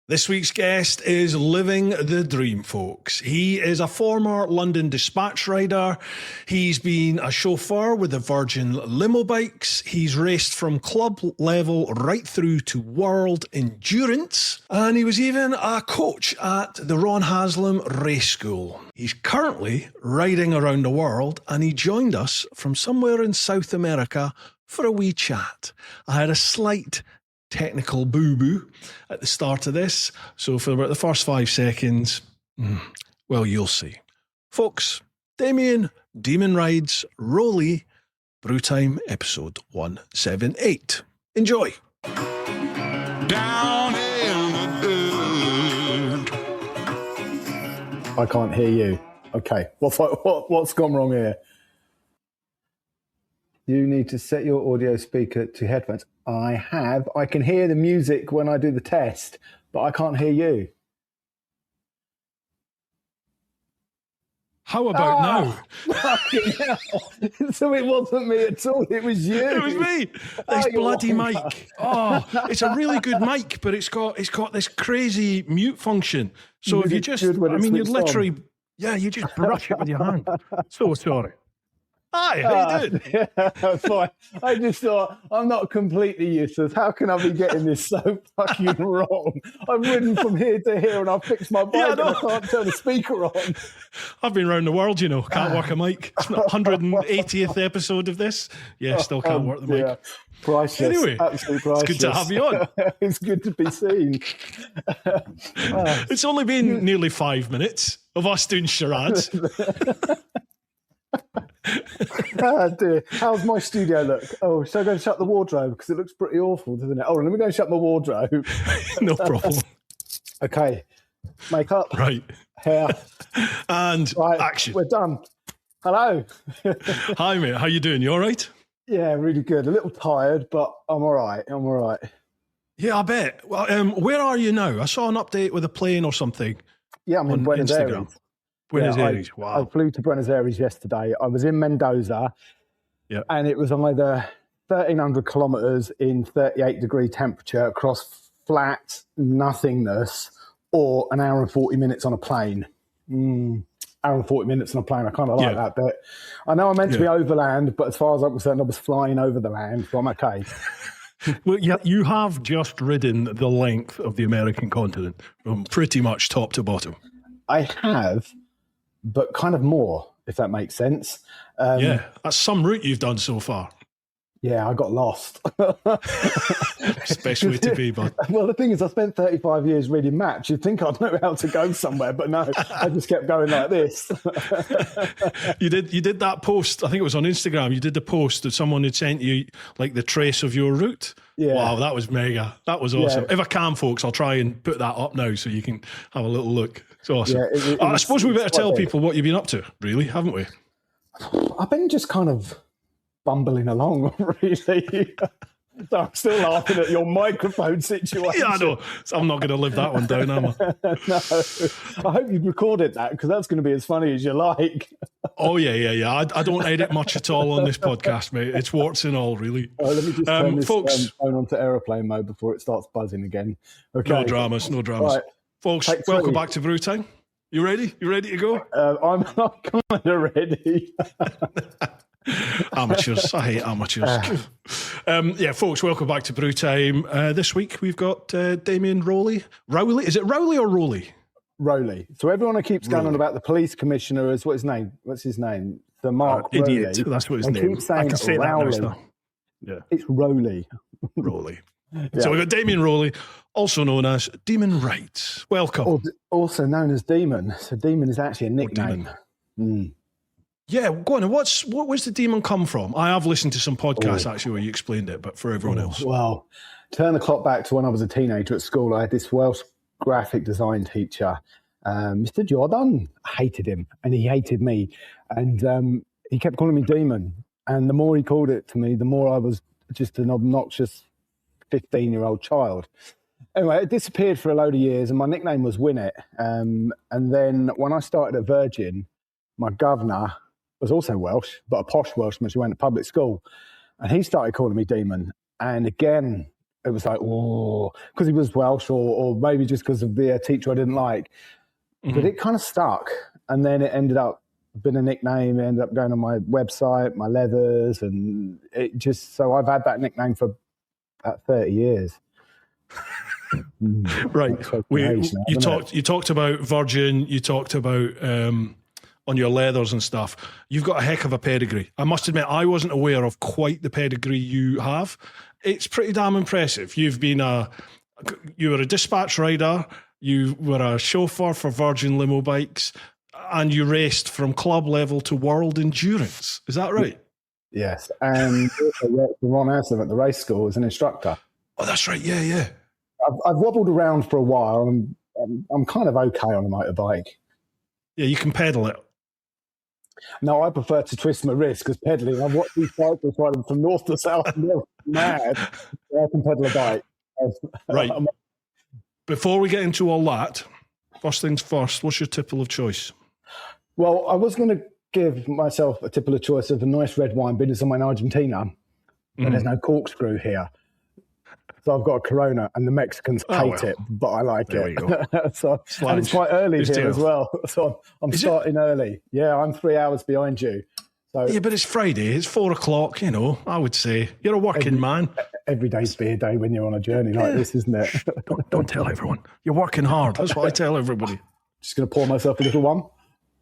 This week's guest is living the dream, folks. He is a former London dispatch rider. He's been a chauffeur with the Virgin LimoBikes. He's raced from club level right through to world endurance. And he was even a coach at the Ron Haslam Race School. He's currently riding around the world, and he joined us from somewhere in South America for a wee chat. I had a slight technical boo-boo at the start of this, so for about the first 5 seconds, well, you'll see. Folks, Damian Demon Rides Rowley, Bru Time episode 178. Enjoy. Down in the dirt. I can't hear you. Okay, what's gone wrong here? You need to set your audio speaker to headphones. I have. I can hear the music when I do the test, but I can't hear you. How about now? Fucking hell. So it wasn't me at all. It was you. It was me. This bloody mic. Oh, it's a really good mic, but it's got this crazy mute function. So if you just, you'd literally, you just brush it with your hand. So sorry. Hi, how you doing? Yeah, fine. I just thought, I'm not completely useless. How can I be getting this so fucking wrong? I've ridden from here to here and I've fixed my bike and I can't turn the speaker on. I've been around the world, can't work a mic. It's not 180th episode of this. Yeah, still can't work the mic. Yeah. Priceless. Anyway, absolutely priceless. It's good to have you on. It's good to be seen. It's only been nearly 5 minutes of us doing charades. Oh dear. How's my studio look? Oh, shall I go and shut the wardrobe? Because it looks pretty awful, doesn't it? Oh, let me go and shut my wardrobe. No problem. Okay. Makeup. Right. Hair. And right, action. We're done. Hello. Hi, mate. How you doing? You all right? Yeah, really good. A little tired, but I'm all right. Yeah, I bet. Well, where are you now? I saw an update with a plane or something. Yeah, I'm in Buenos Aires. Buenos Aires, wow. I flew to Buenos Aires yesterday. I was in Mendoza, and it was either 1,300 kilometres in 38-degree temperature across flat nothingness, or an hour and 40 minutes on a plane. Hour and 40 minutes on a plane. I kind of like that bit. I know I'm meant to be overland, but as far as I'm concerned, I was flying over the land, so I'm okay. Well, yeah, you have just ridden the length of the American continent from pretty much top to bottom. I have, but kind of more, if that makes sense. That's some route you've done so far. Yeah, I got lost. It's the best way to be, bud. Well, the thing is, I spent 35 years reading maps. You'd think I'd know how to go somewhere, but no, I just kept going like this. You did that post, I think it was on Instagram, you did the post that someone had sent you, like the trace of your route. Yeah. Wow, that was mega. That was awesome. Yeah. If I can, folks, I'll try and put that up now so you can have a little look. It's awesome. Yeah, I suppose we better tell people what you've been up to, really, haven't we? I've been just kind of bumbling along, really. So I'm still laughing at your microphone situation. Yeah, I know. So I'm not going to live that one down, am I? No. I hope you've recorded that, because that's going to be as funny as you like. Oh, yeah. I don't edit much at all on this podcast, mate. It's warts and all, really. Let me just turn this phone onto airplane mode before it starts buzzing again. Okay. No dramas. Right. Folks, welcome back to Bru Time. You ready? You ready to go? I'm kind of ready. Amateurs. I hate amateurs. Folks, welcome back to Bru Time. This week we've got Damian Rowley. Rowley? Is it Rowley or Rowley? Rowley. So everyone keeps going on about the police commissioner as what's his name? The Mark Idiot. Rowley. That's what his name is. I can say Rowley. That now. Yeah. It's Rowley. Rowley. Yeah. So we've got Damian Rowley, also known as Demon Rides. Welcome. Also known as Demon. So Demon is actually a nickname. Yeah, go on. What was the Demon come from? I have listened to some podcasts actually where you explained it, but for everyone else. Well, turn the clock back to when I was a teenager at school. I had this Welsh graphic design teacher, Mr. Jordan. I hated him and he hated me. And he kept calling me Demon. And the more he called it to me, the more I was just an obnoxious 15-year-old child. Anyway, it disappeared for a load of years and my nickname was Win It. And then when I started at Virgin, my governor was also Welsh, but a posh Welshman who went to public school. And he started calling me Demon. And again, it was like, oh, because he was Welsh, or maybe just because of the teacher I didn't like. But it kind of stuck, and then it ended up being a nickname. It ended up going on my website, my leathers, and it just, so I've had that nickname for about 30 years. Right. You talked about Virgin, you talked about on your leathers and stuff. You've got a heck of a pedigree. I must admit, I wasn't aware of quite the pedigree you have. It's pretty damn impressive. You were a dispatch rider, you were a chauffeur for Virgin LimoBikes, and you raced from club level to world endurance. Is that right? Yes. And I worked for Ron Haslam at the race school as an instructor. Oh, that's right. Yeah. I've wobbled around for a while, and I'm kind of okay on a motorbike. Yeah, you can pedal it. No, I prefer to twist my wrist, because pedaling, I've watched these cyclists riding from north to south, and they're mad. I can pedal a bike. Right. Before we get into all that, first things first, what's your tipple of choice? Well, I was going to give myself a tipple of choice of a nice red wine, being somewhere in Argentina, and there's no corkscrew here. So I've got a Corona, and the Mexicans hate it, but I like it. So, and it's quite early here as well. So I'm starting early. Yeah, I'm 3 hours behind you. So yeah, but it's Friday. It's 4 o'clock, I would say. You're a working man. Every day's beer day when you're on a journey like this, isn't it? Don't tell everyone. You're working hard. That's what I tell everybody. Just going to pour myself a little one.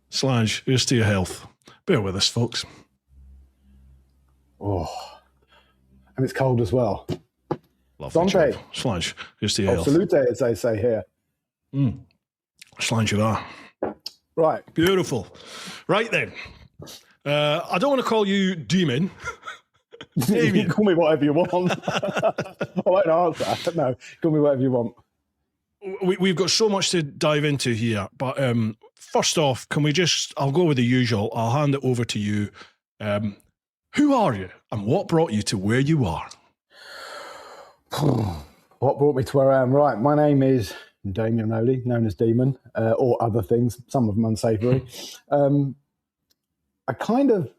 Sludge, here's to your health. Bear with us, folks. Oh, and it's cold as well. Lovely job. Sludge, here's to your health. Salute, as they say here. Sludge you are. Right. Beautiful. Right then. I don't want to call you Damian. You can call me whatever you want. I won't answer. No, call me whatever you want. We've got so much to dive into here, but first off, I'll go with the usual. I'll hand it over to you. Who are you, and what brought you to where you are? What brought me to where I am? Right, my name is Damian Rowley, known as Demon, or other things, some of them unsavoury. I kind of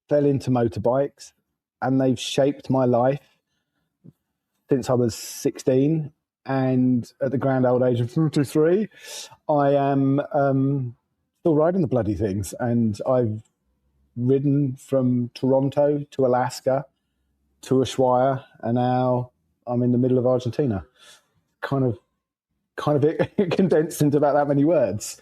fell into motorbikes, and they've shaped my life since I was 16. And at the grand old age of 53, I am still riding the bloody things. And I've ridden from Toronto to Alaska to Ushuaia, and now I'm in the middle of Argentina. Kind of it condensed into about that many words.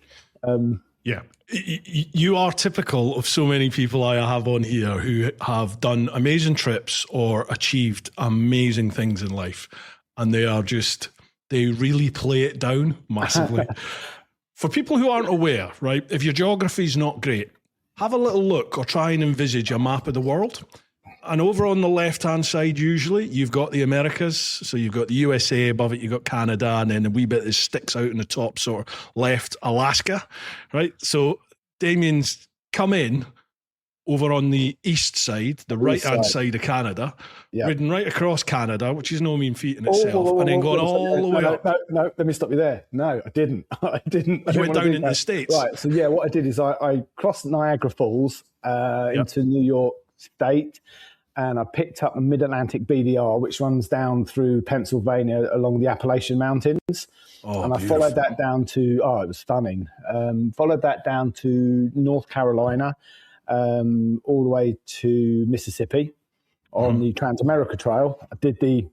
Yeah. You are typical of so many people I have on here who have done amazing trips or achieved amazing things in life. And they really play it down massively. For people who aren't aware, right, if your geography is not great, have a little look or try and envisage a map of the world. And over on the left-hand side, usually, you've got the Americas. So you've got the USA, above it you've got Canada, and then a wee bit that sticks out in the top sort of left, Alaska, right? So Damian's come in over on the east side, the right-hand side of Canada, ridden right across Canada, which is no mean feat in itself, and then gone all the way up. No, let me stop you there. No, I didn't. You went down into the States. Right, so yeah, what I did is I crossed Niagara Falls into New York State, and I picked up a Mid-Atlantic BDR, which runs down through Pennsylvania along the Appalachian Mountains. And I followed that down to, it was stunning. Followed that down to North Carolina, all the way to Mississippi on the Trans-America Trail. I did the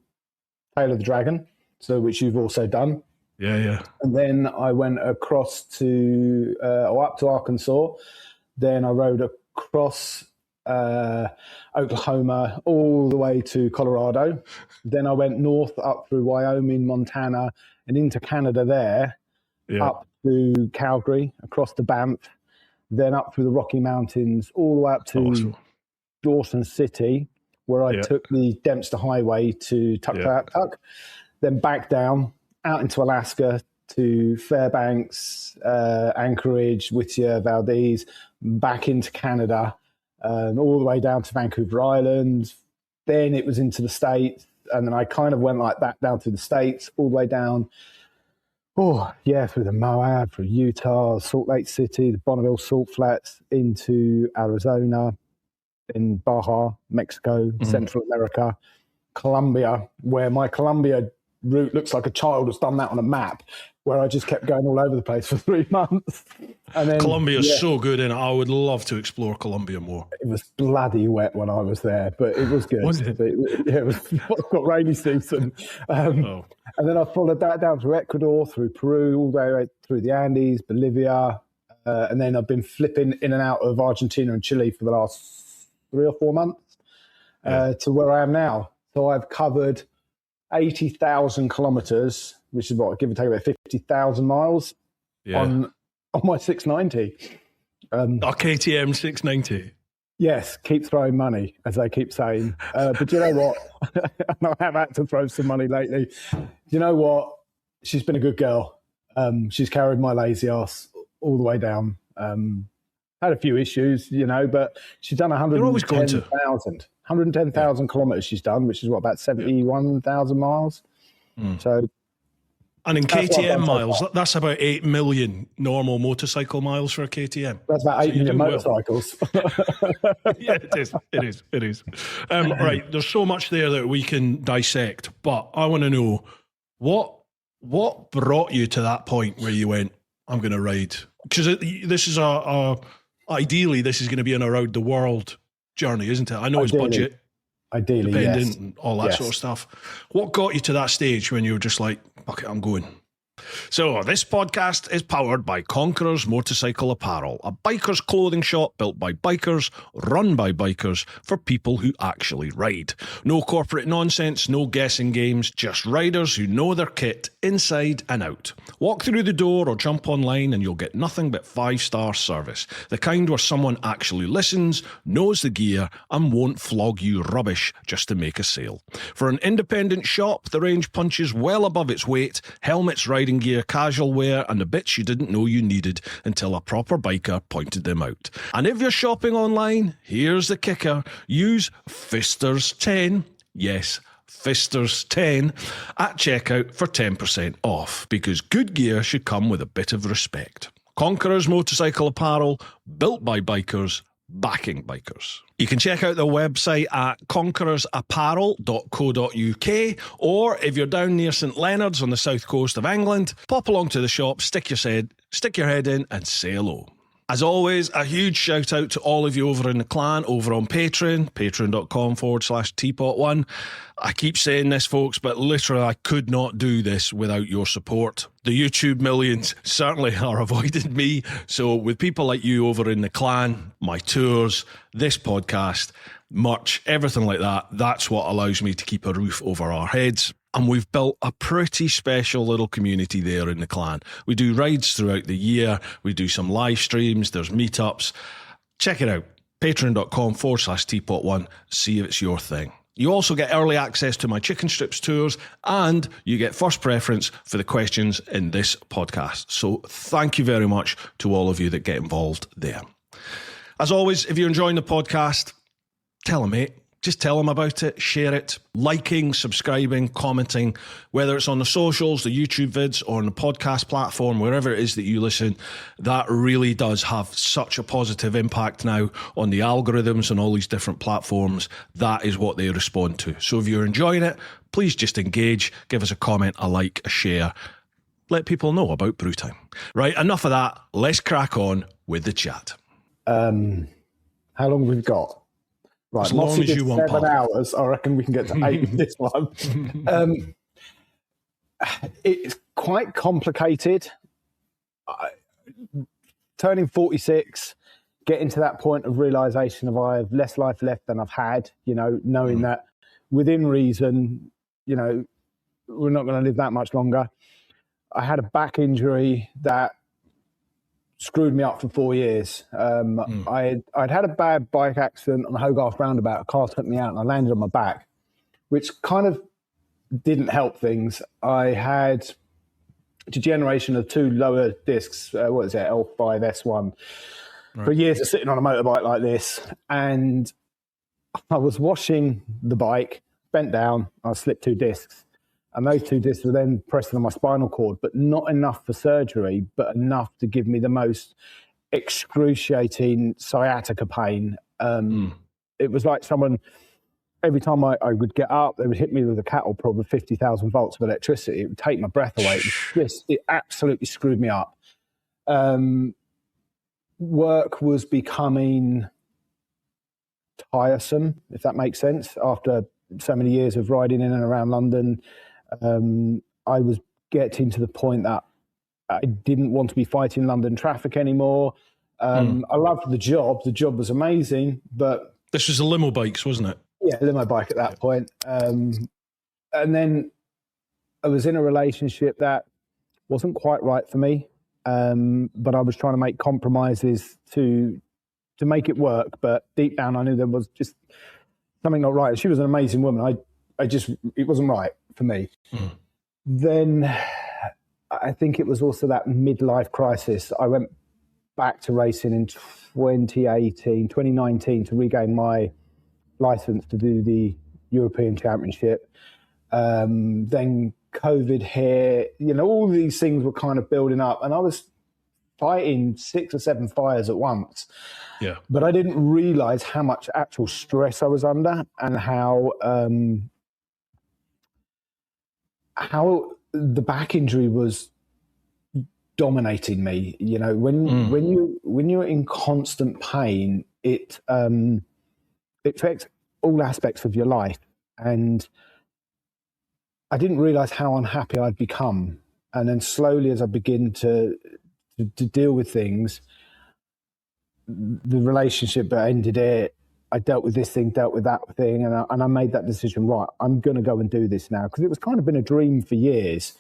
Tail of the Dragon, which you've also done. Yeah. And then I went across to, up to Arkansas. Then I rode across Oklahoma all the way to Colorado. Then I went north up through Wyoming, Montana, and into Canada there, up to Calgary, across to Banff, then up through the Rocky Mountains, all the way up to Dawson City, where I took the Dempster Highway to Tuktoyaktuk, then back down, out into Alaska to Fairbanks, Anchorage, Whittier, Valdez, back into Canada, all the way down to Vancouver Island. Then it was into the States, and then I kind of went like that down through the States, all the way down, through the Moab, through Utah, Salt Lake City, the Bonneville Salt Flats, into Arizona, in Baja, Mexico, Central America, Colombia, where my Colombia route looks like a child has done that on a map, where I just kept going all over the place for 3 months. And then Colombia's so good, and I would love to explore Colombia more. it was bloody wet when I was there, but it was good. Was it? It was got rainy season. And then I followed that down through Ecuador, through Peru, all the way through the Andes, Bolivia. And then I've been flipping in and out of Argentina and Chile for the last 3 or 4 months to where I am now. So I've covered 80,000 kilometers, which is what, give or take about 50,000 miles on my 690. A KTM 690. Yes, keep throwing money, as they keep saying. But you know what? I have had to throw some money lately. You know what? She's been a good girl. She's carried my lazy ass all the way down. Had a few issues, you know, but she's done 110,000 kilometers she's done, which is what, about 71,000 miles. So, and in KTM miles, that's about 8 million normal motorcycle miles for a KTM. That's about 8 million motorcycles. Yeah, it is. Right, there's so much there that we can dissect, but I want to know what brought you to that point where you went, I'm going to ride? Because this is ideally, this is going to be an around the world journey, isn't it? I know it's budget dependent and all that sort of stuff. What got you to that stage when you were just like, fuck it, I'm going? So this podcast is powered by Conqueror's Motorcycle Apparel, a biker's clothing shop built by bikers, run by bikers, for people who actually ride. No corporate nonsense, no guessing games, just riders who know their kit inside and out. Walk through the door or jump online and you'll get nothing but 5-star service. The kind where someone actually listens, knows the gear, and won't flog you rubbish just to make a sale. For an independent shop, the range punches well above its weight: helmets, riding gear, casual wear, and the bits you didn't know you needed until a proper biker pointed them out. And if you're shopping online, here's the kicker: use Fisters10. Yes, Fisters10 at checkout for 10% off, because good gear should come with a bit of respect. Conqueror's Motorcycle Apparel, built by bikers, backing bikers. You can check out their website at conquerorsapparel.co.uk, or if you're down near St Leonard's on the south coast of England, pop along to the shop, stick your head in and say hello. As always, a huge shout out to all of you over in the clan, over on Patreon, patreon.com/TeapotOne. I keep saying this, folks, but literally I could not do this without your support. The YouTube millions certainly are avoiding me. So with people like you over in the clan, my tours, this podcast, merch, everything like that, that's what allows me to keep a roof over our heads. And we've built a pretty special little community there in the clan. We do rides throughout the year. We do some live streams. There's meetups. Check it out. Patreon.com/TeapotOne. See if it's your thing. You also get early access to my chicken strips tours, and you get first preference for the questions in this podcast. So thank you very much to all of you that get involved there. As always, if you're enjoying the podcast, tell a mate. Just tell them about it, share it, liking, subscribing, commenting, whether it's on the socials, the YouTube vids, or on the podcast platform, wherever it is that you listen. That really does have such a positive impact now on the algorithms and all these different platforms. That is what they respond to. So if you're enjoying it, please just engage, give us a comment, a like, a share. Let people know about Bru Time. Right, enough of that. Let's crack on with the chat. How long have we got? Right, as long as you want, 7 hours. I reckon we can get to 8 in this one. It's quite complicated. Turning 46, getting to that point of realization of I have less life left than I've had, you know, knowing that within reason, you know, we're not going to live that much longer. I had a back injury that screwed me up for 4 years. I'd had a bad bike accident on the Hogarth roundabout. A car took me out and I landed on my back, which kind of didn't help things. I had degeneration of 2 lower discs, L5, S1, for years of sitting on a motorbike like this. And I was washing the bike, bent down, I slipped 2 discs. And those 2 discs were then pressing on my spinal cord, but not enough for surgery, but enough to give me the most excruciating sciatica pain. It was like someone every time I would get up, they would hit me with a cattle prod with 50,000 volts of electricity. It would take my breath away. It absolutely screwed me up. Work was becoming tiresome, if that makes sense. After so many years of riding in and around London, I was getting to the point that I didn't want to be fighting London traffic anymore. I loved the job. The job was amazing, but... This was the LimoBikes, wasn't it? Yeah, LimoBike at that point. And then I was in a relationship that wasn't quite right for me, but I was trying to make compromises to make it work. But deep down, I knew there was just something not right. She was an amazing woman. It wasn't right for me. Then I think it was also that midlife crisis. I went back to racing in 2019 to regain my license to do the European Championship. Then COVID hit, all these things were kind of building up, and I was fighting 6 or 7 fires at once. Yeah. But I didn't realize how much actual stress I was under, and how the back injury was dominating me. When you're in constant pain, it affects all aspects of your life. And I didn't realize how unhappy I'd become. And then slowly, as I begin to deal with things, the relationship that ended it, I dealt with this thing, dealt with that thing, and I made that decision, right, I'm going to go and do this now. Because it was kind of been a dream for years.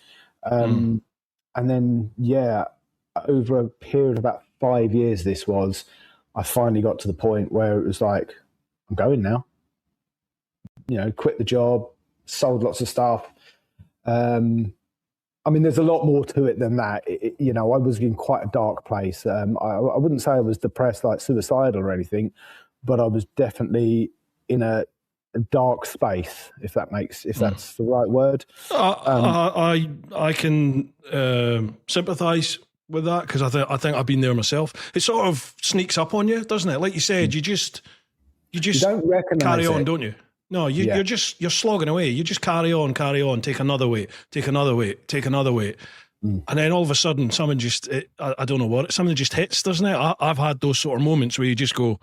And then, over a period of about 5 years, I finally got to the point where it was like, I'm going now. Quit the job, sold lots of stuff. There's a lot more to it than that. I was in quite a dark place. I wouldn't say I was depressed, like suicidal or anything, but I was definitely in a dark space, if that's the right word. I can sympathise with that, because I think I've been there myself. It sort of sneaks up on you, doesn't it? Like you said, you just don't recognize carry on, it. don't you? No, you're slogging away. You just carry on, take another weight, take another weight, take another weight. And then all of a sudden, something I don't know what, something just hits, doesn't it? I've had those sort of moments where you just go,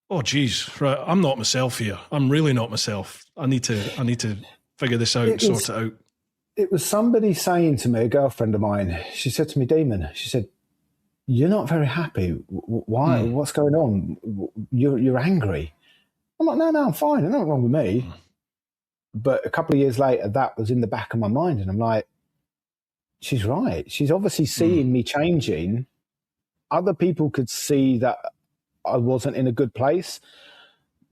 oh, geez, right, I'm not myself here. I'm really not myself. I need to figure this out, sort it out. It was somebody saying to me, a girlfriend of mine, she said to me, Damon, she said, you're not very happy. Why? What's going on? You're angry. I'm like, no, I'm fine. There's nothing wrong with me. But a couple of years later, that was in the back of my mind. And I'm like, she's right. She's obviously seeing me changing. Other people could see that I wasn't in a good place.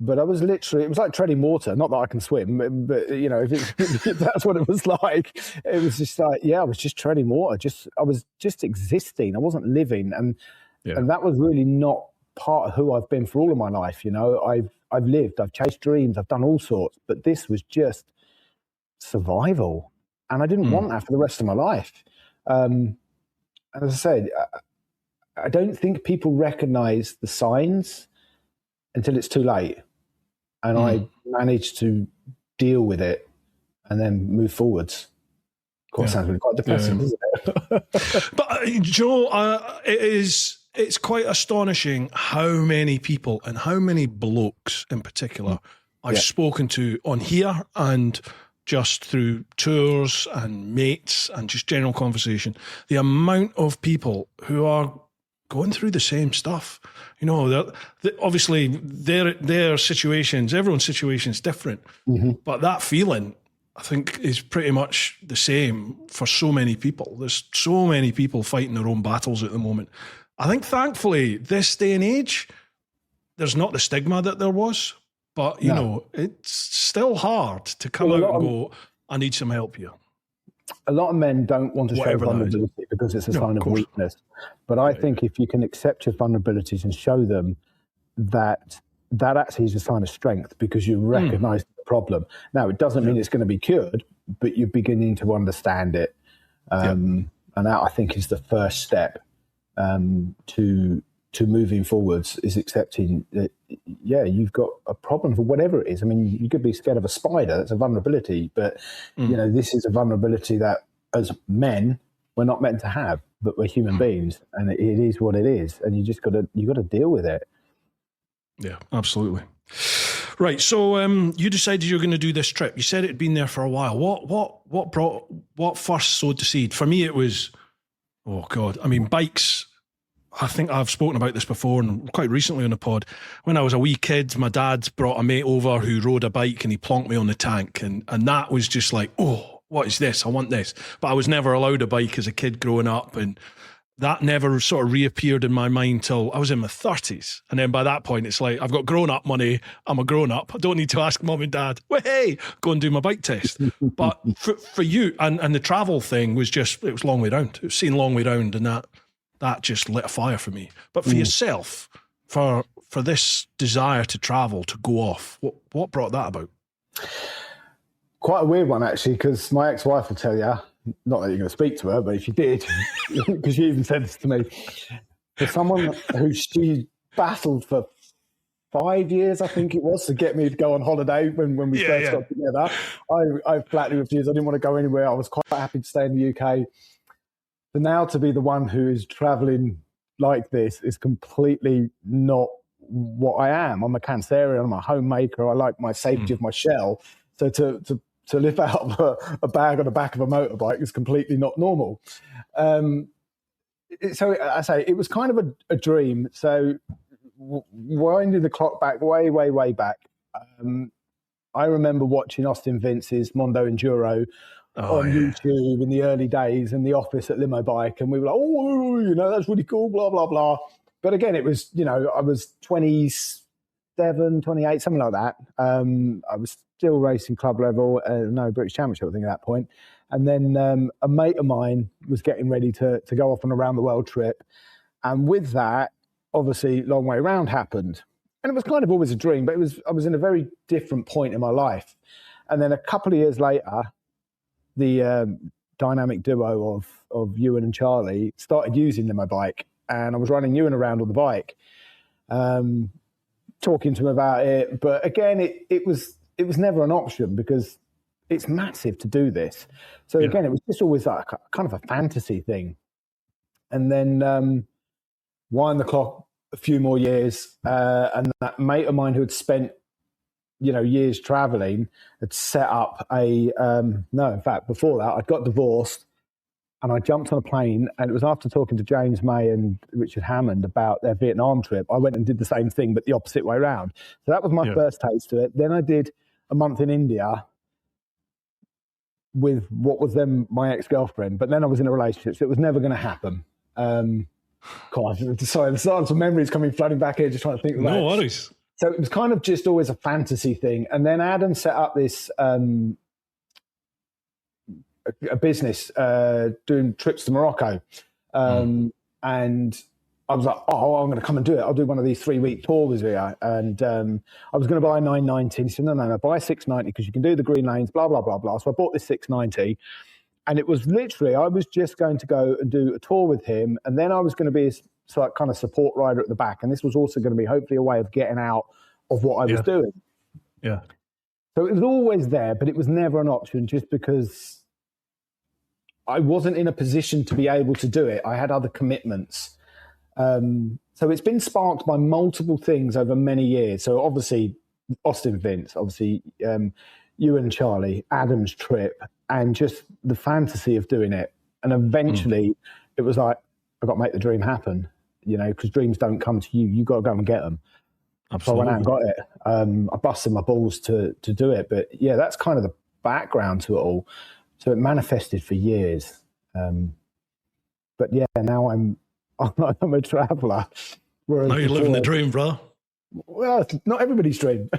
But I was literally, it was like treading water. Not that I can swim, but if that's what it was like. It was just like, I was just treading water. I was just existing. I wasn't living. And that was really not part of who I've been for all of my life. I've lived, I've chased dreams, I've done all sorts, but this was just survival. And I didn't want that for the rest of my life. And as I said, I don't think people recognize the signs until it's too late. And I managed to deal with it and then move forwards. Of course, it sounds really quite depressing, doesn't it? But, Joe, it's quite astonishing how many people and how many blokes in particular I've spoken to on here and just through tours and mates and just general conversation. The amount of people who are going through the same stuff. Obviously their situations, everyone's situation is different, but that feeling, I think, is pretty much the same for so many people. There's so many people fighting their own battles at the moment. I think, thankfully, this day and age, there's not the stigma that there was, but, it's still hard to come out and go, I need some help here. A lot of men don't want to show vulnerability because it's a sign of weakness. But I think if you can accept your vulnerabilities and show them, that actually is a sign of strength, because you recognize the problem. Now, it doesn't mean it's going to be cured, but you're beginning to understand it. And that, I think, is the first step to to moving forwards is accepting that, yeah, you've got a problem for whatever it is. I mean, you could be scared of a spider. That's a vulnerability. But, this is a vulnerability that as men, we're not meant to have, but we're human beings, and it is what it is. And you got to deal with it. Yeah, absolutely. Right. So you decided you were going to do this trip. You said it had been there for a while. What first sowed the seed? For me, it was, oh God, I mean, bikes. I think I've spoken about this before and quite recently on the pod. When I was a wee kid, my dad brought a mate over who rode a bike and he plonked me on the tank. And that was just like, oh, what is this? I want this. But I was never allowed a bike as a kid growing up. And that never sort of reappeared in my mind till I was in my 30s. And then by that point, it's like, I've got grown-up money. I'm a grown-up. I don't need to ask mum and dad, well, hey, go and do my bike test. But for you, and the travel thing was just, it was long way round. It was seeing long way round, and that just lit a fire for me. But for yourself, for this desire to travel, to go off, what brought that about? Quite a weird one, actually, because my ex-wife will tell you, not that you're going to speak to her, but if you did, because she even said this to me, for someone who she battled for 5 years, I think it was, to get me to go on holiday when we first got together, I flatly refused. I didn't want to go anywhere. I was quite happy to stay in the UK. But now to be the one who is traveling like this is completely not what I am. I'm a Cancerian. I'm a homemaker. I like my safety of my shell. So to lift out a bag on the back of a motorbike is completely not normal. So I say it was kind of a dream. So winding the clock back way, way, way back, I remember watching Austin Vince's Mondo Enduro on YouTube in the early days in the office at LimoBike, and we were like, oh, that's really cool, blah, blah, blah. But again, it was, I was 27, 28, something like that. I was still racing club level, no British Championship thing at that point. And then a mate of mine was getting ready to go off on a round the world trip. And with that, obviously, Long Way Round happened. And it was kind of always a dream, but I was in a very different point in my life. And then a couple of years later, the dynamic duo of Ewan and Charlie started using LimoBike, and I was running Ewan around on the bike, talking to him about it. But again, it was never an option because it's massive to do this. So again, it was just always like kind of a fantasy thing. And then wind the clock a few more years, and that mate of mine who had spent years traveling had set up in fact, before that, I'd got divorced and I jumped on a plane, and it was after talking to James May and Richard Hammond about their Vietnam trip. I went and did the same thing, but the opposite way around. So that was my first taste of it. Then I did a month in India with what was then my ex-girlfriend, but then I was in a relationship, so it was never going to happen. God, sorry, some memories coming flooding back here, just trying to think about No worries. So it was kind of just always a fantasy thing. And then Adam set up this a business doing trips to Morocco. And I was like, I'm going to come and do it. I'll do one of these 3-week tours here. And I was going to buy a 990. He said, no, buy a 690 because you can do the green lanes, blah, blah, blah, blah. So I bought this 690. And it was literally, I was just going to go and do a tour with him. And then I was going to be kind of support rider at the back. And this was also going to be hopefully a way of getting out of what I was doing. Yeah. So it was always there, but it was never an option just because I wasn't in a position to be able to do it. I had other commitments. So it's been sparked by multiple things over many years. So obviously Austin Vince, obviously you and Charlie, Adam's trip, and just the fantasy of doing it. And eventually it was like, I've got to make the dream happen, because dreams don't come to you. You got to go and get them. Absolutely. So I went out and got it. I busted my balls to do it. But yeah, that's kind of the background to it all. So it manifested for years. But yeah, now I'm a traveller. Now you're living the dream, bro. Well, it's not everybody's dream.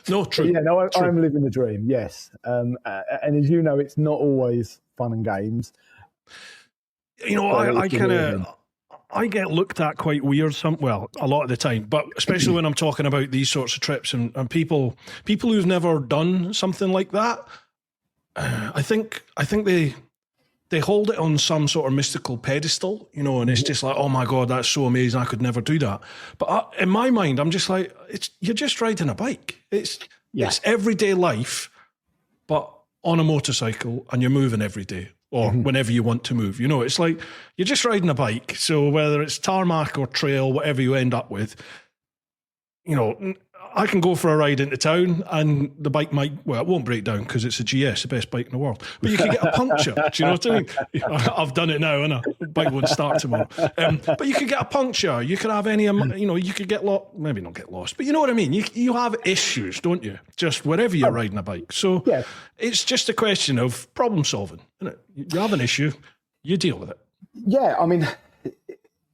No, true. Yeah, no, true. I'm living the dream, yes. And as you know, it's not always fun and games. I get looked at quite weird a lot of the time, but especially when I'm talking about these sorts of trips and people who've never done something like that, I think they they hold it on some sort of mystical pedestal, you know, and it's just like, oh my God, that's so amazing. I could never do that. But in my mind, I'm just like, you're just riding a bike. It's everyday life, but on a motorcycle, and you're moving every day or whenever you want to move. You know, it's like you're just riding a bike. So whether it's tarmac or trail, whatever you end up with, you know, I can go for a ride into town and the bike might, well, it won't break down because it's a GS, the best bike in the world. But you could get a puncture. Do you know what I mean? I've done it now, and the bike won't start tomorrow. But you could get a puncture. You could have any, you know, you could get lost, maybe not get lost, but you know what I mean? You have issues, don't you? Just wherever you're riding a bike. So it's just a question of problem solving, isn't it? You have an issue, you deal with it. Yeah, I mean,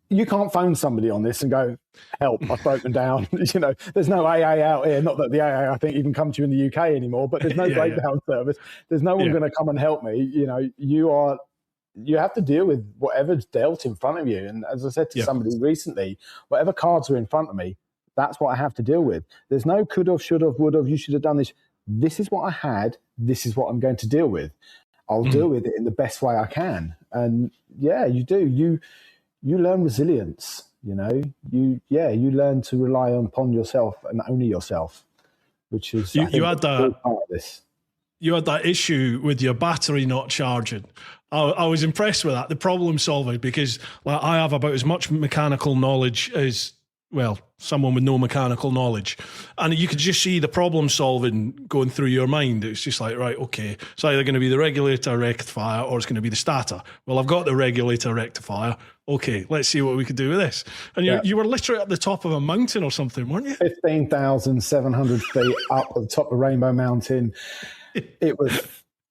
you can't phone somebody on this and go, help, I've broken down. You know, there's no AA out here. Not that the AA, I think, even come to you in the UK anymore, but there's no breakdown service. There's no one going to come and help me. You know, you have to deal with whatever's dealt in front of you. And as I said to somebody recently, whatever cards are in front of me, that's what I have to deal with. There's no could have, should have, would have, you should have done this. This is what I had. This is what I'm going to deal with. I'll deal with it in the best way I can. And yeah, you do. You learn resilience, you know, you learn to rely upon yourself and only yourself, which is, you had that issue with your battery not charging. I was impressed with that, the problem solving, because like, I have about as much mechanical knowledge as, well, someone with no mechanical knowledge. And you could just see the problem solving going through your mind. It's just like, right, okay, it's either going to be the regulator rectifier or it's going to be the starter. Well, I've got the regulator rectifier. Okay, let's see what we could do with this. And you were literally at the top of a mountain or something, weren't you? 15,700 feet up at the top of Rainbow Mountain. It was,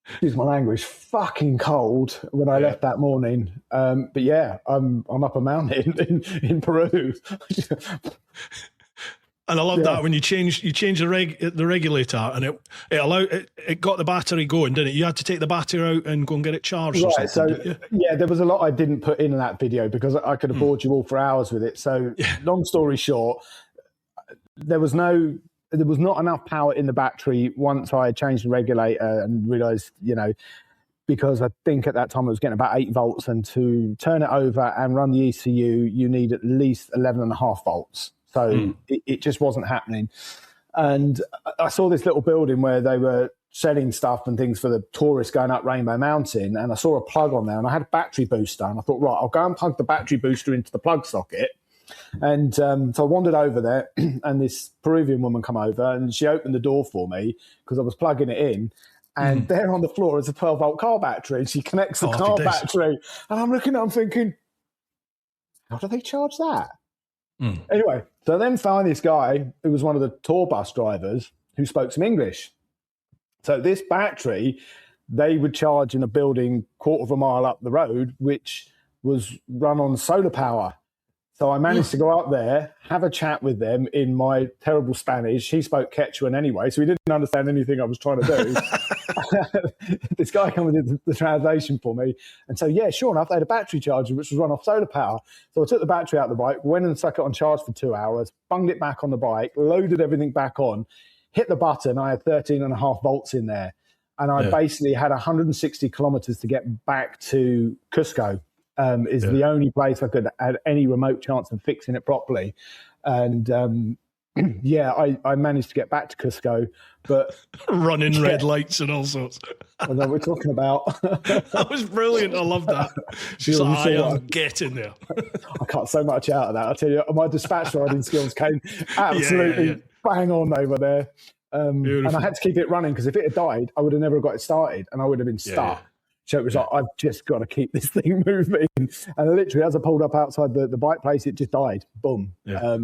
excuse my language, fucking cold when I left that morning. But yeah, I'm up a mountain in Peru. And I love that when you change the regulator, and it got the battery going, didn't it? You had to take the battery out and go and get it charged. Right. So there was a lot I didn't put in that video because I could have bored you all for hours with it. So long story short, there was not enough power in the battery once I changed the regulator and realised, you know, because I think at that time it was getting about 8 volts, and to turn it over and run the ECU, you need at least 11.5 volts. So it just wasn't happening. And I saw this little building where they were selling stuff and things for the tourists going up Rainbow Mountain, and I saw a plug on there, and I had a battery booster, and I thought, right, I'll go and plug the battery booster into the plug socket. And so I wandered over there, and this Peruvian woman come over, and she opened the door for me because I was plugging it in. And there on the floor is a 12-volt car battery. She connects the car battery, and I'm looking at it, I'm thinking, how do they charge that? Anyway, so I then found this guy who was one of the tour bus drivers who spoke some English. So this battery, they would charge in a building quarter of a mile up the road, which was run on solar power. So I managed to go up there, have a chat with them in my terrible Spanish. He spoke Quechuan anyway, so he didn't understand anything I was trying to do. This guy came and did the translation for me. And so, yeah, sure enough, they had a battery charger, which was run off solar power. So I took the battery out of the bike, went and stuck it on charge for 2 hours, bunged it back on the bike, loaded everything back on, hit the button. I had 13.5 volts in there. And I basically had 160 kilometers to get back to Cusco. Is the only place I could have any remote chance of fixing it properly. And I managed to get back to Cusco, but running red lights and all sorts. I know what we're talking about. That was brilliant. I love that. She's like, I am getting there. I cut so much out of that. I tell you, my dispatch riding skills came absolutely bang on over there. And I had to keep it running because if it had died, I would have never got it started and I would have been stuck. So it was like, I've just got to keep this thing moving. And literally, as I pulled up outside the bike place, it just died. Boom. Yeah.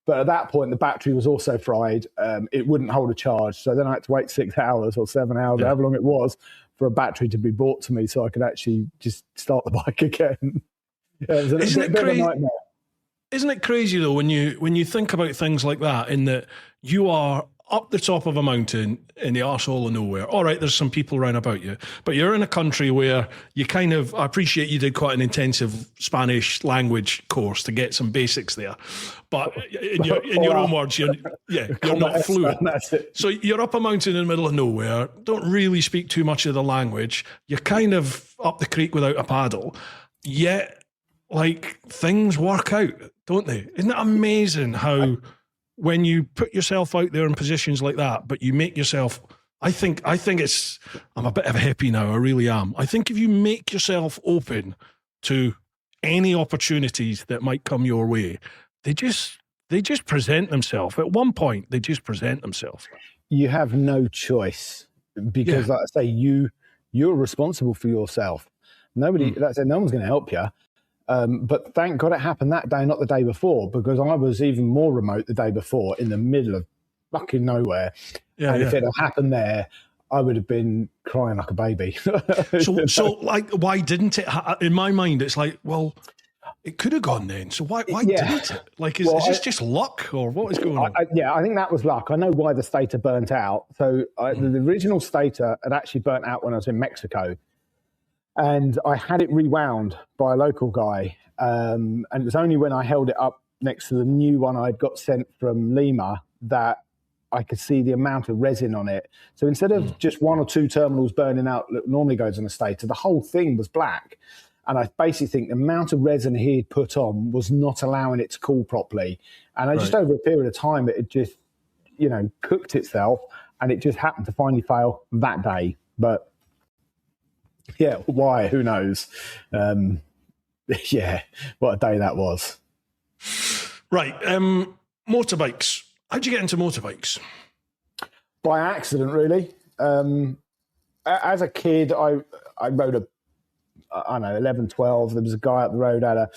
But at that point, the battery was also fried. It wouldn't hold a charge. So then I had to wait 6 hours or 7 hours, however long it was, for a battery to be brought to me so I could actually just start the bike again. It was a bit of a nightmare. Isn't it crazy, though, when you think about things like that, in that you are up the top of a mountain in the arsehole of nowhere. All right, there's some people around about you, but you're in a country where you kind of, I appreciate you did quite an intensive Spanish language course to get some basics there. But in your own words, you're not fluent. So you're up a mountain in the middle of nowhere, don't really speak too much of the language. You're kind of up the creek without a paddle, yet like things work out, don't they? Isn't it amazing how when you put yourself out there in positions like that, but you make yourself, I think it's, I'm a bit of a hippie now, I really am. I think if you make yourself open to any opportunities that might come your way, they just present themselves. At one point, they just present themselves. You have no choice because, like I say, you're responsible for yourself. Nobody, like I said, no one's going to help you. But thank God it happened that day, not the day before, because I was even more remote the day before in the middle of fucking nowhere. And if it had happened there, I would have been crying like a baby. so like, why didn't it? In my mind, it's like, well, it could have gone then. So why didn't it? Like, is this just luck or what is going on? I think that was luck. I know why the stator burnt out. So the original stator had actually burnt out when I was in Mexico. And I had it rewound by a local guy. And it was only when I held it up next to the new one I'd got sent from Lima that I could see the amount of resin on it. So instead of just one or two terminals burning out that normally goes on a stator, the whole thing was black. And I basically think the amount of resin he'd put on was not allowing it to cool properly. And just over a period of time, it had just, cooked itself. And it just happened to finally fail that day. But yeah, why? Who knows? What a day that was. Right. Motorbikes. How'd you get into motorbikes? By accident, really. As a kid, I rode 11, 12. There was a guy up the road, had a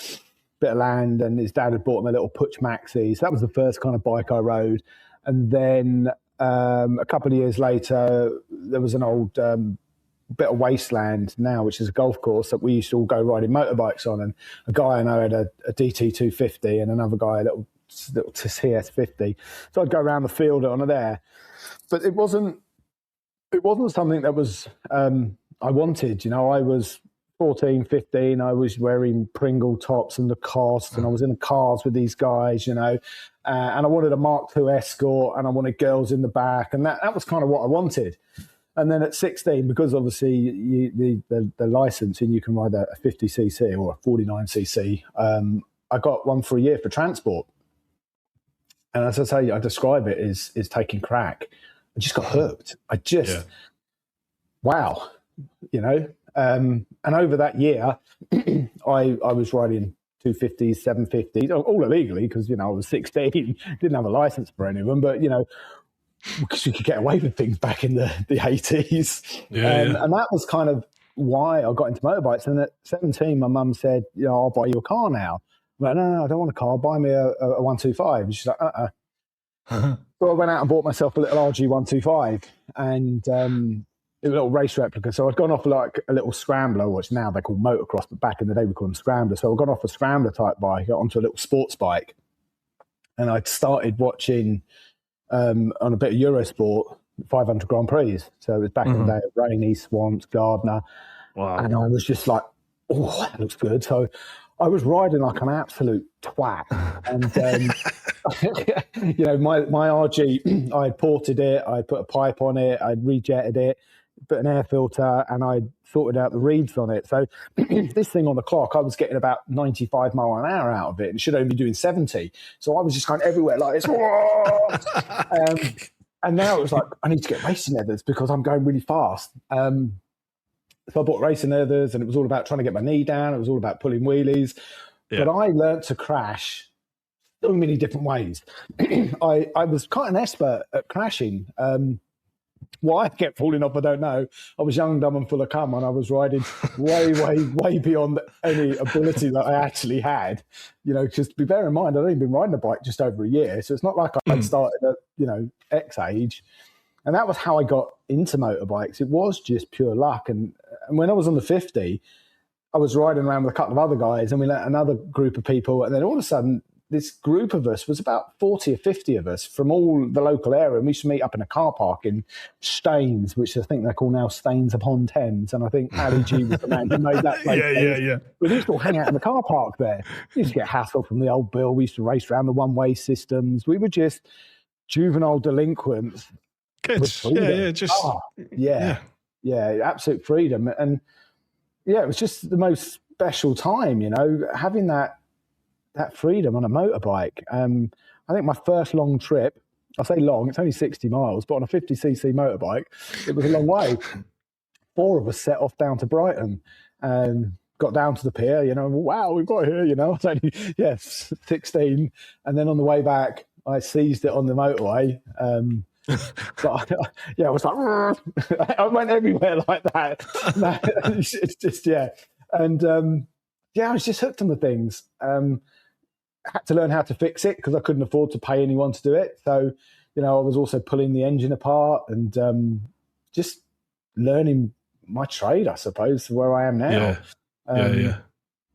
bit of land, and his dad had bought him a little Puch Maxi. So that was the first kind of bike I rode. And then a couple of years later, there was an old bit of wasteland now, which is a golf course that we used to all go riding motorbikes on. And a guy I know had a DT 250 and another guy a little CS50. So I'd go around the field on there. But it wasn't something that was I wanted. I was 14, 15. I was wearing Pringle tops and Lacoste, and I was in the cars with these guys, and I wanted a Mark II Escort, and I wanted girls in the back, and that was kind of what I wanted. And then at 16, because obviously the license and you can ride a 50cc or a 49cc, I got one for a year for transport. And as I say, I describe it as taking crack. I just got hooked. Wow, And over that year, I was riding 250s, 750s, all illegally because, I was 16, didn't have a license for any of them, but, because you could get away with things back in the 80s. And that was kind of why I got into motorbikes. And at 17, my mum said, I'll buy you a car now. I'm like, no, I don't want a car. Buy me a 125. And she's like, So I went out and bought myself a little RG 125 and a little race replica. So I'd gone off like a little scrambler, which now they call motocross, but back in the day we called them scrambler. So I'd gone off a scrambler type bike, got onto a little sports bike. And I'd started watching on a bit of Eurosport, 500 Grand Prix. So it was back in the day of Rainey, Swans, Gardner. Wow. And I was just like, oh, that looks good. So I was riding like an absolute twat. And, my RG, I had ported it, I put a pipe on it, I'd rejetted it, put an air filter, and I sorted out the reeds on it. So this thing on the clock, I was getting about 95 mile an hour out of it and should only be doing 70. So I was just going everywhere like this. And now it was like, I need to get racing leathers because I'm going really fast. So I bought racing leathers and it was all about trying to get my knee down. It was all about pulling wheelies. Yeah. But I learned to crash so many different ways. I was quite an expert at crashing. Why I kept falling off, I don't know. I was young, dumb and full of cum, and I was riding way, way, way beyond any ability that I actually had. Because bear in mind, I'd only been riding a bike just over a year. So it's not like I'd started at, X age. And that was how I got into motorbikes. It was just pure luck. And when I was on the 50, I was riding around with a couple of other guys and we met another group of people. And then all of a sudden, this group of us was about 40 or 50 of us from all the local area, and we used to meet up in a car park in Staines, which I think they're called now Staines upon Thames, and I think Ali G was the man who made that place. Yeah. We used to all hang out in the car park there. We used to get hassle from the old bill. We used to race around the one-way systems. We were just juvenile delinquents. Kids, absolute freedom. And yeah, it was just the most special time, having that freedom on a motorbike. I think my first long trip, I say long, it's only 60 miles, but on a 50cc motorbike, it was a long way. 4 of us set off down to Brighton and got down to the pier, wow, we've got here, I was only, 16. And then on the way back, I seized it on the motorway. But I was like, I went everywhere like that. It's just, And I was just hooked on the things. Had to learn how to fix it because I couldn't afford to pay anyone to do it. So, I was also pulling the engine apart and just learning my trade, I suppose, where I am now.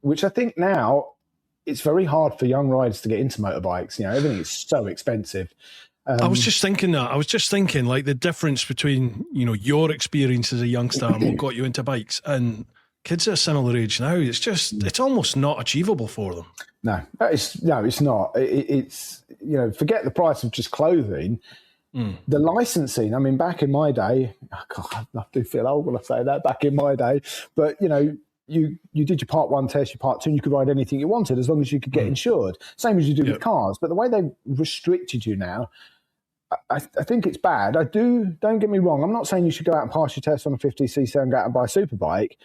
Which I think now it's very hard for young riders to get into motorbikes. Everything is so expensive. I was just thinking that. I was just thinking like the difference between, your experience as a youngster and what got you into bikes and kids at a similar age now. It's almost not achievable for them. No, it's not. It's forget the price of just clothing. The licensing. I mean, back in my day, God, I do feel old when I say that. Back in my day, but you did your part 1 test, your part 2, and you could ride anything you wanted as long as you could get insured. Same as you do with cars. But the way they've restricted you now, I think it's bad. Don't get me wrong. I'm not saying you should go out and pass your test on a 50cc and go out and buy a super bike.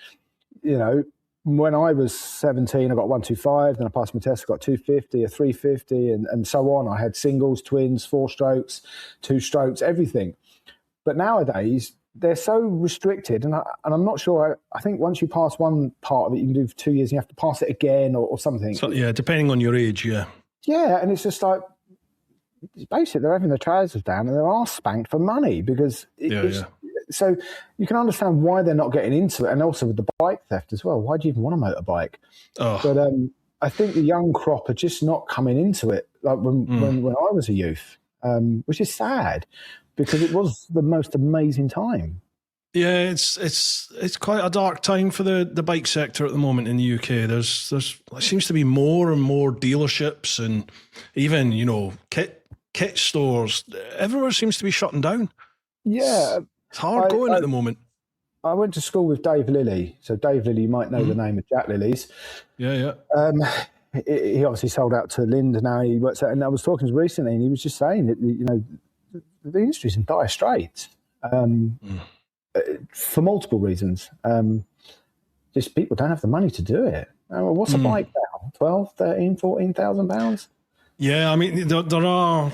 When I was 17, I got 125, then I passed my test, I got 250, a 350, and so on. I had singles, twins, 4 strokes, 2 strokes, everything. But nowadays, they're so restricted, and I'm not sure. I think once you pass one part of it, you can do for 2 years, and you have to pass it again or something. So, depending on your age, Yeah, and it's just like, basically, they're having their trousers down and they're arse spanked for money because So you can understand why they're not getting into it, and also with the bike theft as well. Why do you even want a motorbike? But I think the young crop are just not coming into it like when I was a youth, which is sad because it was the most amazing time. Yeah, it's quite a dark time for the bike sector at the moment in the UK. There seems to be more and more dealerships and even kit stores. Everywhere seems to be shutting down. Yeah. It's hard going at the moment. I went to school with Dave Lilly. So Dave Lilly, you might know the name of Jack Lilly's. Yeah. He obviously sold out to Lind now. He works out, and I was talking to him recently, and he was just saying that the industry's in dire straits for multiple reasons. Just people don't have the money to do it. What's a bike now? 12, 13, 14,000 pounds? Yeah, I mean there are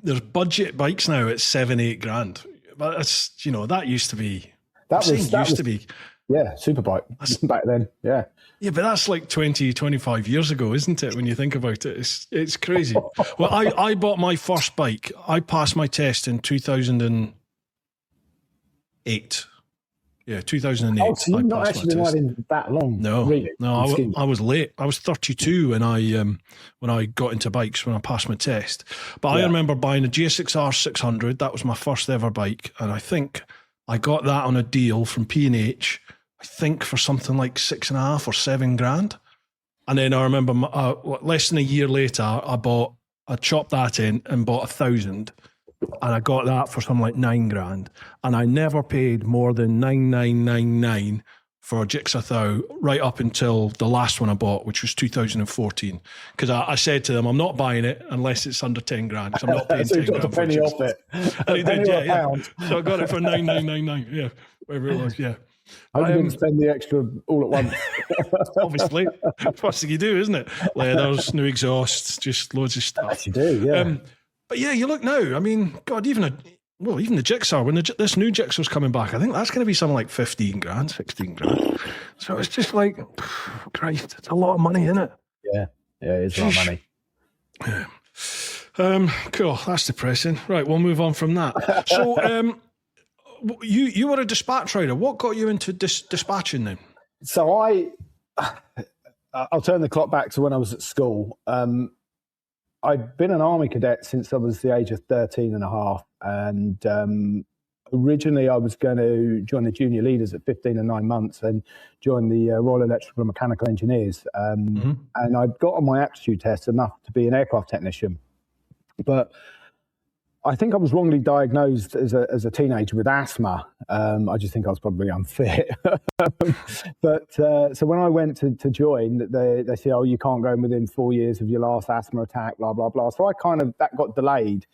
there's budget bikes now at 7-8 grand. But it's that used to be. That used to be. Yeah, superbike back then. Yeah. Yeah, but that's like 20, 25 years ago, isn't it? When you think about it, it's crazy. Well, I bought my first bike. I passed my test in 2008. Yeah, 2008. Oh, so you've not actually been riding that long? No, really? No, I was late. I was 32 when I got into bikes, when I passed my test. But I remember buying a GSX-R 600. That was my first ever bike, and I think I got that on a deal from P&H. I think for something like 6.5 or 7 grand. And then I remember less than a year later, I chopped that in and bought 1,000. And I got that for something like 9 grand. And I never paid more than 9,999 for a Jigsaw Thou right up until the last one I bought, which was 2014. Because I said to them, I'm not buying it unless it's under 10 grand. Because I'm not paying so 10 you got grand the penny off it. And he did, yeah. So I got it for 9,999. Yeah, whatever it was, yeah. I didn't spend the extra all at once. Obviously. First thing you do, isn't it? Leathers, new exhausts, just loads of stuff. Yes, you do, yeah. But yeah, you look now, I mean, God, even the Jigsaw, when this new Jigsaw's coming back, I think that's going to be something like 15 grand, 16 grand. So it's just like, Christ, it's a lot of money, isn't it? Yeah, it's a lot of money. Yeah. Cool, that's depressing. Right, we'll move on from that. So you were a dispatch rider. What got you into dispatching then? So I'll turn the clock back to when I was at school. I'd been an army cadet since I was the age of 13 and a half. And originally I was going to join the junior leaders at 15 and 9 months and join the Royal Electrical and Mechanical Engineers. And I'd got on my aptitude test enough to be an aircraft technician. But I think I was wrongly diagnosed as a teenager with asthma. I just think I was probably unfit. But so when I went to join, they said, "Oh, you can't go in within 4 years of your last asthma attack." Blah blah blah. So that got delayed.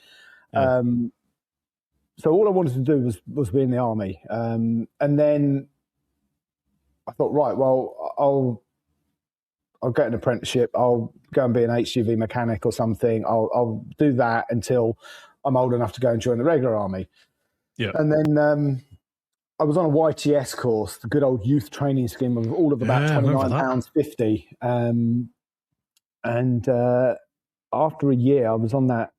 Yeah. So all I wanted to do was be in the army. And then I thought, right, well, I'll get an apprenticeship. I'll go and be an HGV mechanic or something. I'll do that until I'm old enough to go and join the regular army. Yeah. And then I was on a YTS course, the good old youth training scheme of all of about £29.50. And after a year, I was on that.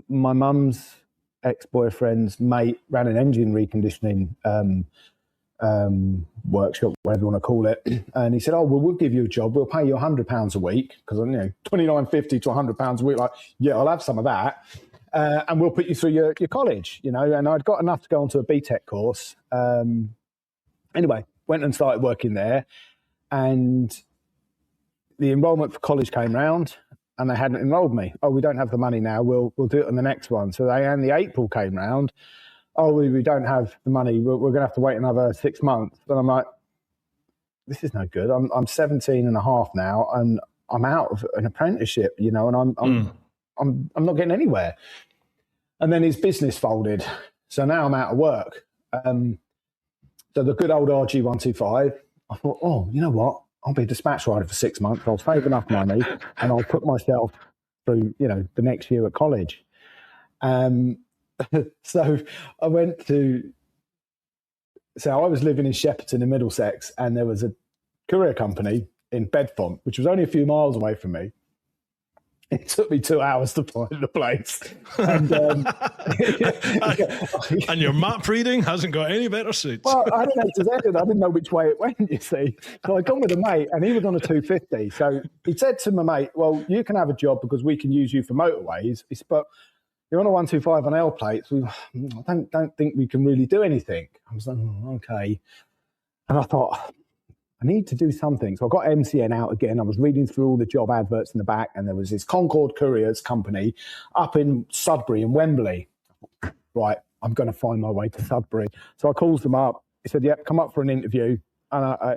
My mum's ex-boyfriend's mate ran an engine reconditioning workshop, whatever you want to call it. And he said, "Oh, well, we'll give you a job. We'll pay you £100 a week." Because, £29.50 to £100 a week. Like, yeah, I'll have some of that. And we'll put you through your college, and I'd got enough to go onto a BTEC course. Anyway, went and started working there, and the enrolment for college came round, and they hadn't enrolled me. "Oh, we don't have the money now. We'll do it on the next one." So the April came round. "Oh, we don't have the money. We're going to have to wait another 6 months." And I'm like, this is no good. I'm 17 and a half now, and I'm out of an apprenticeship, and I'm not getting anywhere. And then his business folded. So now I'm out of work. So the good old RG125, I thought, oh, you know what? I'll be a dispatch rider for 6 months. I'll save enough money and I'll put myself through, the next year at college. So I was living in Shepperton in Middlesex, and there was a courier company in Bedfont, which was only a few miles away from me. It took me 2 hours to find the place. And, and your map reading hasn't got any better suits. Well, I didn't know which way it went, you see. So I'd gone with a mate, and he was on a 250. So he said to my mate, "Well, you can have a job because we can use you for motorways." He said, "But you're on a 125 on L plates. I don't think we can really do anything." I was like, "Oh, okay." And I thought, I need to do something. So I got MCN out again. I was reading through all the job adverts in the back, and there was this Concord Couriers company up in Sudbury and Wembley. Right, I'm going to find my way to Sudbury. So I called them up. He said, "Yep, come up for an interview." And I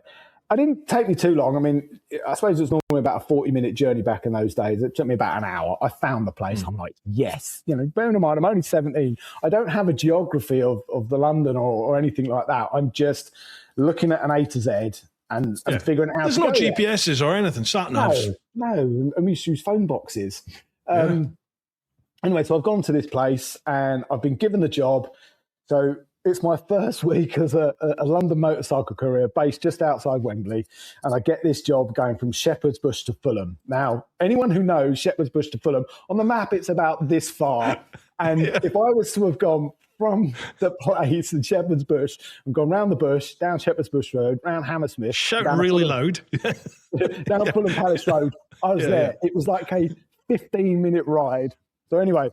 didn't take me too long. I mean, I suppose it was normally about a 40-minute journey back in those days. It took me about an hour. I found the place. I'm like, yes. Bearing in mind, I'm only 17. I don't have a geography of the London or anything like that. I'm just looking at an A to Z and figuring out how There's to no go GPSs there. or anything, sat-navs. No. And we used to use phone boxes. Anyway, so I've gone to this place and I've been given the job. So it's my first week as a London motorcycle courier based just outside Wembley. And I get this job going from Shepherd's Bush to Fulham. Now, anyone who knows Shepherd's Bush to Fulham, on the map, it's about this far. And if I was to have gone from the place in Shepherd's Bush and gone round the bush, down Shepherd's Bush Road, round Hammersmith. Shout really loud. Down Fulham Palace Road. I was there. It was like a 15-minute ride. So anyway,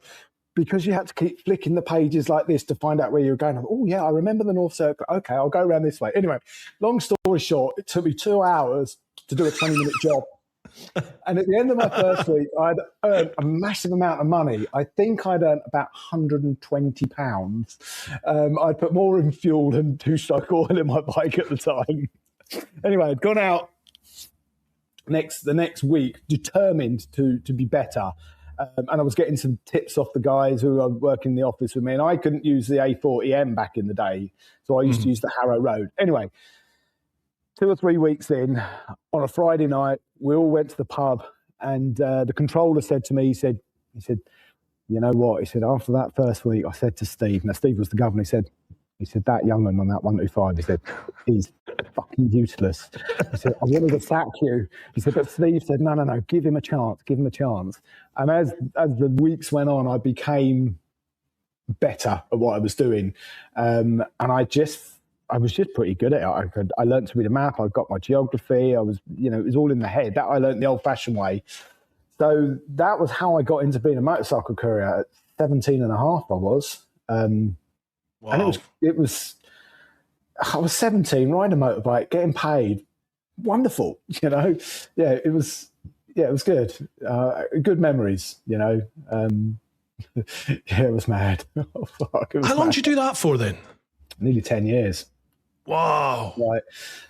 because you had to keep flicking the pages like this to find out where you were going. Oh, yeah, I remember the North Circle. Okay, I'll go around this way. Anyway, long story short, it took me 2 hours to do a 20-minute job. And at the end of my first week, I'd earned a massive amount of money. I think I'd earned about £120. I'd put more in fuel than two-stroke oil in my bike at the time. Anyway, I'd gone out the next week determined to be better. And I was getting some tips off the guys who were working in the office with me. And I couldn't use the A40M back in the day. So I used to use the Harrow Road. Anyway, 2 or 3 weeks in, on a Friday night, we all went to the pub. And the controller said to me, he said, "You know what?" He said, "After that first week," I said to Steve. Now, Steve was the governor. He said, "That young man on that 125, he said, he's fucking useless." He said, "I wanted to sack you." He said, but Steve said, no, give him a chance, give him a chance. And as the weeks went on, I became better at what I was doing. And I just I was just pretty good at it. I learned to read a map. I got my geography. I was, you know, it was all in the head. That I learned the old-fashioned way. So that was how I got into being a motorcycle courier. At 17 and a half, I was. Wow. And it was. I was 17, riding a motorbike, getting paid. Wonderful, you know. Yeah, it was. Yeah, it was good. Good memories, you know. Yeah, it was mad. Oh, fuck, it was How long mad. did you do that for then? Nearly 10 years. Wow. Right.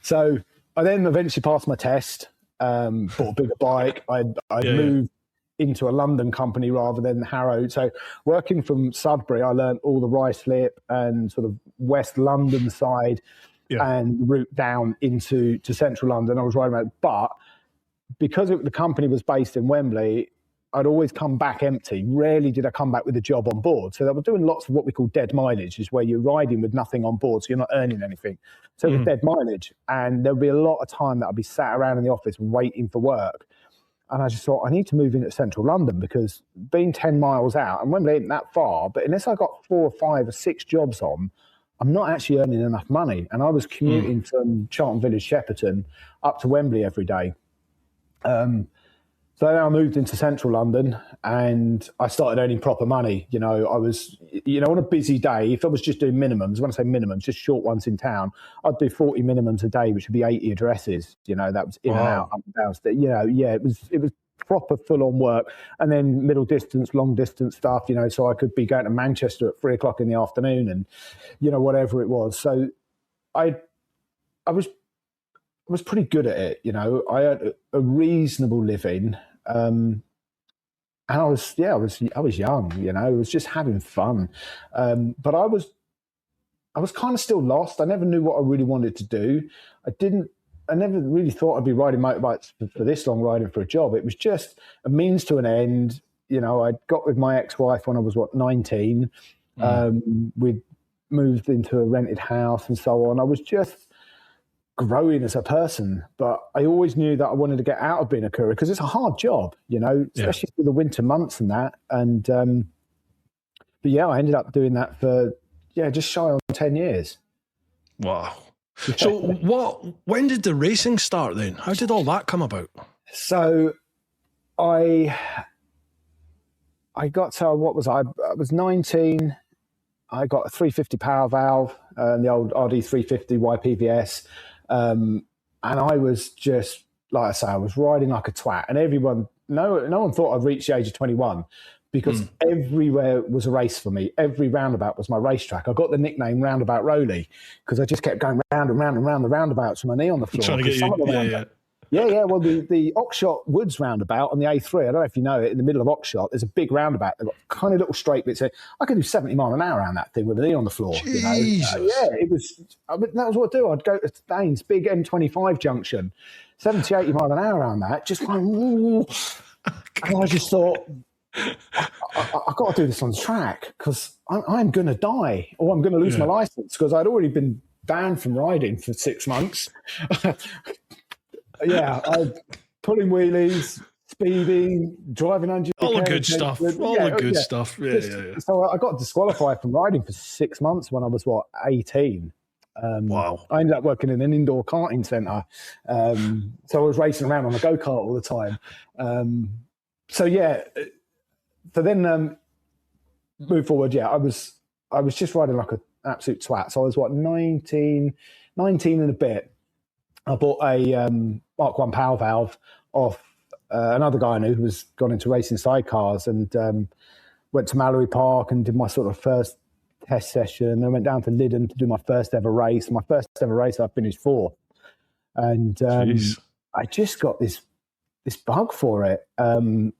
So I then eventually passed my test, bought a bigger bike. I moved into a London company rather than Harrow. So working from Sudbury, I learned all the Ruislip and sort of West London side and route down into central London. I was riding around. But because the company was based in Wembley, I'd always come back empty. Rarely did I come back with a job on board. So I was doing lots of what we call dead mileage, is where you're riding with nothing on board, so you're not earning anything. So it was dead mileage. And there'd be a lot of time that I'd be sat around in the office waiting for work. And I just thought, I need to move into central London, because being 10 miles out, and Wembley ain't that far, but unless I got 4 or 5 or 6 jobs on, I'm not actually earning enough money. And I was commuting from Charlton Village, Shepperton, up to Wembley every day. So then I moved into central London and I started earning proper money. You know, I was, you know, on a busy day, if I was just doing minimums, when I say minimums, just short ones in town, I'd do 40 minimums a day, which would be 80 addresses. You know, that was in and out, up and down. You know, yeah, it was proper full on work. And then middle distance, long distance stuff, you know, so I could be going to Manchester at 3 o'clock in the afternoon and, you know, whatever it was. So I was pretty good at it. You know, I had a reasonable living. And I was young, you know, I was just having fun. But I was kind of still lost. I never knew what I really wanted to do. I never really thought I'd be riding motorbikes for this long, riding for a job. It was just a means to an end. You know, I got with my ex-wife when I was 19. We'd moved into a rented house and so on. I was just growing as a person, but I always knew that I wanted to get out of being a courier, because it's a hard job, you know, especially through the winter months and that. And but yeah, I ended up doing that for just shy on 10 years. Wow. Yeah. So when did the racing start then? How did all that come about? So I got to, what was I was 19. I got a 350 power valve, the old RD 350 YPVS. And I was just, like I say, I was riding like a twat, and no one thought I'd reach the age of 21, because everywhere was a race for me. Every roundabout was my racetrack. I got the nickname Roundabout Rowley, because I just kept going round and round and round the roundabouts with my knee on the floor. Trying to get you, Yeah. Well, the Oxshott Woods roundabout on the A3, I don't know if you know it, in the middle of Oxshott, there's a big roundabout. They've got kind of little straight bits. I could do 70 mile an hour around that thing with a knee on the floor. Jesus. You know? It was. That was what I do. I'd go to Staines, big M25 junction, 70, 80 mile an hour around that, just going, and I just thought, I got to do this on track, because I'm going to die, or I'm going to lose my license, because I'd already been banned from riding for 6 months. Yeah, I pulling wheelies, speeding, driving under all the good stuff. All the good stuff. Yeah. So I got disqualified from riding for 6 months when I was 18. Wow. I ended up working in an indoor karting centre. So I was racing around on a go-kart all the time. So then move forward. Yeah, I was just riding like an absolute twat. So I was 19 and a bit. I bought a Mark 1 power valve off another guy I knew who was gone into racing sidecars, and went to Mallory Park and did my sort of first test session. Then went down to Lyddon to do my first ever race. My first ever race I finished 4th. And I just got this bug for it. So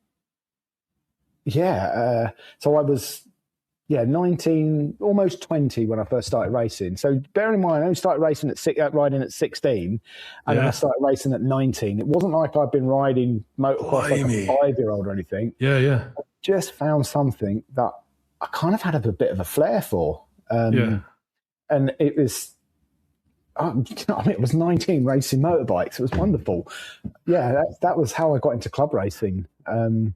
I was 19, almost 20 when I first started racing. So bearing in mind, I only started racing riding at 16, and then I started racing at 19. It wasn't like I'd been riding motocross like a 5-year-old or anything. I just found something that I kind of had a bit of a flair for. And it was, it was 19 racing motorbikes. It was wonderful. Yeah, that was how I got into club racing. Club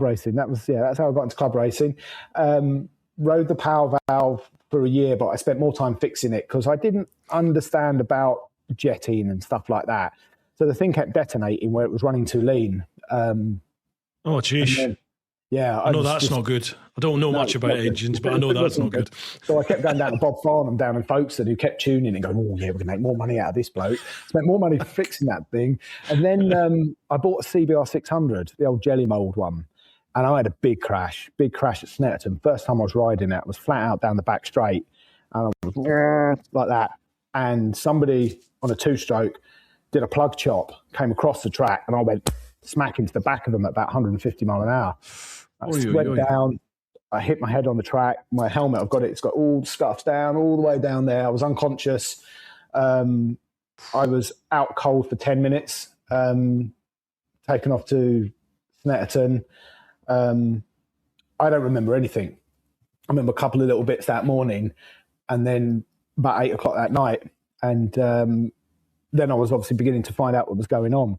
racing. That's how I got into club racing. Rode the power valve for a year, but I spent more time fixing it because I didn't understand about jetting and stuff like that. So the thing kept detonating where it was running too lean. Oh, jeez. Yeah, I know that's not good. I don't know much about engines, but I know that's not good. So I kept going down to Bob Farnham down in Folkestone, who kept tuning and going, oh, yeah, we're going to make more money out of this bloke. Spent more money fixing that thing. And then I bought a CBR 600, the old jelly mould one. And I had a big crash at Snetterton. First time I was riding it, I was flat out down the back straight. And I was like that. And somebody on a two-stroke did a plug chop, came across the track, and I went smack into the back of them at about 150 mile an hour. I went down, I hit my head on the track. My helmet, it's got all scuffs down, all the way down there. I was unconscious. I was out cold for 10 minutes, taken off to Snetterton. I don't remember anything. I remember a couple of little bits that morning, and then about 8 o'clock that night. And then I was obviously beginning to find out what was going on.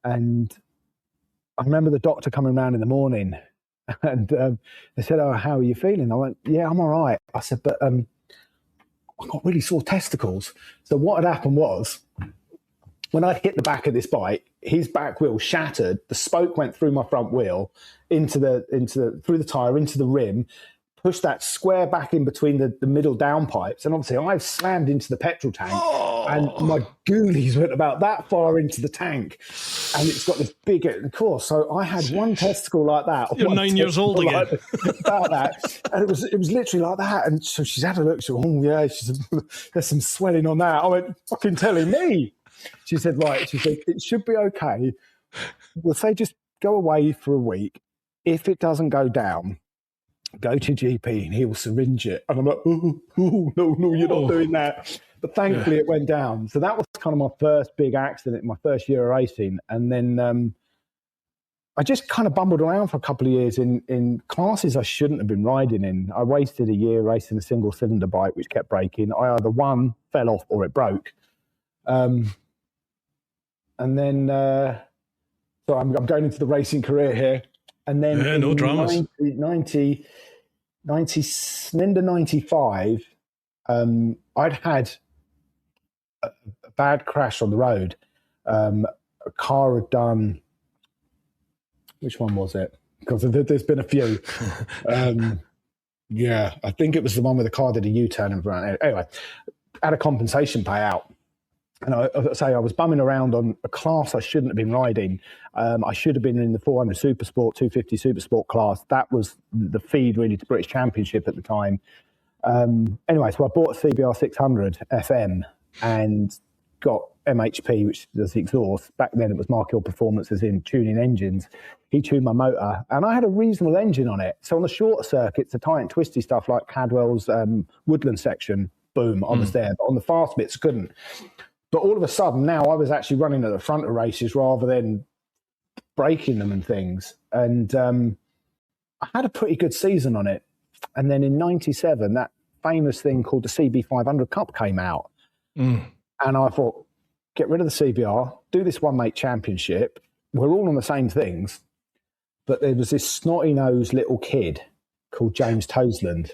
And I remember the doctor coming around in the morning, and they said, oh, how are you feeling? I went, yeah, I'm all right. I said, but I got really sore testicles. So what had happened was, when I hit the back of this bike, his back wheel shattered. The spoke went through my front wheel through the tyre, into the rim, pushed that square back in between the middle downpipes. And obviously I slammed into the petrol tank, and my ghoulies went about that far into the tank. And it's got this big, of course. So I had one testicle like that. You're 9 years old again. About that. And it was literally like that. And so she's had a look. She said, oh, yeah, she said, there's some swelling on that. I went, fucking telling me. She said, right. She said, it should be okay. We'll say just go away for a week. If it doesn't go down, go to GP and he will syringe it. And I'm like, oh, no, you're not doing that. But thankfully it went down. So that was kind of my first big accident in my first year of racing. And then I just kind of bumbled around for a couple of years in classes I shouldn't have been riding in. I wasted a year racing a single cylinder bike, which kept breaking. I either won, fell off, or it broke. And then, so I'm going into the racing career here. And then no dramas. 90, end of 95, I'd had a bad crash on the road. A car had done, which one was it? Because there's been a few. Yeah, I think it was the one where the car did a U-turn and ran. Anyway, had a compensation payout. And I was bumming around on a class I shouldn't have been riding. I should have been in the 400 Supersport, 250 Supersport class. That was the feed really to British Championship at the time. Anyway, so I bought a CBR 600 FM and got MHP, which does the exhaust. Back then it was Mark Hill Performance, as in tuning engines. He tuned my motor and I had a reasonable engine on it. So on the shorter circuits, the tight and twisty stuff like Cadwell's Woodland section, boom, I was there. But on the fast bits, couldn't. But all of a sudden, now I was actually running at the front of races rather than breaking them and things. And I had a pretty good season on it. And then in 97, that famous thing called the CB500 Cup came out. And I thought, get rid of the CBR, do this one-mate championship. We're all on the same things. But there was this snotty-nosed little kid called James Toseland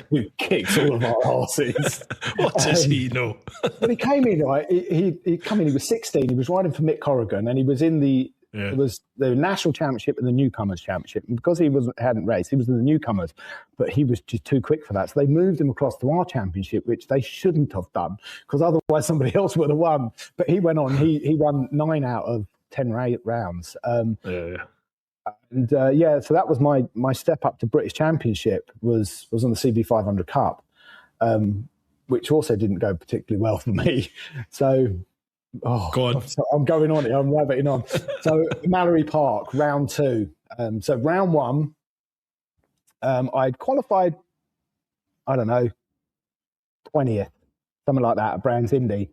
who kicks all of our asses. What does he know? But he came in, right? He came in, he was 16, he was riding for Mick Corrigan, and he was in it was the National Championship and the Newcomers Championship. And because he hadn't raced, he was in the Newcomers, but he was just too quick for that. So they moved him across to our championship, which they shouldn't have done, because otherwise somebody else would have won. But he went on, he won 9 out of 10 rounds. And so that was my step up to British Championship was on the CB500 Cup, which also didn't go particularly well for me. So, so I'm going on it. I'm rabbiting on. So Mallory Park, round 2. So round 1, I'd qualified, I don't know, 20th, something like that at Brands Indy.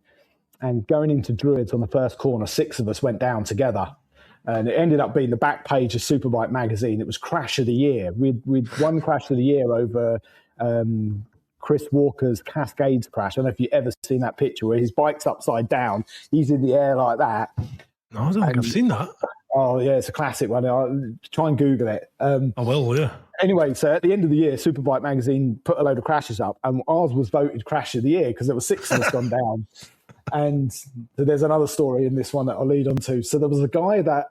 And going into Druids on the first corner, 6 of us went down together. And it ended up being the back page of Superbike magazine. It was Crash of the Year. We'd won Crash of the Year over Chris Walker's Cascades crash. I don't know if you've ever seen that picture where his bike's upside down. He's in the air like that. No, I don't think I've seen that. Oh, yeah, it's a classic one. I'll try and Google it. I will, yeah. Anyway, so at the end of the year, Superbike magazine put a load of crashes up, and ours was voted crash of the year because there were 6 of us gone down. And so there's another story in this one that I'll lead on to. So there was a guy that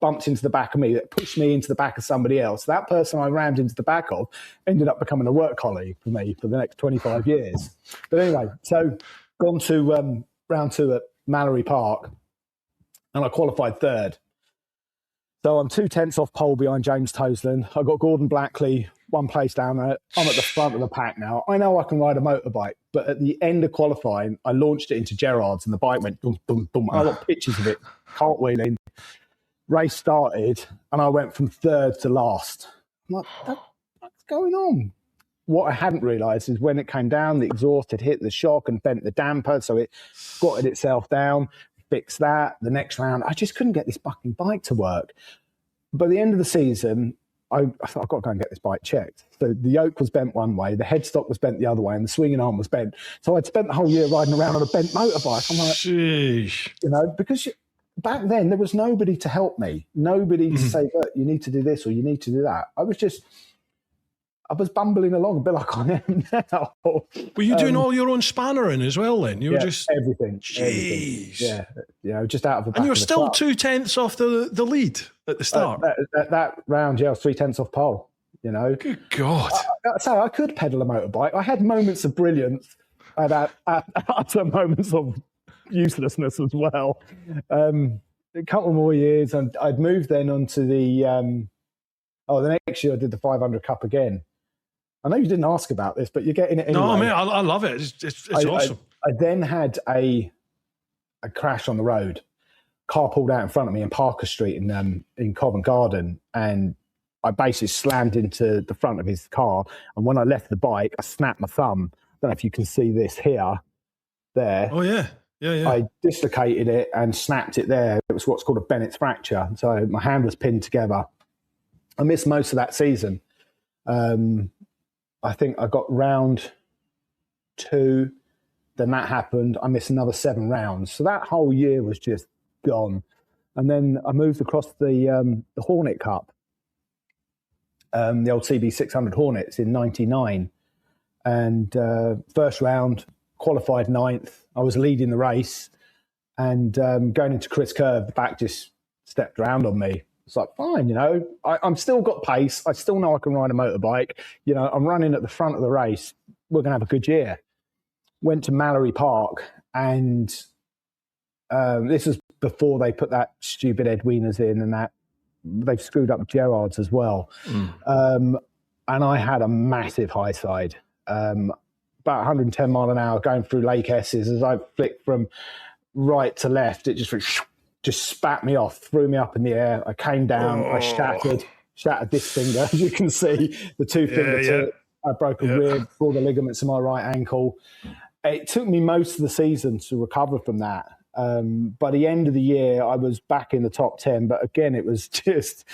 bumped into the back of me, that pushed me into the back of somebody else. That person I rammed into the back of ended up becoming a work colleague for me for the next 25 years. But anyway, so gone to round 2 at Mallory Park, and I qualified 3rd. So I'm 2/10 off pole behind James Toseland. I've got Gordon Blackley 1 place down there. I'm at the front of the pack now. I know I can ride a motorbike, but at the end of qualifying, I launched it into Gerrard's and the bike went boom, boom, boom. I got pictures of it, cartwheeling. Race started, and I went from 3rd to last. I'm like, what's going on? What I hadn't realised is when it came down, the exhaust had hit the shock and bent the damper, so it squatted itself down. Fix that. The next round, I just couldn't get this fucking bike to work. By the end of the season, I thought, I've got to go and get this bike checked. So the yoke was bent one way, the headstock was bent the other way, and the swinging arm was bent. So I'd spent the whole year riding around on a bent motorbike. I'm like, sheesh. Because back then there was nobody to help me, nobody to say, look, you need to do this or you need to do that. I was bumbling along a bit like I am now. Were you doing all your own spannering as well then? You were just... Everything. Jeez. Everything. Yeah, just out of the back. And you were of the still truck. 2/10 off the lead at the start? That round, I was 3/10 off pole, Good God. I could pedal a motorbike. I had moments of brilliance. I had utter moments of uselessness as well. A couple more years, and I'd moved then onto the next year I did the 500 Cup again. I know you didn't ask about this, but you're getting it anyway. No, I mean, I love it. It's awesome. I then had a crash on the road. Car pulled out in front of me in Parker Street in Covent Garden, and I basically slammed into the front of his car. And when I left the bike, I snapped my thumb. I don't know if you can see this there. Oh, yeah. Yeah. I dislocated it and snapped it there. It was what's called a Bennett's fracture. So my hand was pinned together. I missed most of that season. I think I got round 2, then that happened. I missed another 7 rounds. So that whole year was just gone. And then I moved across the Hornet Cup, the old CB 600 Hornets in 99. And first round, qualified 9th. I was leading the race, and going into Chris Curve, the back just stepped around on me. It's like, fine, I'm still got pace. I still know I can ride a motorbike. I'm running at the front of the race. We're going to have a good year. Went to Mallory Park, and this was before they put that stupid Ed Wieners in, and that they've screwed up Gerrard's as well. And I had a massive high side, about 110 mile an hour going through Lake Esses. As I flicked from right to left, it just spat me off, threw me up in the air. I came down, I shattered this finger, as you can see, the 2 finger tip. I broke a rib, all the ligaments in my right ankle. It took me most of the season to recover from that. By the end of the year, I was back in the top 10. But again, it was just,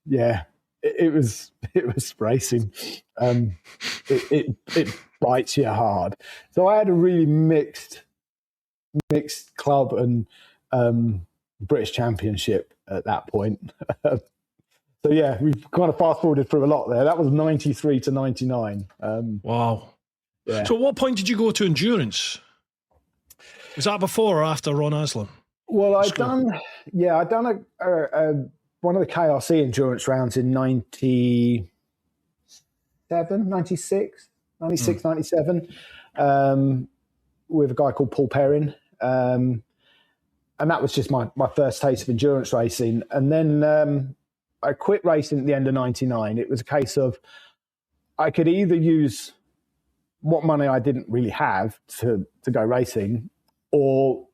it was racing. It bites you hard. So I had a really mixed club and British Championship at that point. So yeah, we've kind of fast forwarded through a lot there. That was 93 to 99. Wow. Yeah. So at what point did you go to endurance? Was that before or after Ron Haslam? Well, I'd done one of the KRC endurance rounds in 97, 96, 97, with a guy called Paul Perrin. And that was just my first taste of endurance racing. And then I quit racing at the end of 99. It was a case of I could either use what money I didn't really have to go racing, or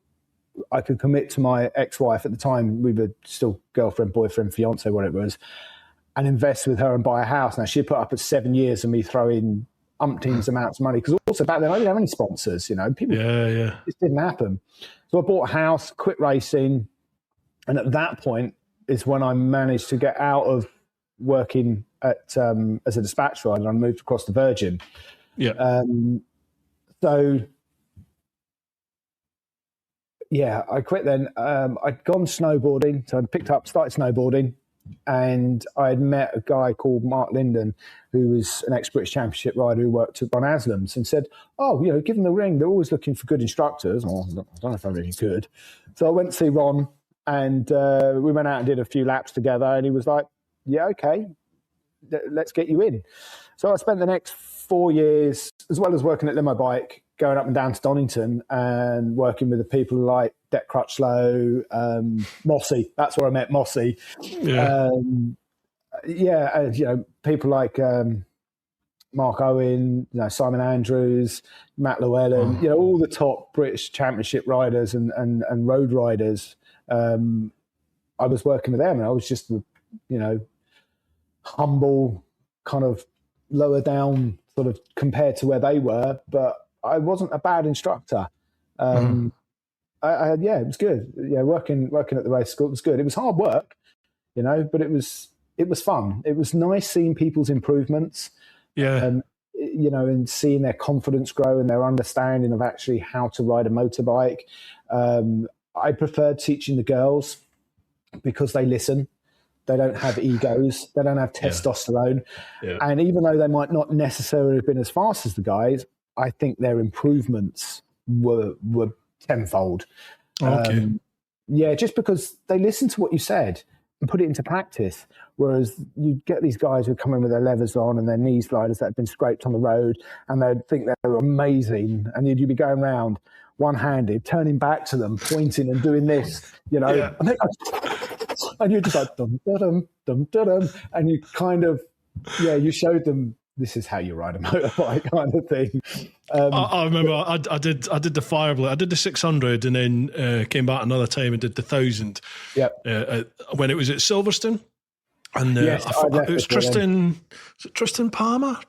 I could commit to my ex-wife at the time. We were still girlfriend, boyfriend, fiance, what it was, and invest with her and buy a house. Now, she put up at 7 years of me throwing umpteens amounts of money, because also back then I didn't have any sponsors, people. It just didn't happen. So I bought a house, quit racing, and at that point is when I managed to get out of working at as a dispatch rider. I moved across to Virgin. So yeah, I quit then. I'd gone snowboarding, so I started snowboarding, and I'd met a guy called Mark Linden, who was an ex-British Championship rider who worked at Ron Haslam's, and said, "Oh, give them the ring. They're always looking for good instructors." Oh, I don't know if I'm really good. So I went to see Ron, and we went out and did a few laps together, and he was like, "Yeah, okay, let's get you in." So I spent the next 4 years, as well as working at LimoBike, going up and down to Donington and working with the people like Det Crutchlow, Mossy. That's where I met Mossy. Yeah. People like Mark Owen, Simon Andrews, Matt Llewellyn, all the top British Championship riders and road riders. I was working with them, and I was just, humble, kind of lower down, sort of compared to where they were, but I wasn't a bad instructor. It was good. Yeah, working at the race school was good. It was hard work, but it was fun. It was nice seeing people's improvements. Yeah. And seeing their confidence grow and their understanding of actually how to ride a motorbike. I preferred teaching the girls because they listen. They don't have egos. They don't have testosterone. Yeah. And even though they might not necessarily have been as fast as the guys, I think their improvements were tenfold. Okay. Just because they listened to what you said and put it into practice. Whereas you get these guys who come in with their levers on and their knee sliders that have been scraped on the road, and they'd think they're amazing. And you'd be going around one-handed, turning back to them, pointing and doing this, Yeah. And you're just like, dum, dum, dum, dum, and you kind of, you showed them this is how you ride a motorbike kind of thing. I remember I did the Fireblade. I did the 600 and then came back another time and did the 1,000. Yeah. When it was at Silverstone. And yes, it was Tristan. Is it Tristan Palmer? I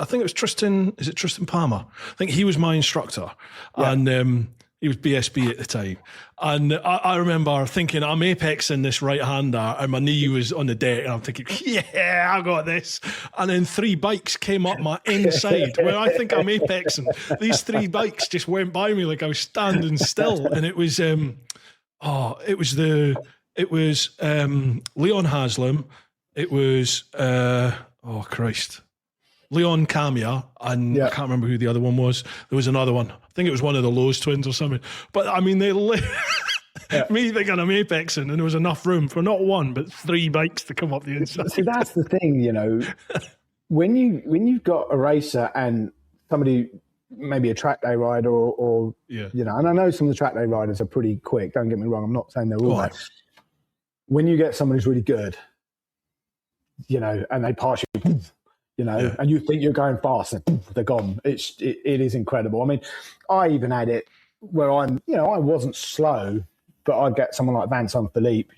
think it was Tristan. Is it Tristan Palmer? I think he was my instructor, and he was BSB at the time. And I remember thinking, I'm apexing this right hander, and my knee was on the deck, and I'm thinking, yeah, I got this. And then 3 bikes came up my inside where I think I'm apexing. These 3 bikes just went by me like I was standing still, and it was Leon Haslam. It was Leon Camia, and I can't remember who the other one was. There was another one. I think it was one of the Lowe's twins or something. But I mean, me thinking I'm apexing, and there was enough room for not 1 but 3 bikes to come up the inside. See, that's the thing, when you've got a racer and somebody, maybe a track day rider, or and I know some of the track day riders are pretty quick. Don't get me wrong. I'm not saying they're all that. When you get someone who's really good, and they pass you, and you think you're going fast, and they're gone. It is incredible. I mean, I even had it where I wasn't slow, but I'd get someone like Vincent Philippe,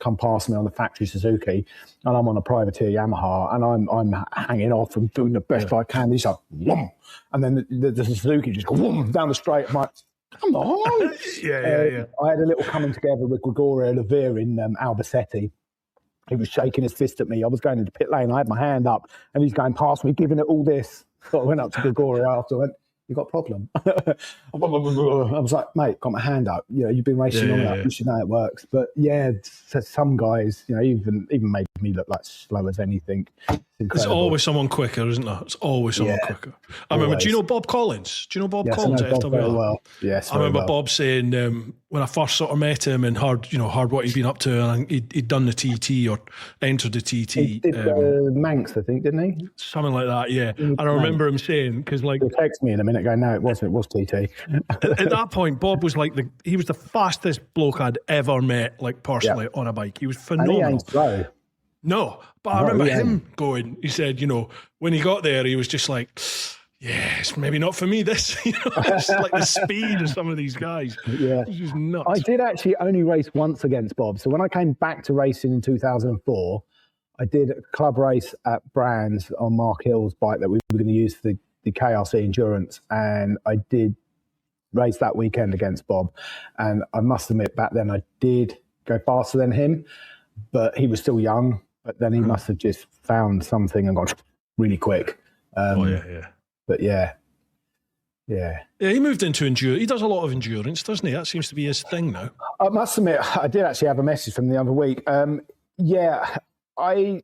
come past me on the factory Suzuki, and I'm on a privateer Yamaha, and I'm hanging off and doing the best I can. He's like, whoom, and then the Suzuki just go whoom, down the straight. I'm like, come on. I had a little coming together with Gregorio Lavir in Albacete. He was shaking his fist at me. I was going into pit lane. I had my hand up, and he's going past me, giving it all this. So I went up to Gregorio after. I went, "You got a problem?" I was like, "Mate, got my hand up. You've been racing long enough. You should know it works." But some guys, even made me look like slow as anything. There's always someone quicker, isn't there? It's always someone quicker. I remember. Do you know Bob Collins? Do you know Bob Collins at FWR? Very well. Yes, I remember Bob saying when I first sort of met him and heard what he'd been up to, and he'd done the TT or entered the TT. He did Manx, I think, didn't he? Something like that, yeah. And I remember him saying, because like, he'll text me in a minute going, "No, it was TT." At that point, Bob was like he was the fastest bloke I'd ever met, like personally on a bike. He was phenomenal. And he ain't slow. No, but I remember him going, he said, when he got there, he was just like, it's maybe not for me, this. It's like the speed of some of these guys. Yeah. It's just nuts. I did actually only race once against Bob. So when I came back to racing in 2004, I did a club race at Brands on Mark Hill's bike that we were going to use for the KRC Endurance. And I did race that weekend against Bob. And I must admit, back then I did go faster than him, but he was still young. But then he must have just found something and gone really quick. But yeah. Yeah. Yeah, he moved into endurance. He does a lot of endurance, doesn't he? That seems to be his thing now. I must admit, I did actually have a message from the other week. Yeah, I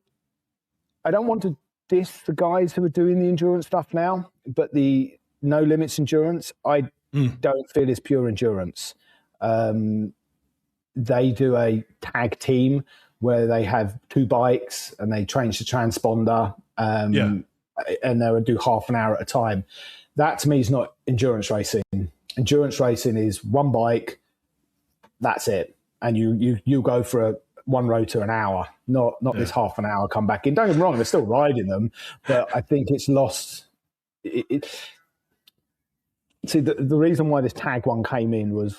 don't want to diss the guys who are doing the endurance stuff now, but the no limits endurance, I don't feel is pure endurance. They do a tag team where they have two bikes and they change the transponder, and they'll do half an hour at a time. That to me is not endurance racing. Endurance racing is one bike, that's it. And you go for one rotor an hour, not this half an hour come back in. Don't get me wrong, they're still riding them, but I think it's lost. See, the reason why this tag one came in was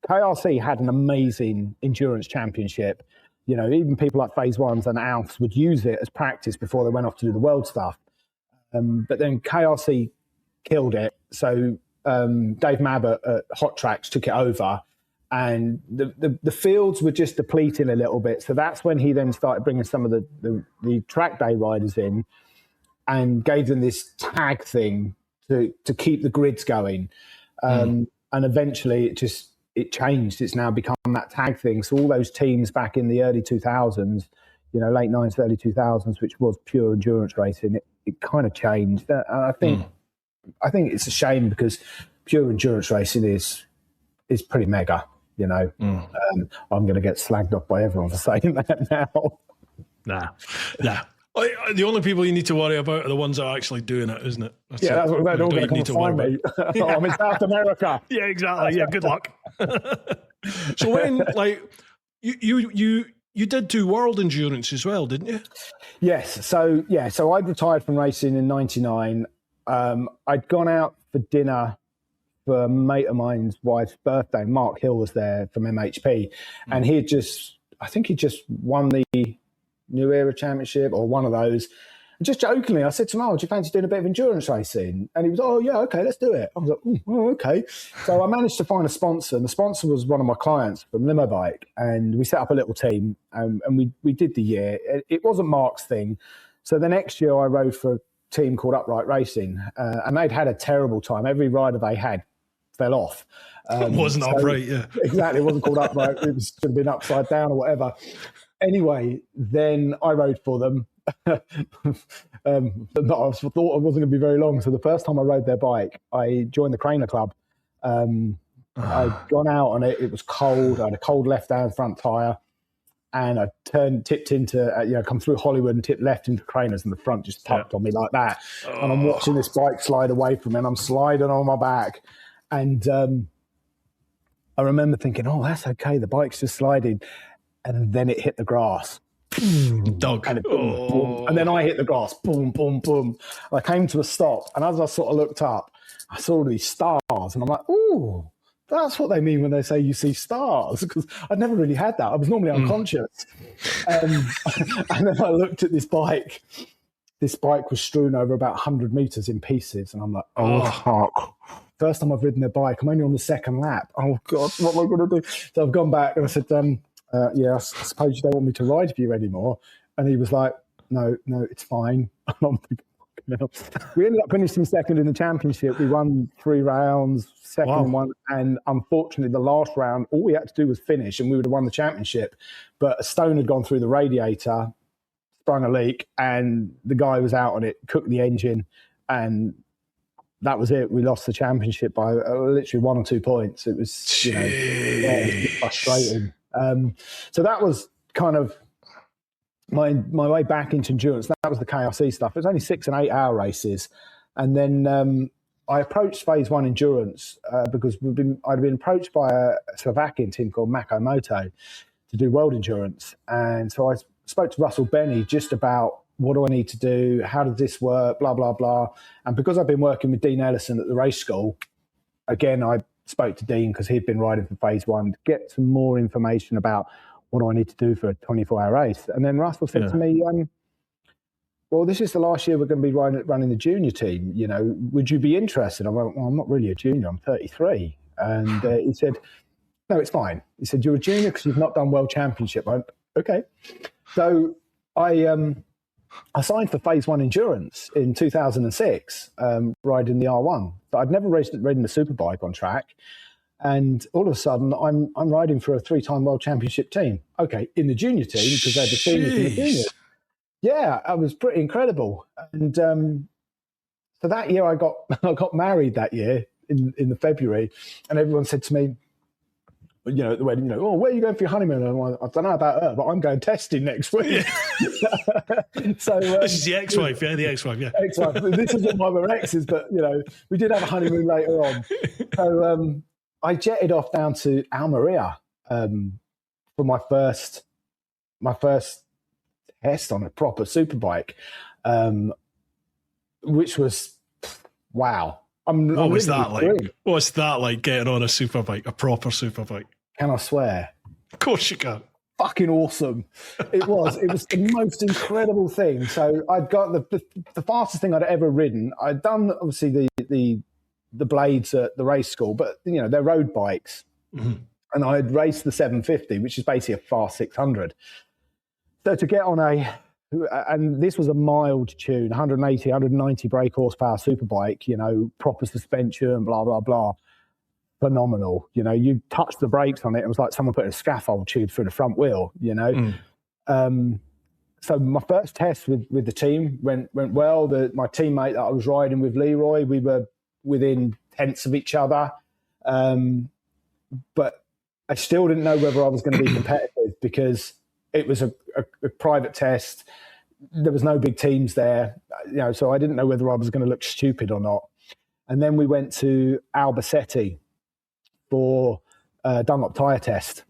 KRC had an amazing endurance championship. You know, even people like Phase Ones and Alfs would use it as practice before they went off to do the world stuff. But then KRC killed it. So Dave Mabbott at Hot Tracks took it over, and the fields were just depleting a little bit. So that's when he then started bringing some of the track day riders in and gave them this tag thing to keep the grids going. And eventually it changed. It's now become that tag thing. So all those teams back in the early 2000s, you know, late 90s, early 2000s, which was pure endurance racing, it kind of changed. And I think it's a shame because pure endurance racing is pretty mega, you know. I'm going to get slagged off by everyone for saying that now. Nah. The only people you need to worry about are the ones that are actually doing it, isn't it? That's what they're all going to come find me. I'm in South America. Yeah, exactly. Yeah, good luck. So when, like, you did do world endurance as well, didn't you? Yes. So I retired from racing in '99. I'd gone out for dinner for a mate of mine's wife's birthday. Mark Hill was there from MHP, and he just won the New Era Championship or one of those. And just jokingly, I said to him, "Oh, do you fancy doing a bit of endurance racing?" And he was, "Oh, yeah, okay, let's do it." I was like, "Oh, okay." So I managed to find a sponsor, and the sponsor was one of my clients from LimoBike, and we set up a little team, and we did the year. It wasn't Mark's thing. So the next year I rode for a team called Upright Racing, and they'd had a terrible time. Every rider they had fell off. It wasn't upright, yeah. Exactly, it wasn't called Upright. It should have been upside down or whatever. Anyway, then I rode for them. But I thought it wasn't going to be very long. So the first time I rode their bike, I joined the Craner Club. I'd gone out on it. It was cold. I had a cold left-hand front tyre. And I tipped into, come through Hollywood and tipped left into Craners, and the front just tucked on me like that. And I'm watching this bike slide away from me, and I'm sliding on my back. And I remember thinking, oh, that's okay. The bike's just sliding. And then it hit the grass. Dog. And, boom, boom. And then I hit the grass. Boom, boom, boom. I came to a stop. And as I sort of looked up, I saw all these stars. And I'm like, ooh, that's what they mean when they say you see stars. Because I'd never really had that. I was normally unconscious. And then I looked at this bike. This bike was strewn over about 100 meters in pieces. And I'm like, oh, fuck. First time I've ridden their bike. I'm only on the second lap. Oh, God, what am I going to do? So I've gone back and I said, I suppose you don't want me to ride for you anymore. And he was like, no, it's fine. We ended up finishing second in the championship. We won 3 rounds, second in one. And unfortunately, the last round, all we had to do was finish and we would have won the championship. But a stone had gone through the radiator, sprung a leak, and the guy was out on it, cooked the engine, and that was it. We lost the championship by literally 1 or 2 points. It was, it was frustrating. So that was kind of my way back into endurance. That was the KRC stuff. It was only 6 and 8 hour races. And then I approached Phase 1 Endurance because I'd been approached by a Slovakian team called Mako Moto to do world endurance. And so I spoke to Russell Benny just about what do I need to do? How does this work? Blah, blah, blah. And because I've been working with Dean Ellison at the race school, again, I spoke to Dean because he'd been riding for Phase 1 to get some more information about what do I need to do for a 24-hour race. And then Russell said to me, well, this is the last year we're going to be running the junior team. You know, would you be interested? I went, well, I'm not really a junior. I'm 33. And he said, no, it's fine. He said, you're a junior because you've not done World Championship. I went, okay. So I I signed for Phase 1 Endurance in 2006, riding the R1. But I'd never ridden a superbike on track. And all of a sudden, I'm riding for a 3-time world championship team. Okay, in the junior team, because they're the seniors and the juniors. Yeah, it was pretty incredible. And so that year, I got married that year in the February, and everyone said to me, you know, at the wedding, you know, oh, where are you going for your honeymoon? And I'm like, I don't know about her, but I'm going testing next week. Yeah. So this is the ex-wife, yeah, the ex-wife, yeah. Ex-wife. This isn't why we're exes, but you know, we did have a honeymoon later on. So I jetted off down to Almeria for my first test on a proper superbike, which was wow. What was that like? What's that like, getting on a superbike, a proper superbike? Can I swear? Of course you can. Fucking awesome. It was the most incredible thing. So I'd got the fastest thing I'd ever ridden. I'd done obviously the blades at the race school, but you know, they're road bikes. Mm-hmm. And I'd raced the 750, which is basically a fast 600. So to get on and this was a mild tune, 180, 190 brake horsepower superbike, you know, proper suspension, blah, blah, blah. Phenomenal. You know, you touched the brakes on it. It was like someone put a scaffold tube through the front wheel, you know. So my first test with the team went well. My teammate that I was riding with, Leroy, we were within tenths of each other. But I still didn't know whether I was going to be competitive because it was a private test. There was no big teams there, you know, so I didn't know whether I was going to look stupid or not. And then we went to Albacete for Dunlop tyre test.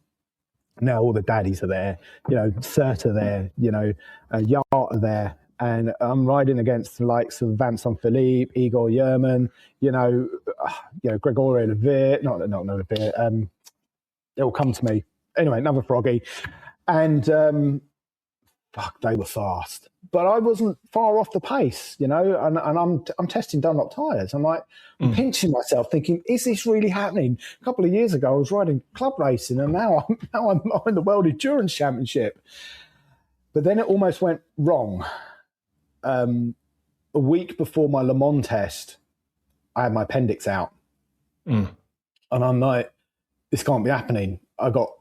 Now all the daddies are there, you know, Cert are there, you know, Yart are there. And I'm riding against the likes of Vincent Philippe, Igor Yerman, you know, Gregorio Levere, not Levere, it'll come to me. Anyway, another froggy. And fuck, they were fast. But I wasn't far off the pace, you know, and I'm testing Dunlop tyres. I'm like, pinching myself thinking, is this really happening? A couple of years ago, I was riding club racing and now I'm in the World Endurance Championship. But then it almost went wrong. A week before my Le Mans test, I had my appendix out. And I'm like, this can't be happening. I got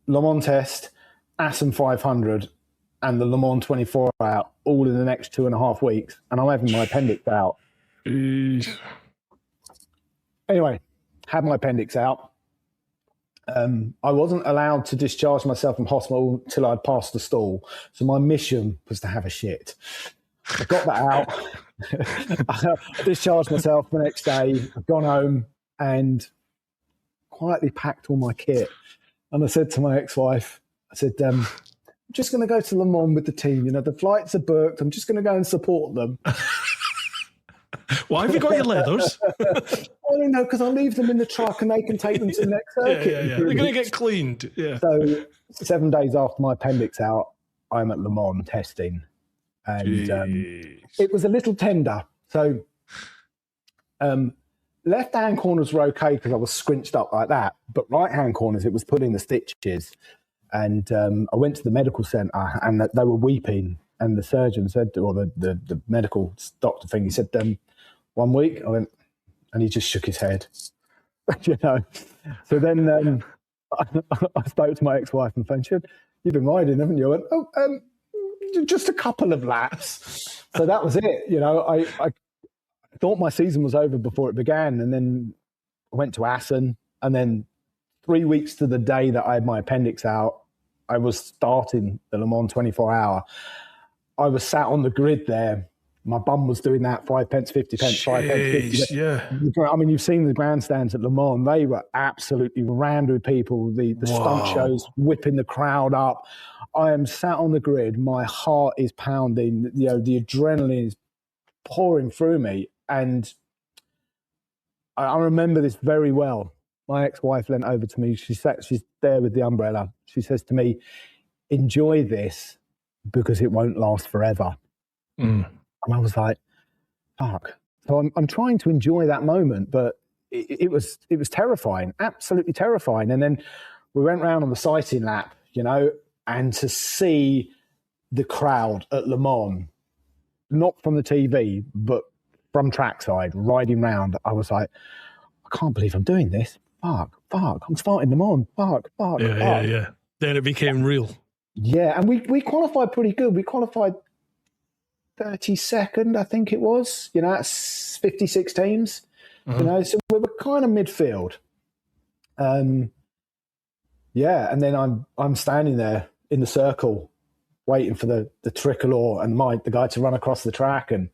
Le Mans test, Assen 500, and the Le Mans 24 out all in the next 2.5 weeks. And I'm having my appendix out. Jeez. Anyway, had my appendix out. I wasn't allowed to discharge myself from hospital till I'd passed the stall. So my mission was to have a shit. I got that out. I discharged myself the next day. I've gone home and quietly packed all my kit. And I said to my ex-wife, I said, I'm just going to go to Le Mans with the team. You know, the flights are booked. I'm just going to go and support them. Why have you got your leathers? I don't know, because I'll leave them in the truck and they can take them to the next circuit. Yeah. They're going to get cleaned. Yeah. So 7 days after my appendix out, I'm at Le Mans testing. And it was a little tender. So left-hand corners were okay because I was squinched up like that. But right-hand corners, it was putting the stitches. And I went to the medical centre and they were weeping. And the surgeon said, or the medical doctor thing, he said, 1 week. I went, and he just shook his head, you know. So then I spoke to my ex-wife and said, you've been riding, haven't you? I went, just a couple of laps. So that was it. You know, I thought my season was over before it began. And then I went to Assen. And then 3 weeks to the day that I had my appendix out, I was starting the Le Mans 24 hour. I was sat on the grid there. My bum was doing that 5 pence, 50 pence, Jeez, 5 pence, 50 pence. Yeah. I mean, you've seen the grandstands at Le Mans. They were absolutely rammed with people. The stunt shows whipping the crowd up. I am sat on the grid. My heart is pounding. You know, the adrenaline is pouring through me. And I remember this very well. My ex-wife leant over to me. She's there with the umbrella. She says to me, enjoy this because it won't last forever. And I was like, fuck. So I'm trying to enjoy that moment, but it was terrifying, absolutely terrifying. And then we went round on the sighting lap, you know, and to see the crowd at Le Mans, not from the TV, but from trackside, riding round, I was like, I can't believe I'm doing this. Fuck, I'm starting Le Mans. Fuck. Yeah. Then it became real. Yeah, and we qualified pretty good. We qualified 32nd, I think it was. You know, that's 56 teams. You know, so we were kind of midfield. Yeah, and then I'm standing there in the circle, waiting for the tricolor and the guy to run across the track. And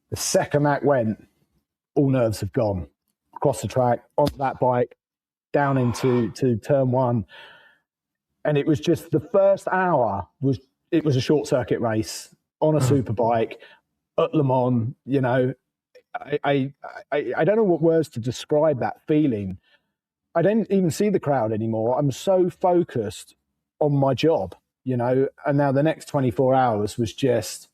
the second that went, all nerves have gone. Across the track, onto that bike, down into turn one. And it was just the first hour was a short circuit race on a super bike at Le Mans. You know, I don't know what words to describe that feeling. I didn't even see the crowd anymore. I'm so focused on my job, you know, and now the next 24 hours was just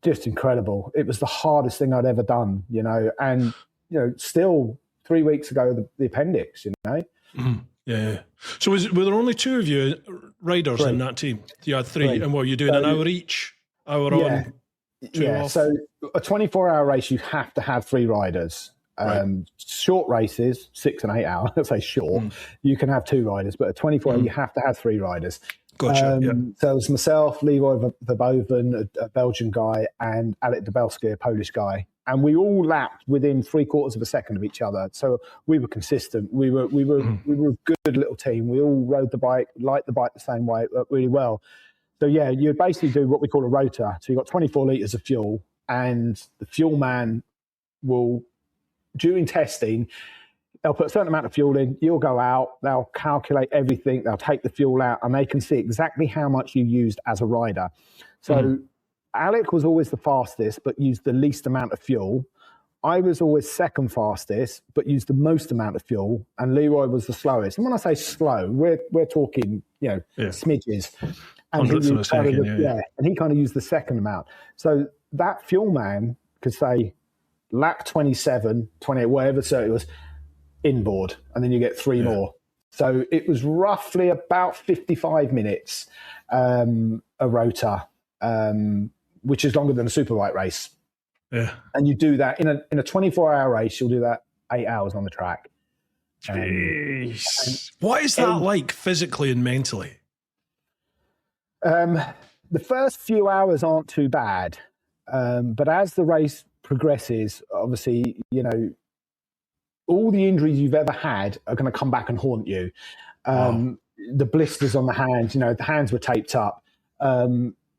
incredible. It was the hardest thing I'd ever done, you know, and, you know, still 3 weeks ago, the appendix, you know. Yeah. So were there only two of you riders in that team? You had three. And what, you're doing an hour each? Hour on, two off? So a 24-hour race, you have to have three riders. Short races, 6 and 8 hours, let's say short, you can have two riders, but a 24 you have to have three riders. Gotcha. So it was myself, Leroy Verboven, a Belgian guy, and Alec Debelski, a Polish guy. And we all lapped within 3/4 of a second of each other. So we were consistent. We were a good little team. We all rode the bike, liked the bike the same way, really well. So yeah, you basically do what we call a rota. So you've got 24 litres of fuel, and the fuel man will, during testing, they'll put a certain amount of fuel in, you'll go out, they'll calculate everything, they'll take the fuel out, and they can see exactly how much you used as a rider. So Alec was always the fastest, but used the least amount of fuel. I was always second fastest, but used the most amount of fuel, and Leroy was the slowest. And when I say slow, we're talking, you know, smidges. And he kind of used the second amount. So that fuel man could say lap 27, 28, whatever, so it was inboard, and then you get three more. So it was roughly about 55 minutes a rota, which is longer than a superbike race. Yeah. And you do that in a 24-hour race, you'll do that 8 hours on the track. What is that like physically and mentally? The first few hours aren't too bad. But as the race progresses, obviously, you know, all the injuries you've ever had are going to come back and haunt you. The blisters on the hands, you know, the hands were taped up.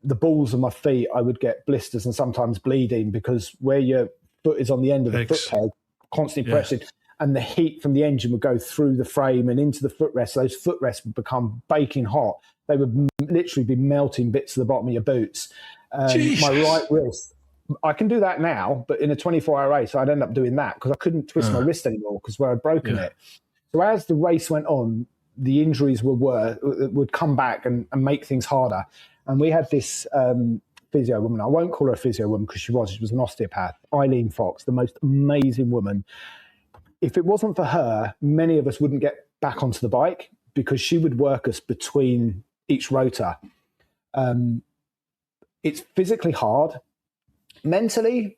The balls of my feet, I would get blisters and sometimes bleeding because where your foot is on the end of the foot peg, constantly pressing, and the heat from the engine would go through the frame and into the footrest. Those footrests would become baking hot. They would literally be melting bits to the bottom of your boots. My right wrist, I can do that now, but in a 24-hour race, I'd end up doing that because I couldn't twist my wrist anymore because where I'd broken it. So as the race went on, the injuries would come back and make things harder. And we had this physio woman. I won't call her a physio woman because she was an osteopath, Eileen Fox, the most amazing woman. If it wasn't for her, many of us wouldn't get back onto the bike because she would work us between each rota. It's physically hard. Mentally,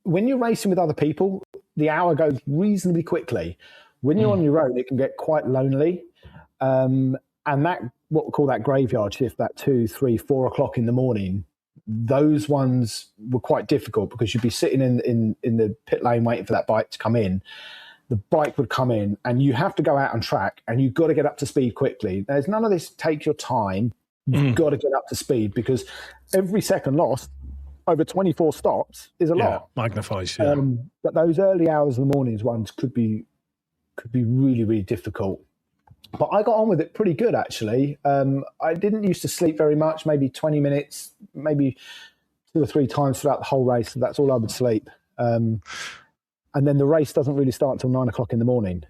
when you're racing with other people, the hour goes reasonably quickly. When you're on your own, it can get quite lonely. And that, what we call that graveyard shift, that 2, 3, 4 o'clock in the morning, those ones were quite difficult because you'd be sitting in the pit lane waiting for that bike to come in. The bike would come in and you have to go out on track and you've got to get up to speed quickly. There's none of this take your time. You've got to get up to speed because every second lost over 24 stops is a lot. Magnifies, but those early hours of the mornings ones could be really, really difficult. But I got on with it pretty good, actually. I didn't used to sleep very much, maybe 20 minutes, maybe 2 or 3 times throughout the whole race. That's all I would sleep. And then the race doesn't really start until 9 o'clock in the morning.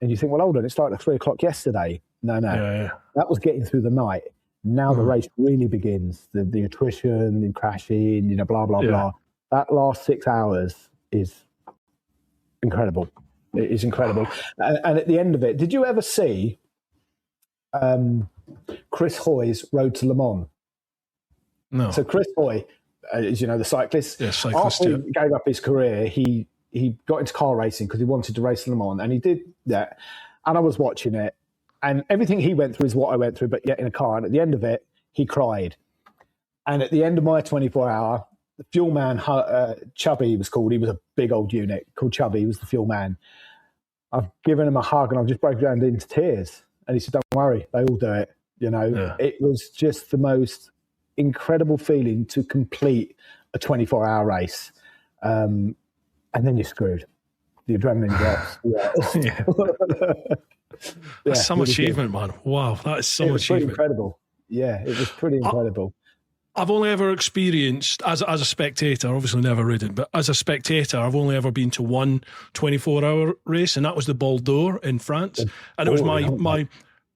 And you think, well, hold on, it started at 3 o'clock yesterday. No. That was getting through the night. Now the race really begins. The attrition, the crashing, blah, blah, blah. That last 6 hours is incredible. It is incredible. And at the end of it, did you ever see Chris Hoy's Road to Le Mans. No. So Chris Hoy, as you know, the cyclist. Yeah, cyclist. After he gave up his career, he got into car racing because he wanted to race Le Mans, and he did that. And I was watching it, and everything he went through is what I went through, but yet in a car. And at the end of it, he cried. And at the end of my 24-hour, the fuel man, Chubby he was called, he was a big old unit called Chubby, he was the fuel man. I've given him a hug and I've just broken down into tears. And he said, don't worry, they all do it. You know, It was just the most incredible feeling to complete a 24-hour race. And then you're screwed. The adrenaline drops. That's some achievement, man. Wow, that is some achievement. Incredible. Yeah, it was pretty incredible. I've only ever experienced, as a spectator, obviously never ridden, but as a spectator, I've only ever been to one 24-hour race, and that was the Bal d'Or in France. And it was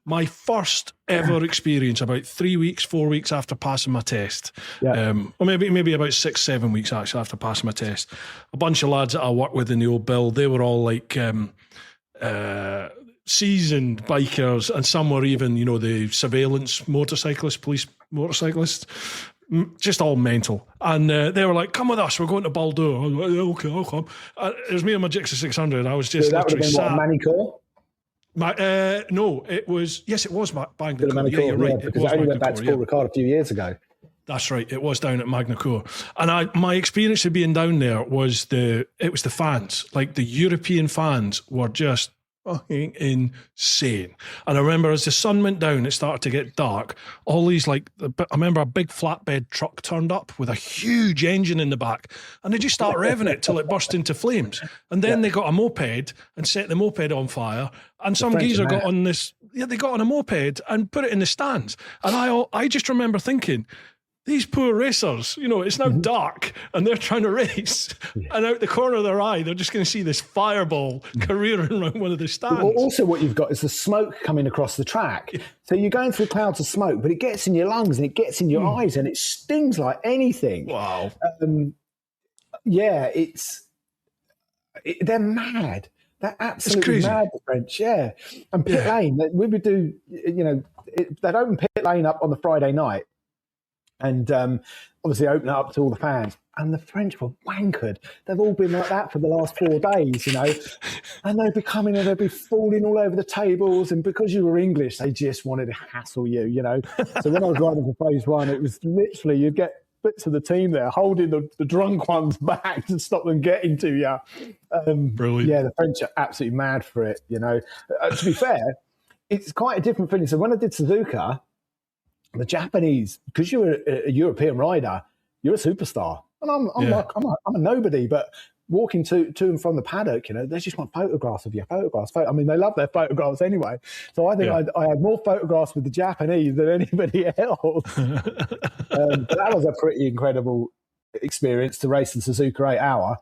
my first ever experience about 4 weeks after passing my test. Yeah. Or maybe about 6-7 weeks actually after passing my test. A bunch of lads that I worked with in the old build, they were all like seasoned bikers, and some were even, you know, the surveillance motorcyclists, police motorcyclists, just all mental. And they were like, come with us, we're going to Bal d'Or. I was like, yeah, okay, I'll come. It was me and my Gixxer 600. I was just literally sat. No, it was Magna Core. Yeah, you're right. Because I only went back to Paul Ricard a few years ago. That's right. It was down at Magna Core. And my experience of being down there was the fans. Like, the European fans were just fucking insane. And I remember as the sun went down, it started to get dark. All these, I remember a big flatbed truck turned up with a huge engine in the back, and they just start revving it till it burst into flames. And then they got a moped and set the moped on fire. And some geezer got on this. Yeah, they got on a moped and put it in the stands. And I just remember thinking, these poor racers, you know, it's now dark and they're trying to race, and out the corner of their eye, they're just going to see this fireball careering around one of the stands. Well, also what you've got is the smoke coming across the track. So you're going through clouds of smoke, but it gets in your lungs and it gets in your eyes and it stings like anything. Wow. They're mad. They're absolutely mad, the French, And pit lane, we would do, you know, they'd open pit lane up on the Friday night, and obviously open it up to all the fans. And the French were wankered. They've all been like that for the last 4 days, you know. And they'd be coming and they'd be falling all over the tables. And because you were English, they just wanted to hassle you, you know. So when I was riding for phase one, it was literally, you'd get bits of the team there holding the drunk ones back to stop them getting to you. Brilliant. Yeah, the French are absolutely mad for it, you know. To be fair, it's quite a different feeling. So when I did Suzuka, the Japanese, because you're a European rider, you're a superstar. And I'm a nobody, but walking to and from the paddock, you know, they just want photographs of you, I mean, they love their photographs anyway. So I think I had more photographs with the Japanese than anybody else. That was a pretty incredible experience to race the Suzuka 8 Hour.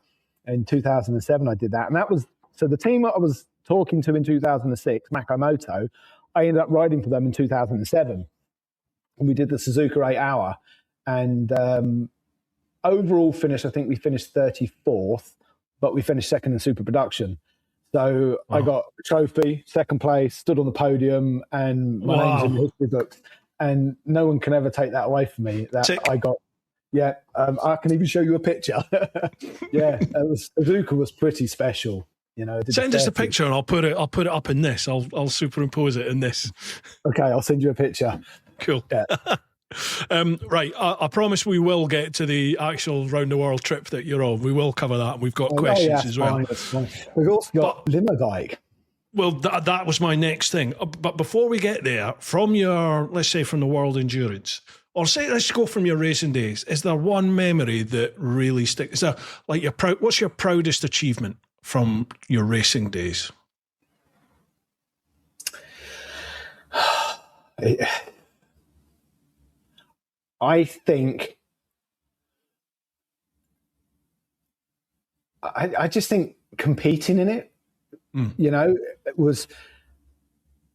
In 2007, I did that. And that was, so the team that I was talking to in 2006, Makamoto, I ended up riding for them in 2007. And we did the Suzuka 8 Hour, and overall finish, I think we finished 34th, but we finished second in super production. So I got a trophy, second place, stood on the podium, and my name's in the history books. And no one can ever take that away from me. I got, I can even show you a picture. Suzuka was pretty special. You know, send us a picture and I'll put it up in this. I'll superimpose it in this. Okay, I'll send you a picture. Cool. Yeah. Right, I promise we will get to the actual round the world trip that you're on. We will cover that. We've got questions as well. Fine. We've also got LimoBike. Well, that was my next thing. But before we get there, from let's say from the World Endurance, or say let's go from your racing days, is there one memory that really sticks? Is there, like, what's your proudest achievement from your racing days? I think, I just think competing in it, you know, it was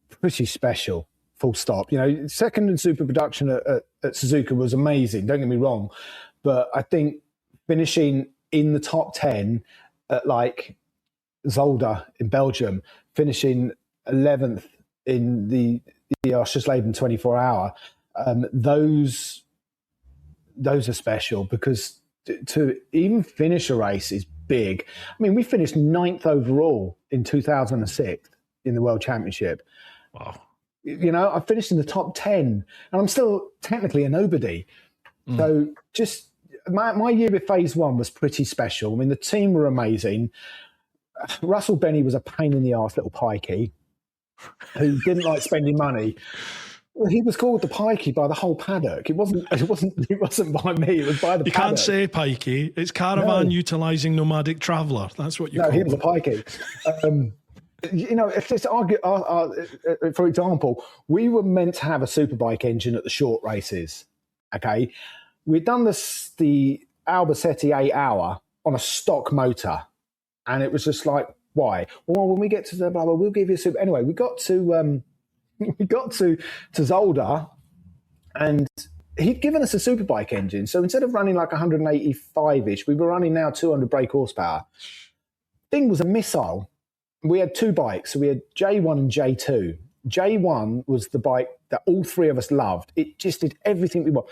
pretty special, full stop. You know, second in super production at Suzuka was amazing, don't get me wrong. But I think finishing in the top 10 at like Zolder in Belgium, finishing 11th in the the Oschersleben 24 hour, those are special because to even finish a race is big. I mean, we finished 9th overall in 2006 in the World Championship. Wow. You know, I finished in the top 10 and I'm still technically a nobody. So just my year with phase one was pretty special. I mean, the team were amazing. Russell Benny was a pain in the arse little pikey who didn't like spending money. Well, he was called the pikey by the whole paddock. It wasn't by me. It was by the paddock. You can't say pikey. It's caravan utilising nomadic traveller. That's what you call it. No, he was a pikey. You know, if this argue, for example, we were meant to have a superbike engine at the short races. Okay, we'd done the Albacete 8 hour on a stock motor, and it was just like, why? Well, when we get to the blah blah, we'll give you a super. Anyway, we got to Zolder, and he'd given us a superbike engine. So instead of running like 185-ish, we were running now 200 brake horsepower. Thing was a missile. We had two bikes. So we had J1 and J2. J1 was the bike that all three of us loved. It just did everything we want.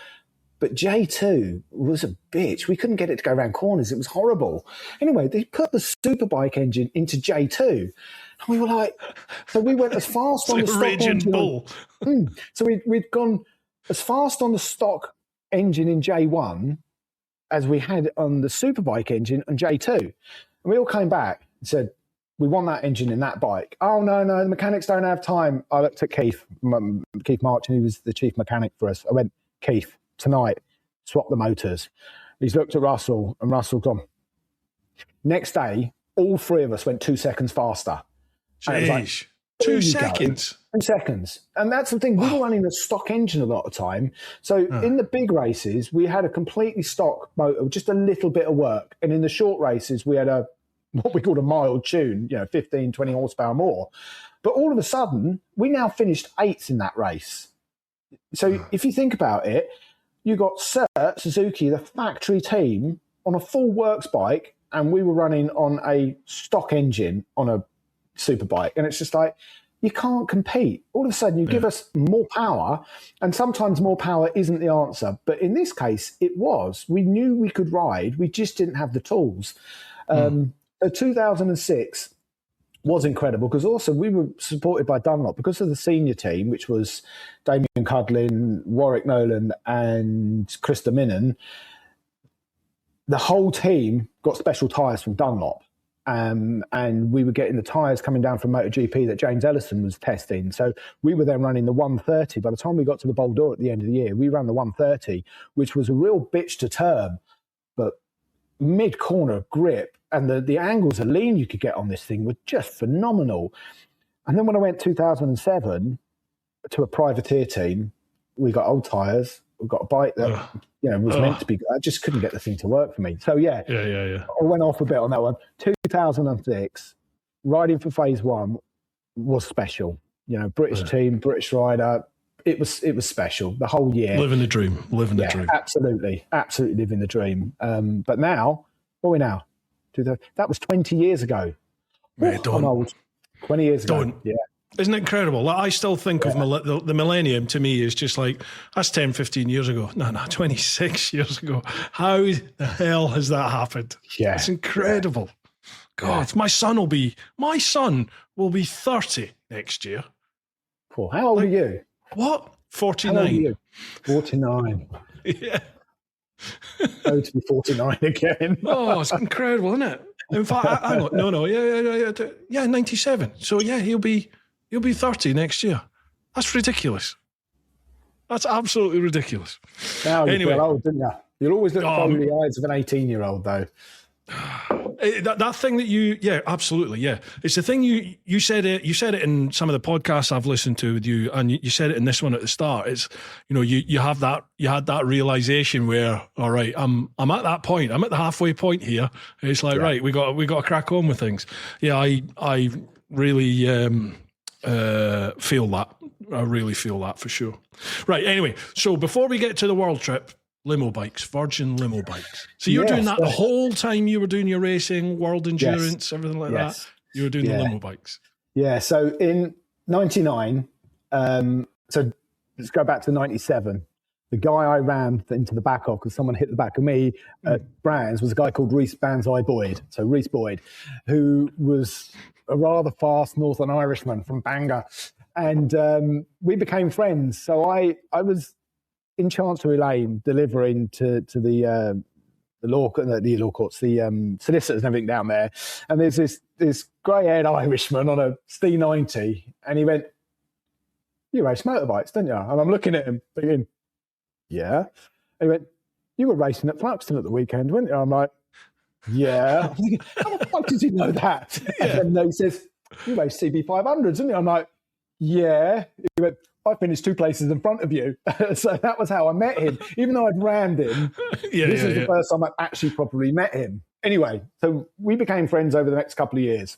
But J2 was a bitch. We couldn't get it to go around corners. It was horrible. Anyway, they put the superbike engine into J2. And we were like, so we went as fast on the stock engine. Bull. So we'd gone as fast on the stock engine in J1 as we had on the superbike engine on J2. And we all came back and said, we want that engine in that bike. Oh, no, the mechanics don't have time. I looked at Keith March, and he was the chief mechanic for us. I went, Keith, tonight, swap the motors. He's looked at Russell, and Russell's gone. Next day, all three of us went 2 seconds faster. And it was like, 2 seconds? 2 seconds. And that's the thing. We were running a stock engine a lot of time. So in the big races, we had a completely stock motor, just a little bit of work. And in the short races, we had what we called a mild tune, 15, 20 horsepower more. But all of a sudden, we now finished 8th in that race. So if you think about it, you got Cert, Suzuki, the factory team, on a full works bike, and we were running on a stock engine on a super bike. And it's just like, you can't compete. All of a sudden, you give us more power, and sometimes more power isn't the answer. But in this case, it was. We knew we could ride. We just didn't have the tools. So 2006 was incredible because also we were supported by Dunlop because of the senior team, which was Damian Cudlin, Warwick Nolan and Krista Minnan. The whole team got special tyres from Dunlop. And we were getting the tyres coming down from MotoGP that James Ellison was testing. So we were then running the 130. By the time we got to the Bol d'Or at the end of the year, we ran the 130, which was a real bitch to turn, but mid-corner grip. And the angles of lean you could get on this thing were just phenomenal. And then when I went 2007 to a privateer team, we got old tyres. We got a bike that was meant to be good. I just couldn't get the thing to work for me. So yeah. I went off a bit on that one. 2006, riding for phase one was special. British team, British rider. It was special the whole year. Living the dream. The dream. Absolutely living the dream. But now, what are we now? That was 20 years ago. I'm old. 20 years ago. Yeah. Isn't it incredible? Like, I still think of the millennium to me is just like, that's 10, 15 years ago. No, 26 years ago. How the hell has that happened? Yeah. It's incredible. God, my son will be 30 next year. Cool. How old are you? What? 49. How old are you? 49. Yeah. Oh, to be 49 again. Oh, it's incredible, isn't it? In fact, yeah, 97. So yeah, he'll be 30 next year. That's ridiculous. That's absolutely ridiculous. Now you feel old, didn't you? You'll always look from the eyes of an 18-year-old, though. That thing that absolutely, yeah. It's the thing you said it in some of the podcasts I've listened to with you, and you said it in this one at the start. It's you had that realization where, all right, I'm at that point. I'm at the halfway point here. It's like, right, we got to crack on with things. Yeah, I really feel that. I really feel that for sure. Right. Anyway, so before we get to the world trip. LimoBikes, Virgin LimoBikes. So you're doing that the whole time you were doing your racing, world endurance, everything like that? You were doing the LimoBikes. Yeah, so in 99, So let's go back to 97. The guy I ran into the back of, because someone hit the back of me at Brands, was a guy called Reese Banzai Boyd. So Reese Boyd, who was a rather fast Northern Irishman from Bangor. And we became friends. So I was in Chancery Lane delivering to the law courts, the solicitors and everything down there. And there's this grey-haired Irishman on a C90. And he went, "You race motorbikes, don't you?" And I'm looking at him thinking, "Yeah." And he went, "You were racing at Fluxton at the weekend, weren't you?" I'm like, "Yeah." I'm thinking, how the fuck does he know that? Yeah. And then he says, "You race CB500s, didn't you?" I'm like, "Yeah." He went, "I finished 2 places in front of you." So that was how I met him. Even though I'd rammed him, this is the first time I actually properly met him. Anyway, so we became friends over the next couple of years.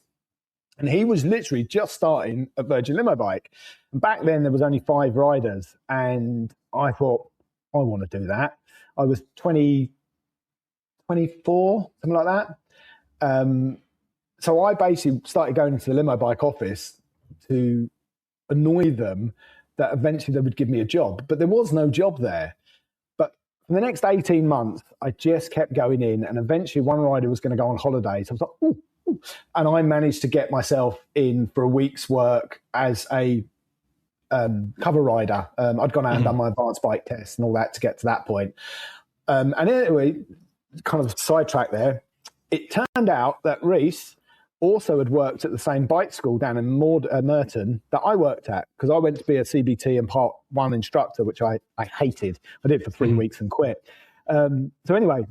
And he was literally just starting a Virgin LimoBike. And back then, there was only 5 riders. And I thought, I want to do that. I was 24, something like that. So I basically started going into the LimoBike office to annoy them that eventually they would give me a job. But there was no job there. But for the next 18 months, I just kept going in. And eventually one rider was going to go on holiday. So I was like, ooh. And I managed to get myself in for a week's work as a cover rider. I'd gone out and done my advanced bike test and all that to get to that point. And anyway, kind of sidetrack there. It turned out that Reese also had worked at the same bike school down in Merton that I worked at, because I went to be a CBT and Part 1 instructor, which I hated. I did it for 3 weeks and quit. So anyway,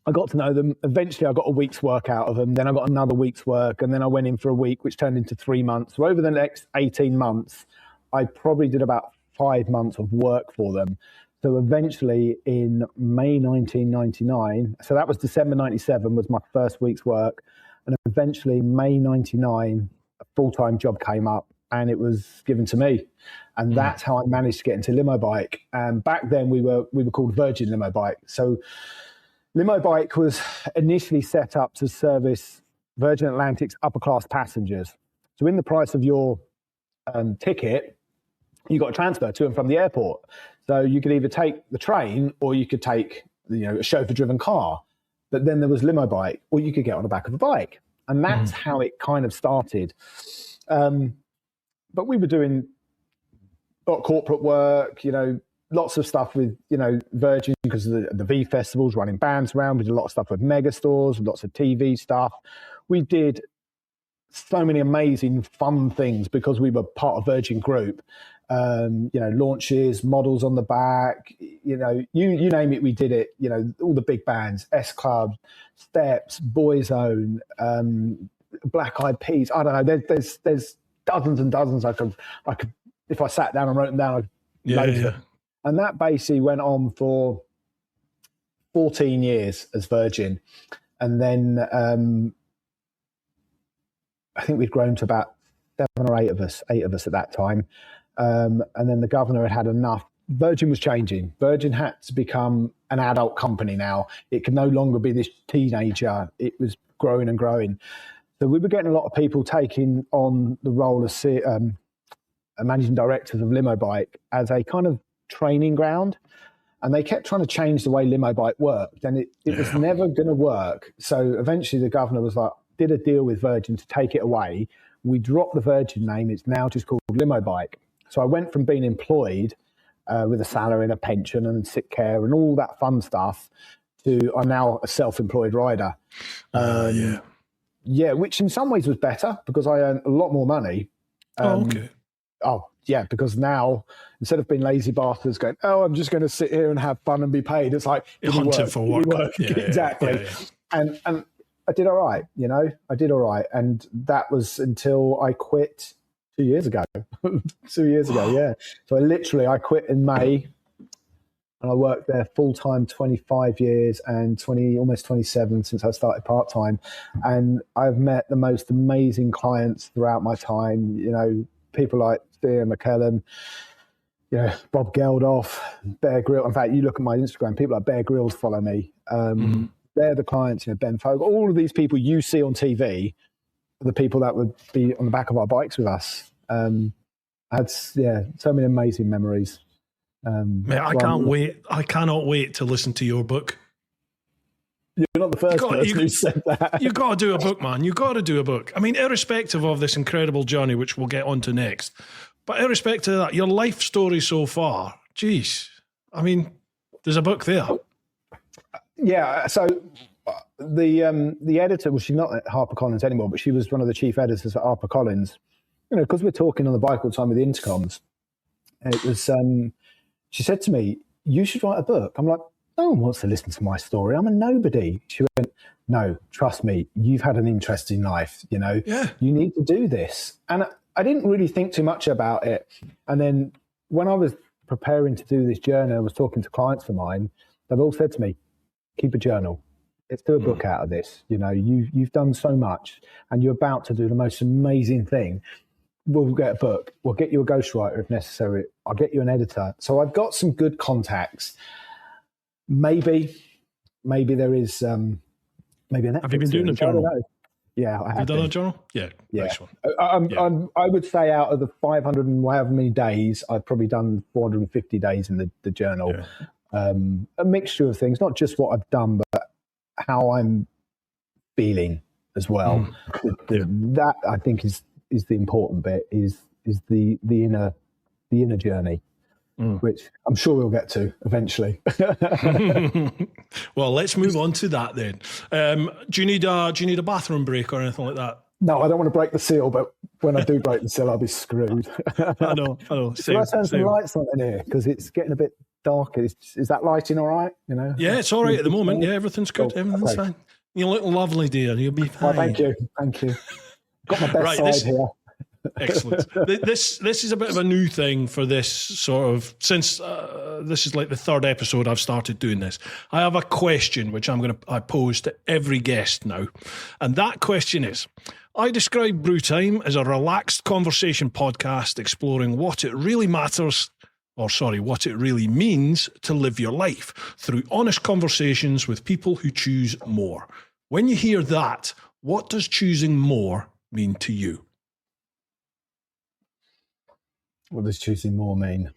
I got to know them. Eventually, I got a week's work out of them. Then I got another week's work. And then I went in for a week, which turned into 3 months. So over the next 18 months, I probably did about 5 months of work for them. So eventually in May 1999, so that was December 97 was my first week's work. And eventually May 99, a full-time job came up and it was given to me. And that's how I managed to get into LimoBike. And back then we were called Virgin LimoBike. So LimoBike was initially set up to service Virgin Atlantic's upper class passengers. So in the price of your ticket, you got a transfer to and from the airport. So you could either take the train or you could take a chauffeur-driven car. But then there was LimoBike, or you could get on the back of a bike. And that's how it kind of started. But we were doing a lot of corporate work, lots of stuff with, Virgin, because of the V festivals, running bands around. We did a lot of stuff with mega stores, lots of TV stuff. We did so many amazing fun things because we were part of Virgin Group. Launches, models on the back, you name it, we did it. All the big bands, S Club, Steps, Boyzone, Black Eyed Peas. I don't know. There's dozens and dozens. I could, if I sat down and wrote them down, And that basically went on for 14 years as Virgin, and then I think we'd grown to about 7 or 8 of us at that time. And then the governor had enough. Virgin was changing. Virgin had to become an adult company now. It could no longer be this teenager. It was growing and growing. So we were getting a lot of people taking on the role of managing directors of LimoBike as a kind of training ground. And they kept trying to change the way LimoBike worked. And it was never going to work. So eventually the governor was like, did a deal with Virgin to take it away. We dropped the Virgin name. It's now just called LimoBike. So I went from being employed with a salary and a pension and sick care and all that fun stuff to I'm now a self-employed rider. Which in some ways was better because I earned a lot more money. Because now instead of being lazy bastards going, I'm just going to sit here and have fun and be paid, it's like you're hunting for work. Exactly. And I did all right, I did all right. And that was until I quit 2 years ago. 2 years ago, yeah. So I quit in May and I worked there full-time 25 years and almost 27 since I started part-time. And I've met the most amazing clients throughout my time, people like Steer McKellen, Bob Geldof, Bear Grylls. In fact, you look at my Instagram, people like Bear Grylls follow me. They're the clients, Ben Fogle, all of these people you see on TV are the people that would be on the back of our bikes with us. had so many amazing memories. Mate, I can't wait. I cannot wait to listen to your book. You're not the first person who said that. You've got to do a book, man. You've got to do a book. I mean, irrespective of this incredible journey, which we'll get onto next, but irrespective of that, your life story so far, geez, I mean, there's a book there. Yeah, so the editor, well, she's not at HarperCollins anymore, but she was one of the chief editors at HarperCollins. You know, because we're talking on the bike all the time with the intercoms. It was, she said to me, you should write a book. I'm like, no one wants to listen to my story. I'm a nobody. She went, no, trust me, you've had an interesting life, you know. Yeah. You need to do this. And I didn't really think too much about it. And then when I was preparing to do this journey, I was talking to clients of mine, they've all said to me, keep a journal. Let's do a book out of this. You know, you've done so much and you're about to do the most amazing thing. We'll get a book. We'll get you a ghostwriter if necessary. I'll get you an editor. So I've got some good contacts. Maybe there is maybe an. Have you been doing a journal? Yeah, I have. You done a journal? Yeah. Nice one. I would say out of the 500 and however many days, I've probably done 450 days in the journal. Yeah. A mixture of things, not just what I've done, but how I'm feeling as well. That I think is the important bit. Is the inner journey. Which I'm sure we'll get to eventually. Well, let's move on to that then. Do you need a bathroom break or anything like that? No, I don't want to break the seal, but when I do break the seal, I'll be screwed. I know. Should I turn some lights on in here? Because it's getting a bit darker. Is that lighting all right? You know? Yeah, it's all right at the moment. Yeah, everything's good. Everything's fine. You look lovely, dear. You'll be fine. Oh, thank you. Got my best side here. Excellent. This is a bit of a new thing for this sort of, since this is like the third episode I've started doing this. I have a question which I pose to every guest now. And that question is, I describe Bru Time as a relaxed conversation podcast exploring what it really means to live your life through honest conversations with people who choose more. When you hear that, what does choosing more mean to you? What does choosing more mean?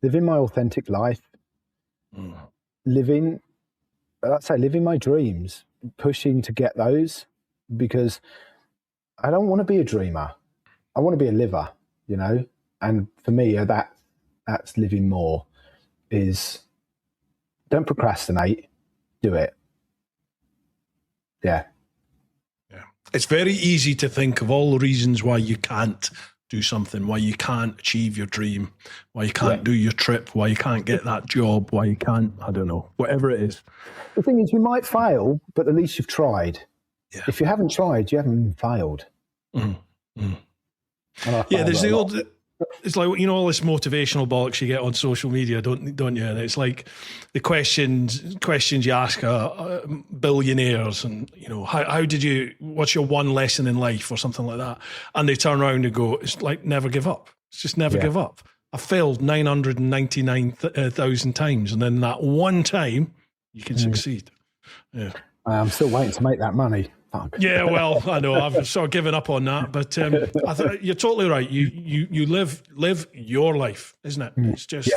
Living my authentic life, living my dreams, pushing to get those, because I don't want to be a dreamer. I want to be a liver, you know? And for me, that's living more, is don't procrastinate, do it. Yeah. It's very easy to think of all the reasons why you can't do something, why you can't achieve your dream, why you can't do your trip, why you can't get that job, why you can't, I don't know, whatever it is. The thing is, you might fail, but at least you've tried. Yeah. If you haven't tried, you haven't failed. Yeah, there's the old, it's like, you know, all this motivational bollocks you get on social media, don't you? And it's like the questions you ask billionaires, and, you know, what's your one lesson in life or something like that? And they turn around and go, it's like, never give up. It's just never give up. I failed 999,000 times. And then that one time you can succeed. Yeah. I'm still waiting to make that money. Fuck. Yeah, well, I know I've sort of given up on that, but you're totally right. You live your life, isn't it? It's just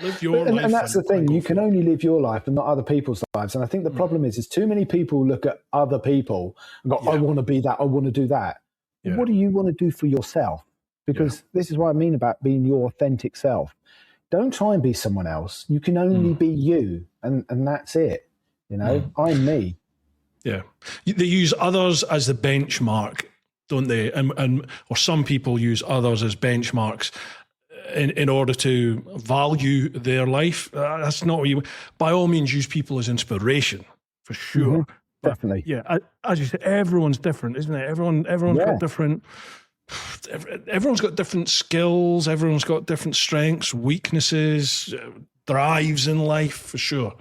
live your life. And that's the thing. You can only live your life and not other people's lives. And I think the problem is too many people look at other people and go, I want to be that, I want to do that. Yeah. What do you want to do for yourself? Because this is what I mean about being your authentic self. Don't try and be someone else. You can only be you, and that's it. You know, I'm me. Yeah, they use others as the benchmark, don't they? And or some people use others as benchmarks in order to value their life. That's not what you. By all means, use people as inspiration for sure. Definitely. Yeah, as you said, everyone's different, isn't it? Everyone's got different. Everyone's got different skills. Everyone's got different strengths, weaknesses, drives in life for sure.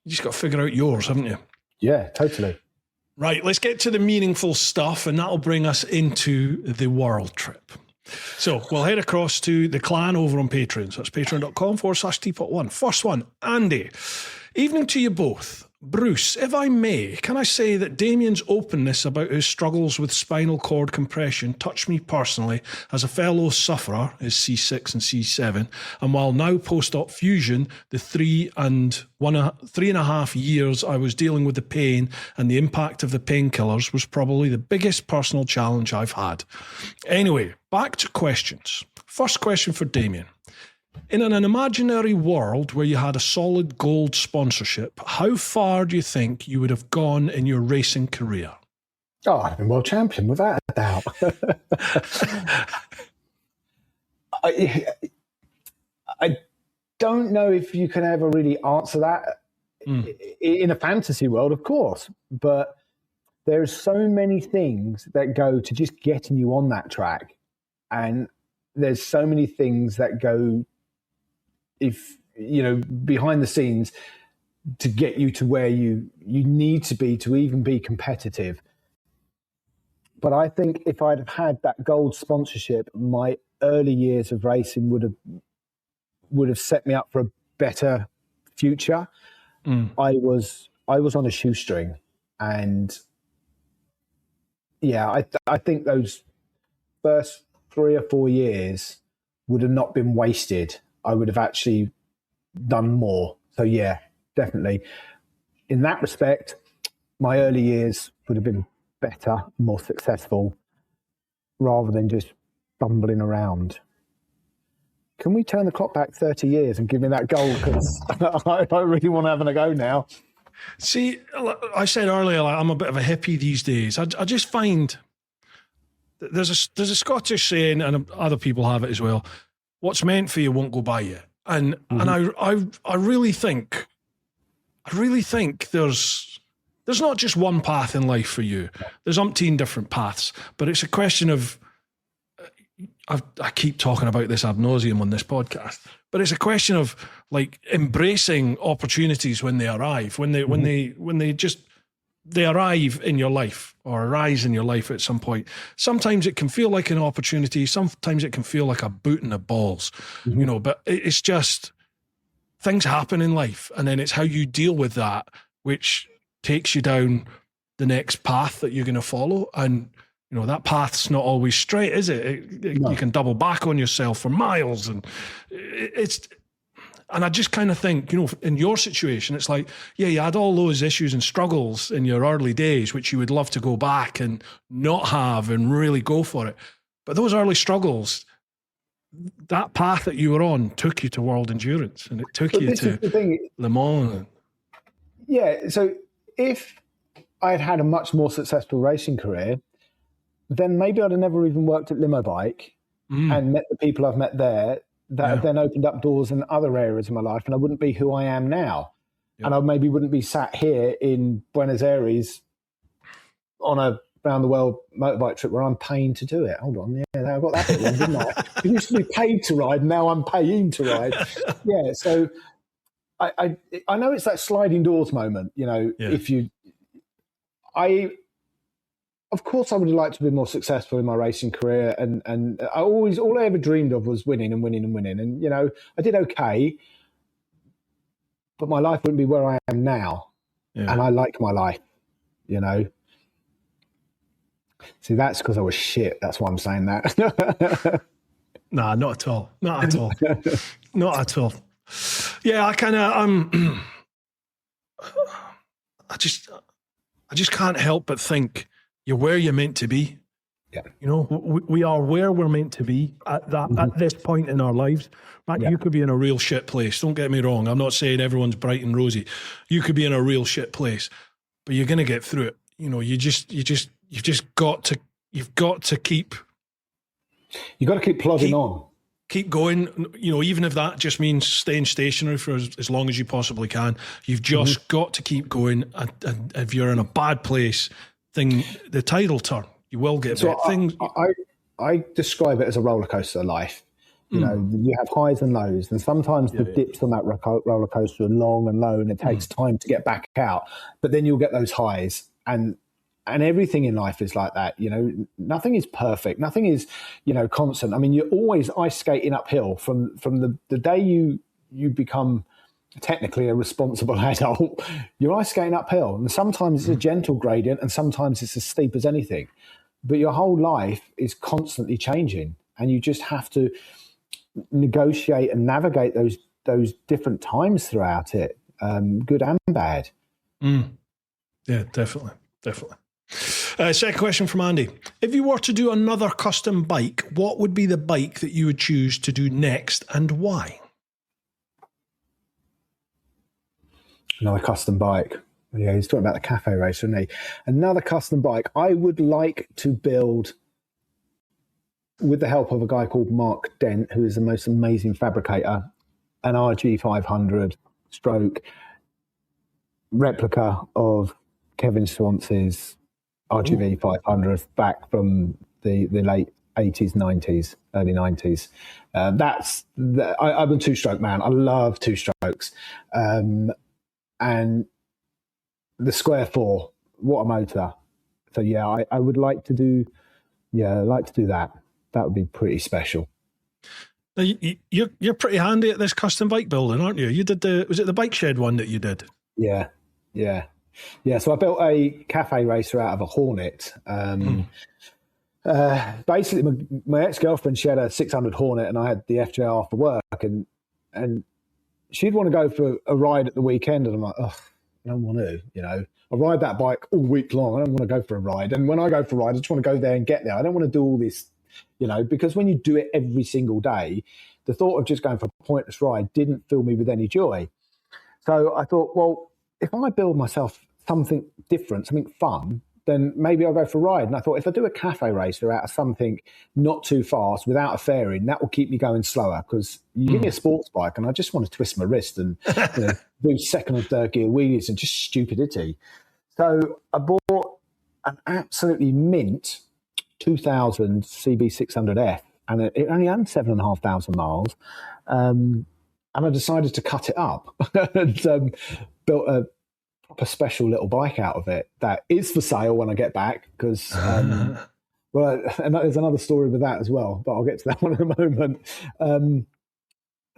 You just got to figure out yours, haven't you? Yeah, totally. Right, let's get to the meaningful stuff, and that'll bring us into the world trip. So we'll head across to the clan over on Patreon. So that's patreon.com/TeapotOne. First one, Andy. Evening to you both. Bruce, if I may, can I say that Damian's openness about his struggles with spinal cord compression touched me personally as a fellow sufferer, is C6 and C7, and while now post-op fusion, the 3.5 years I was dealing with the pain and the impact of the painkillers was probably the biggest personal challenge I've had. Anyway, back to questions. First question for Damian. In an imaginary world where you had a solid gold sponsorship, how far do you think you would have gone in your racing career? Oh, I've been world champion without a doubt. I don't know if you can ever really answer that in a fantasy world, of course, but there's so many things that go to just getting you on that track, and there's so many things that go, if you know, behind the scenes to get you to where you need to be to even be competitive. But I think if I'd have had that gold sponsorship, my early years of racing would have set me up for a better future. I was on a shoestring, and yeah, I think those first 3 or 4 years would have not been wasted. I would have actually done more. So yeah, definitely. In that respect, my early years would have been better, more successful, rather than just bumbling around. Can we turn the clock back 30 years and give me that goal? Because I really want to have a go now. See, I said earlier, I'm a bit of a hippie these days. I just find there's a Scottish saying, and other people have it as well, what's meant for you won't go by you. And I really think there's not just one path in life for you. There's umpteen different paths, but it's a question of, I keep talking about this ad nauseum on this podcast, but it's a question of like embracing opportunities when they arrive, when they arrive in your life or arise in your life at some point. Sometimes it can feel like an opportunity. Sometimes it can feel like a boot in the balls, you know, but it's just things happen in life. And then it's how you deal with that, which takes you down the next path that you're going to follow. And, you know, that path's not always straight, is it? No. You can double back on yourself for miles. And I just kind of think, you know, in your situation, it's like, yeah, you had all those issues and struggles in your early days, which you would love to go back and not have and really go for it. But those early struggles, that path that you were on took you to World Endurance, and it took you to Le Mans. Yeah, so if I had had a much more successful racing career, then maybe I'd have never even worked at LimoBike and met the people I've met there. That have then opened up doors in other areas of my life, and I wouldn't be who I am now. And I maybe wouldn't be sat here in Buenos Aires on a round the world motorbike trip where I'm paying to do it. Hold on, yeah, I got that bit wrong, didn't I? It used to be paid to ride, now I'm paying to ride. Yeah, so I know it's that sliding doors moment, you know, of course, I would like to be more successful in my racing career, and all I ever dreamed of was winning and winning and winning. And you know, I did okay, but my life wouldn't be where I am now, and I like my life. You know, see, that's because I was shit. That's why I'm saying that. Nah, not at all. Not at all. Not at all. Yeah, I kind of I just can't help but think. You're where you're meant to be. Yeah. You know, we are where we're meant to be at this point in our lives. Matt, you could be in a real shit place. Don't get me wrong. I'm not saying everyone's bright and rosy. You could be in a real shit place, but you're going to get through it. You know, you've got to keep. You got to keep plodding on. Keep going. You know, even if that just means staying stationary for as long as you possibly can, you've just got to keep going. And if you're in a bad place, the tide will turn. You will get so things. I describe it as a roller coaster life. You know, you have highs and lows, and sometimes the dips on that roller coaster are long and low, and it takes time to get back out. But then you'll get those highs, and everything in life is like that. You know, nothing is perfect. Nothing is, you know, constant. I mean, you're always ice skating uphill from the day you become technically a responsible adult, you're ice skating uphill. And sometimes it's a gentle gradient and sometimes it's as steep as anything. But your whole life is constantly changing, and you just have to negotiate and navigate those different times throughout it, good and bad. Yeah, definitely. Second question from Andy. If you were to do another custom bike, what would be the bike that you would choose to do next, and why? Another custom bike. Yeah, he's talking about the cafe race, isn't he? Another custom bike. I would like to build, with the help of a guy called Mark Dent, who is the most amazing fabricator, an RG 500 stroke replica of Kevin Swansea's RGV 500 back from the late 80s, 90s, early 90s. I'm a two-stroke man. I love two strokes. And the Square 4, what a motor. So yeah, I would like to do that. That would be pretty special. Now, you're pretty handy at this custom bike building, aren't you? You did was it the bike shed one that you did? Yeah. So I built a cafe racer out of a Hornet. Basically, my ex-girlfriend, she had a 600 Hornet, and I had the FJR for work, and she'd want to go for a ride at the weekend, and I'm like, ugh, I don't want to, I ride that bike all week long. I don't want to go for a ride. And when I go for a ride, I just want to go there and get there. I don't want to do all this, because when you do it every single day, the thought of just going for a pointless ride didn't fill me with any joy. So I thought, well, if I build myself something different, something fun, then maybe I'll go for a ride. And I thought, if I do a cafe racer out of something not too fast without a fairing, that will keep me going slower, because you give me a sports bike and I just want to twist my wrist and do second and third gear wheelies and just stupidity. So I bought an absolutely mint 2000 CB600F, and it only had 7,500 miles. And I decided to cut it up and built a proper special little bike out of it that is for sale when I get back, because well, and there's another story with that as well, but I'll get to that one in a moment.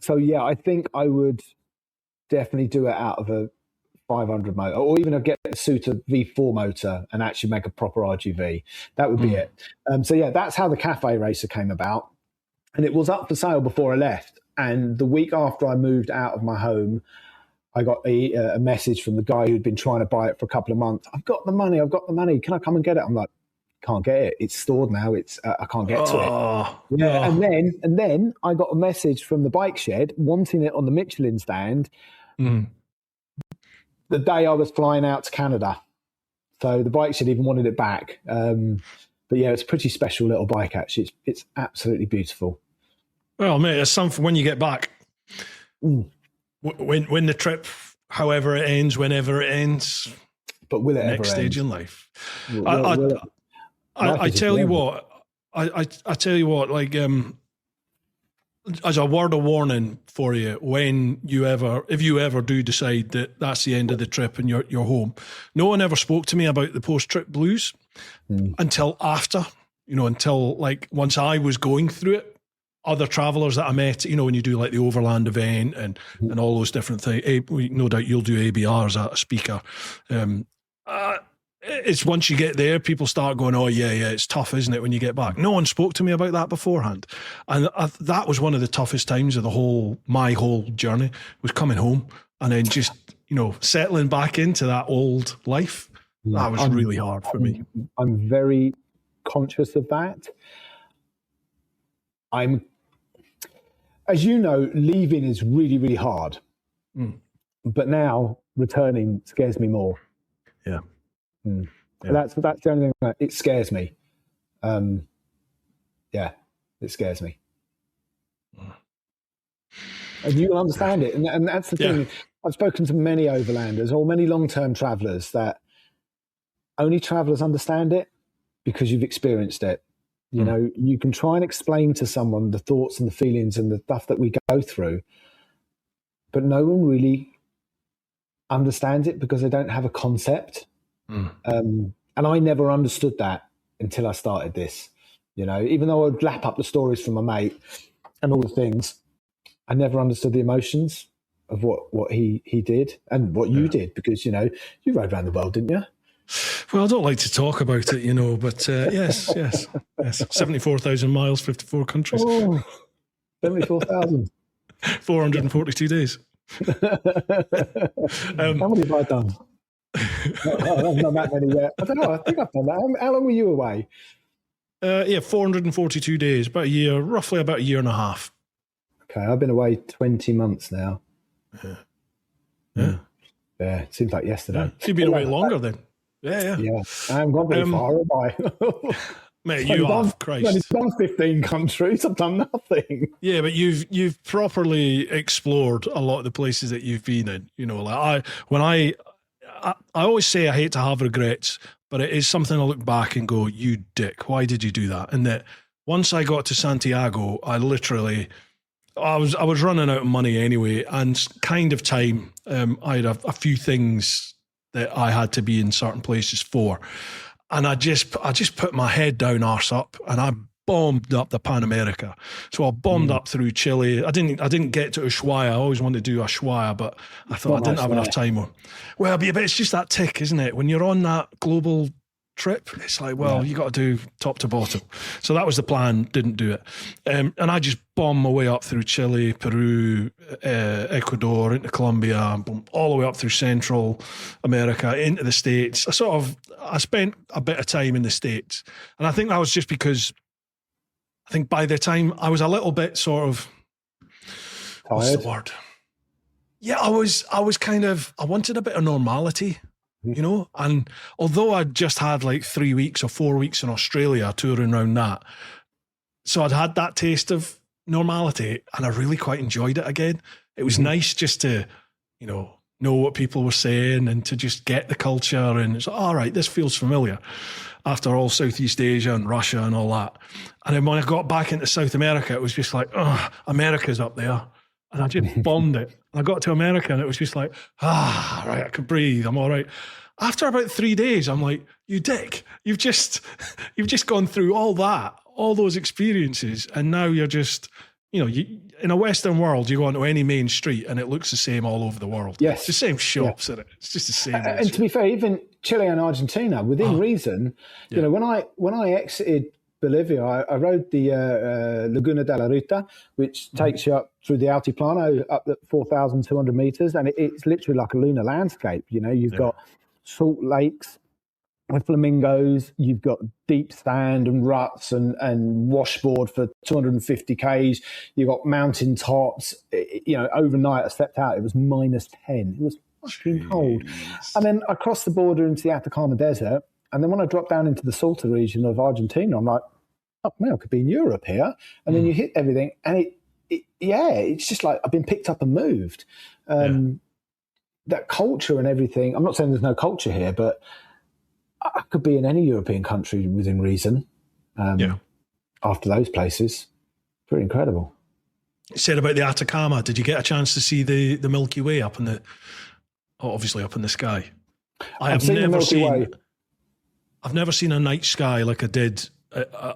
So yeah, I think I would definitely do it out of a 500 motor, or even get a Suter V4 motor and actually make a proper RGV. That would be it. So yeah, that's how the cafe racer came about, and it was up for sale before I left. And the week after I moved out of my home, I got a message from the guy who'd been trying to buy it for a couple of months. I've got the money. Can I come and get it? I'm like, can't get it. It's stored now. I can't get to it. Yeah. And then I got a message from the bike shed wanting it on the Michelin stand the day I was flying out to Canada. So the bike shed even wanted it back. But yeah, it's a pretty special little bike, actually. It's absolutely beautiful. Well, mate, it's something when you get back. When the trip, however it ends, whenever it ends, but will it next ever stage end? in life? I tell you what, I tell you what, like as a word of warning for you, if you ever do decide that that's the end of the trip and you're home, no one ever spoke to me about the post-trip blues until after, until like once I was going through it. Other travellers that I met, when you do like the overland event and all those different things, no doubt you'll do ABR as a speaker. It's once you get there, people start going, oh yeah, it's tough, isn't it, when you get back? No one spoke to me about that beforehand. And that was one of the toughest times of my whole journey, was coming home and then just, settling back into that old life. That was really hard for me. I'm very conscious of that. As you know, leaving is really, really hard. But now returning scares me more. Yeah. Yeah. That's the only thing that it scares me. Yeah, it scares me. And you will understand it. And that's the thing. I've spoken to many overlanders or many long-term travellers that only travellers understand it because you've experienced it. You can try and explain to someone the thoughts and the feelings and the stuff that we go through, but no one really understands it because they don't have a concept. And I never understood that until I started this. Even though I'd lap up the stories from my mate and all the things, I never understood the emotions. of what he did and what you did, because, you know, you rode around the world, didn't you? Well, I don't like to talk about it, you know, but yes. 74,000 miles, 54 countries. Oh, 74,000. 442 days. How many have I done? Not that many yet. I don't know. I think I've done that. How long were you away? 442 days, about a year, roughly about a year and a half. Okay, I've been away 20 months now. Yeah, it seems like yesterday. You've been away longer then. Yeah. I haven't gone very far, have I? Mate, you have, Christ. I've done 15 countries. I've done nothing. Yeah, but you've properly explored a lot of the places that you've been in. You know, like I always say I hate to have regrets, but it is something I look back and go, you dick, why did you do that? And that once I got to Santiago, I was running out of money anyway, and kind of time. I had a few things that I had to be in certain places for. And I just put my head down, arse up, and I bombed up the Pan America. So I bombed up through Chile. I didn't get to Ushuaia. I always wanted to do Ushuaia, but I thought I didn't have enough time on. Well, but it's just that tick, isn't it? When you're on that global trip, it's like, well, you got to do top to bottom. So that was the plan. Didn't do it, and I just bombed my way up through Chile, Peru, Ecuador, into Colombia, all the way up through Central America, into the States. I spent a bit of time in the States, and I think that was just because I think by the time I was a little bit sort of tired. What's the word? Yeah, I wanted a bit of normality. You know, and although I'd just had like 3 weeks or 4 weeks in Australia touring around that, so I'd had that taste of normality, and I really quite enjoyed it again. It was nice just to, you know what people were saying and to just get the culture, and it's all right, this feels familiar after all Southeast Asia and Russia and all that. And then when I got back into South America, it was just like, America's up there. And I just bombed it. I got to America and it was just like, right, I can breathe. I'm all right. After about 3 days, I'm like, you dick, you've just gone through all that, all those experiences. And now you're just, you know, in a Western world, you go onto any main street and it looks the same all over the world. Yes. It's the same shops, isn't it? It's just the same. And to be fair, even Chile and Argentina, within reason, you know, when I exited Bolivia, I rode the Laguna de la Ruta, which takes you up through the Altiplano up at 4,200 meters, and it's literally like a lunar landscape. You know, you've got salt lakes with flamingos, you've got deep sand and ruts and washboard for 250 k's. You've got mountain tops. You know, overnight I stepped out, it was -10. It was fucking cold. And then I crossed the border into the Atacama Desert. And then when I dropped down into the Salta region of Argentina, I'm like, oh, man, I could be in Europe here. And then you hit everything. And it's just like I've been picked up and moved. That culture and everything, I'm not saying there's no culture here, but I could be in any European country within reason after those places. Pretty incredible. You said about the Atacama, did you get a chance to see the Milky Way up in the, obviously up in the sky? I've never seen a night sky like I did.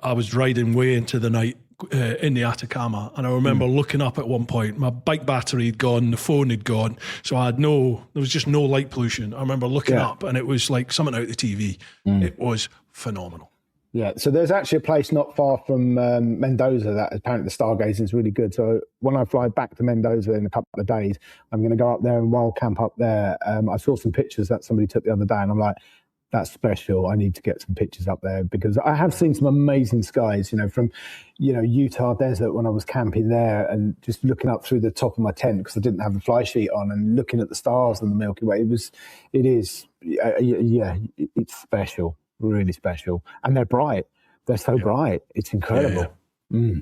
I was riding way into the night in the Atacama, and I remember looking up at one point. My bike battery had gone, the phone had gone, so there was just no light pollution. I remember looking up, and it was like something out of the TV. It was phenomenal. Yeah, so there's actually a place not far from Mendoza that apparently the stargazing is really good. So when I fly back to Mendoza in a couple of days, I'm going to go up there and wild camp up there. I saw some pictures that somebody took the other day, and I'm like, that's special. I need to get some pictures up there because I have seen some amazing skies, you know, from, you know, Utah desert when I was camping there and just looking up through the top of my tent because I didn't have a fly sheet on and looking at the stars and the Milky Way. It's special, really special. And they're bright. They're so bright. It's incredible. Yeah.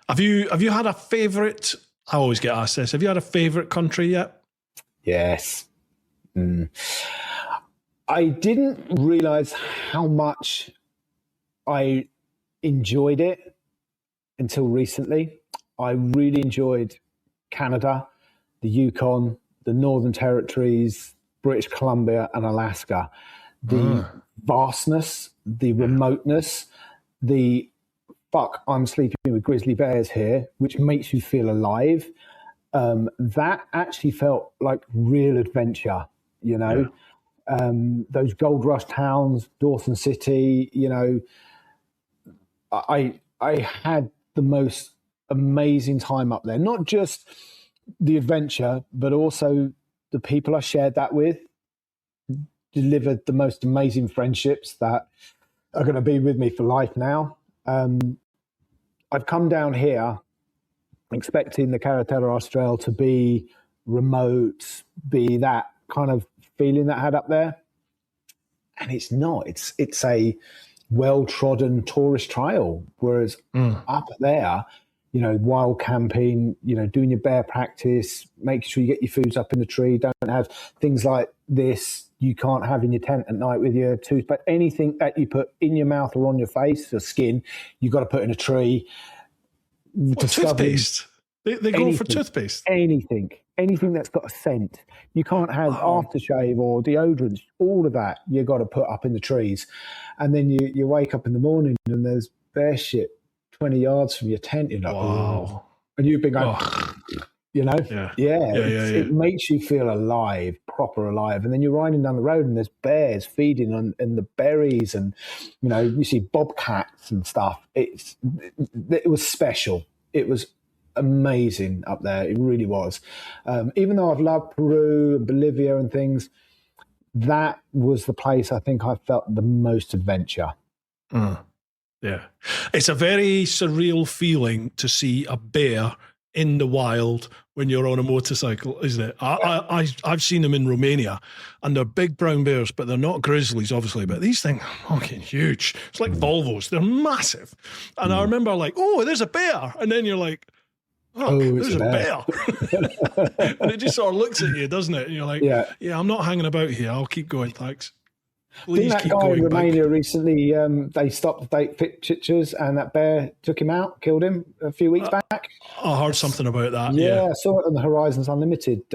Have you had a favorite? I always get asked this. Have you had a favorite country yet? Yes. I didn't realize how much I enjoyed it until recently. I really enjoyed Canada, the Yukon, the Northern Territories, British Columbia, and Alaska. The vastness, the remoteness, the I'm sleeping with grizzly bears here, which makes you feel alive. that actually felt like real adventure, you know. Yeah. Those gold rush towns, Dawson City, you know, I had the most amazing time up there. Not just the adventure, but also the people I shared that with. Delivered the most amazing friendships that are going to be with me for life now. I've come down here expecting the Carretera Austral to be remote, be that kind of feeling that I had up there. And it's not. It's a well-trodden tourist trail. Whereas up there, you know, wild camping, you know, doing your bear practice, making sure you get your foods up in the tree, don't have things like this you can't have in your tent at night with your toothpaste. Anything that you put in your mouth or on your face or skin, you've got to put in a tree. Toothpaste? They go for toothpaste? Anything that's got a scent. You can't have aftershave or deodorants. All of that you've got to put up in the trees. And then you wake up in the morning and there's bear shit 20 yards from your tent. You're like, wow. And you've been going, you know? It makes you feel alive, proper alive. And then you're riding down the road and there's bears feeding on in the berries and, you know, you see bobcats and stuff. It was special. It was amazing up there. It really was. Even though I've loved Peru and Bolivia and things, that was the place I think I felt the most adventure. Yeah. It's a very surreal feeling to see a bear in the wild when you're on a motorcycle, isn't it? I've seen them in Romania, and they're big brown bears, but they're not grizzlies, obviously. But these things are fucking huge. It's like Volvos. They're massive. And I remember like, oh, there's a bear. And then you're like, there's a bear. And it just sort of looks at you, doesn't it? And you're like, yeah, I'm not hanging about here. I'll keep going, thanks. Please Didn't that guy in Romania recently, they stopped the date pictures and that bear took him out, killed him a few weeks back? I heard something about that. Yeah, I saw it on the Horizons Unlimited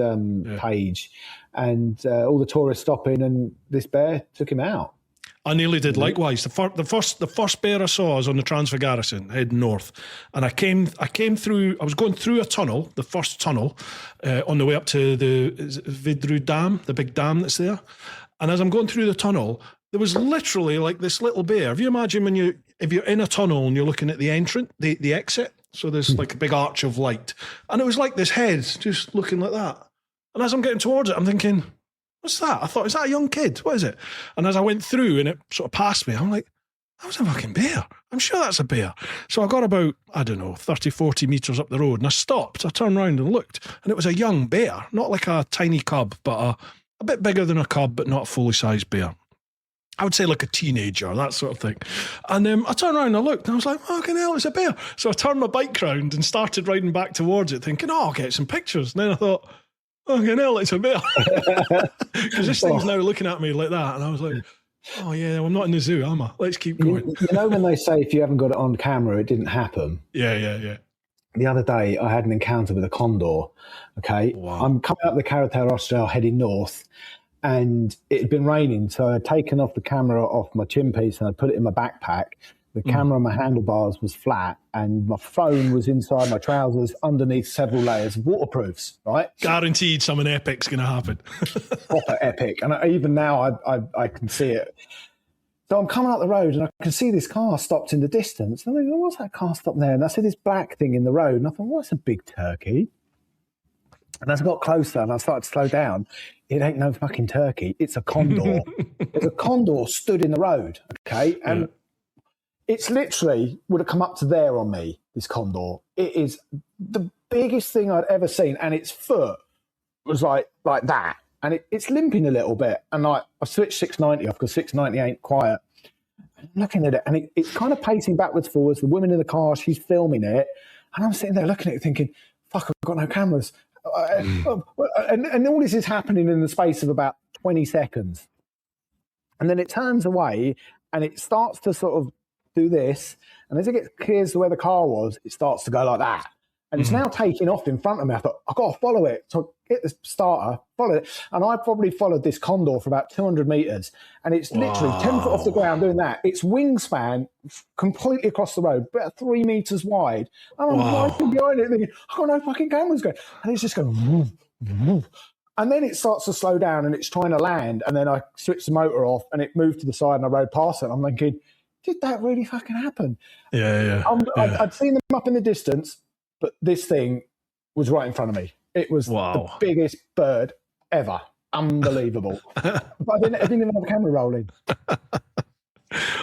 page, and all the tourists stopping, and this bear took him out. I nearly did likewise. The first bear I saw was on the Transfer heading north, and I was going through a tunnel, the first tunnel, on the way up to the Vidru Dam, the big dam that's there. And as I'm going through the tunnel, there was literally like this little bear. If you imagine if you're in a tunnel and you're looking at the entrance, the exit, so there's like a big arch of light, and it was like this head just looking like that. And as I'm getting towards it, I'm thinking, what's that? I thought, is that a young kid? What is it? And as I went through and it sort of passed me, I'm like, that was a fucking bear. I'm sure that's a bear. So I got about, 30, 40 metres up the road, and I stopped. I turned around and looked, and it was a young bear, not like a tiny cub, but a bit bigger than a cub, but not a fully sized bear. I would say like a teenager, that sort of thing. And I turned around and I looked and I was like, fucking hell, it's a bear. So I turned my bike round and started riding back towards it thinking, I'll get some pictures. And then I thought, fucking hell, it's a bear. Because this thing's now looking at me like that. And I was like, oh yeah, I'm not in the zoo, am I? Let's keep going. You know when they say if you haven't got it on camera, it didn't happen? Yeah. The other day, I had an encounter with a condor. Okay, wow. I'm coming up the Carretera Austral heading north, and it had been raining, so I'd taken off the camera off my chin piece and I put it in my backpack. The camera on my handlebars was flat, and my phone was inside my trousers underneath several layers of waterproofs. Right, guaranteed something epic's going to happen. Proper epic, and even now I can see it. So I'm coming up the road and I can see this car stopped in the distance. And I think, what's that car stopped there? And I see this black thing in the road. And I thought, what's a big turkey? And as I got closer and I started to slow down, it ain't no fucking turkey. It's a condor. There's a condor stood in the road, okay? And it's literally would have come up to there on me, this condor. It is the biggest thing I'd ever seen. And its foot was like that. And it's limping a little bit. And like I switched 690 off because 690 ain't quiet. I'm looking at it and it's kind of pacing backwards, forwards. The woman in the car, she's filming it. And I'm sitting there looking at it thinking, fuck, I've got no cameras. And all this is happening in the space of about 20 seconds. And then it turns away and it starts to sort of do this. And as it gets clear to where the car was, it starts to go like that. and it's now taking off in front of me. I thought, I've got to follow it. So I get the starter, follow it. And I probably followed this condor for about 200 metres. And it's literally 10 foot off the ground doing that. Its wingspan completely across the road, about 3 metres wide. And I'm riding behind it thinking, I've got no fucking cameras going. And it's just going, woof, woof. And then it starts to slow down and it's trying to land. And then I switched the motor off and it moved to the side and I rode past it. And I'm thinking, did that really fucking happen? Yeah. I'd seen them up in the distance, but this thing was right in front of me. It was the biggest bird ever. Unbelievable. But I didn't even have a camera rolling.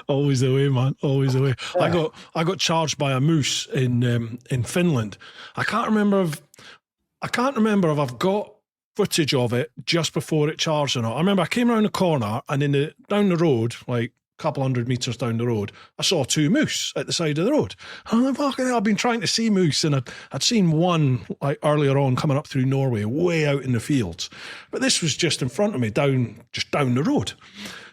Always the way, man. Always the way. Yeah. I got charged by a moose in Finland. I can't remember if I've got footage of it just before it charged or not. I remember I came around the corner and down the road, like a couple 100 metres down the road, I saw 2 moose at the side of the road. And I'm like, I've been trying to see moose, and I'd seen one like earlier on coming up through Norway, way out in the fields. But this was just in front of me, just down the road.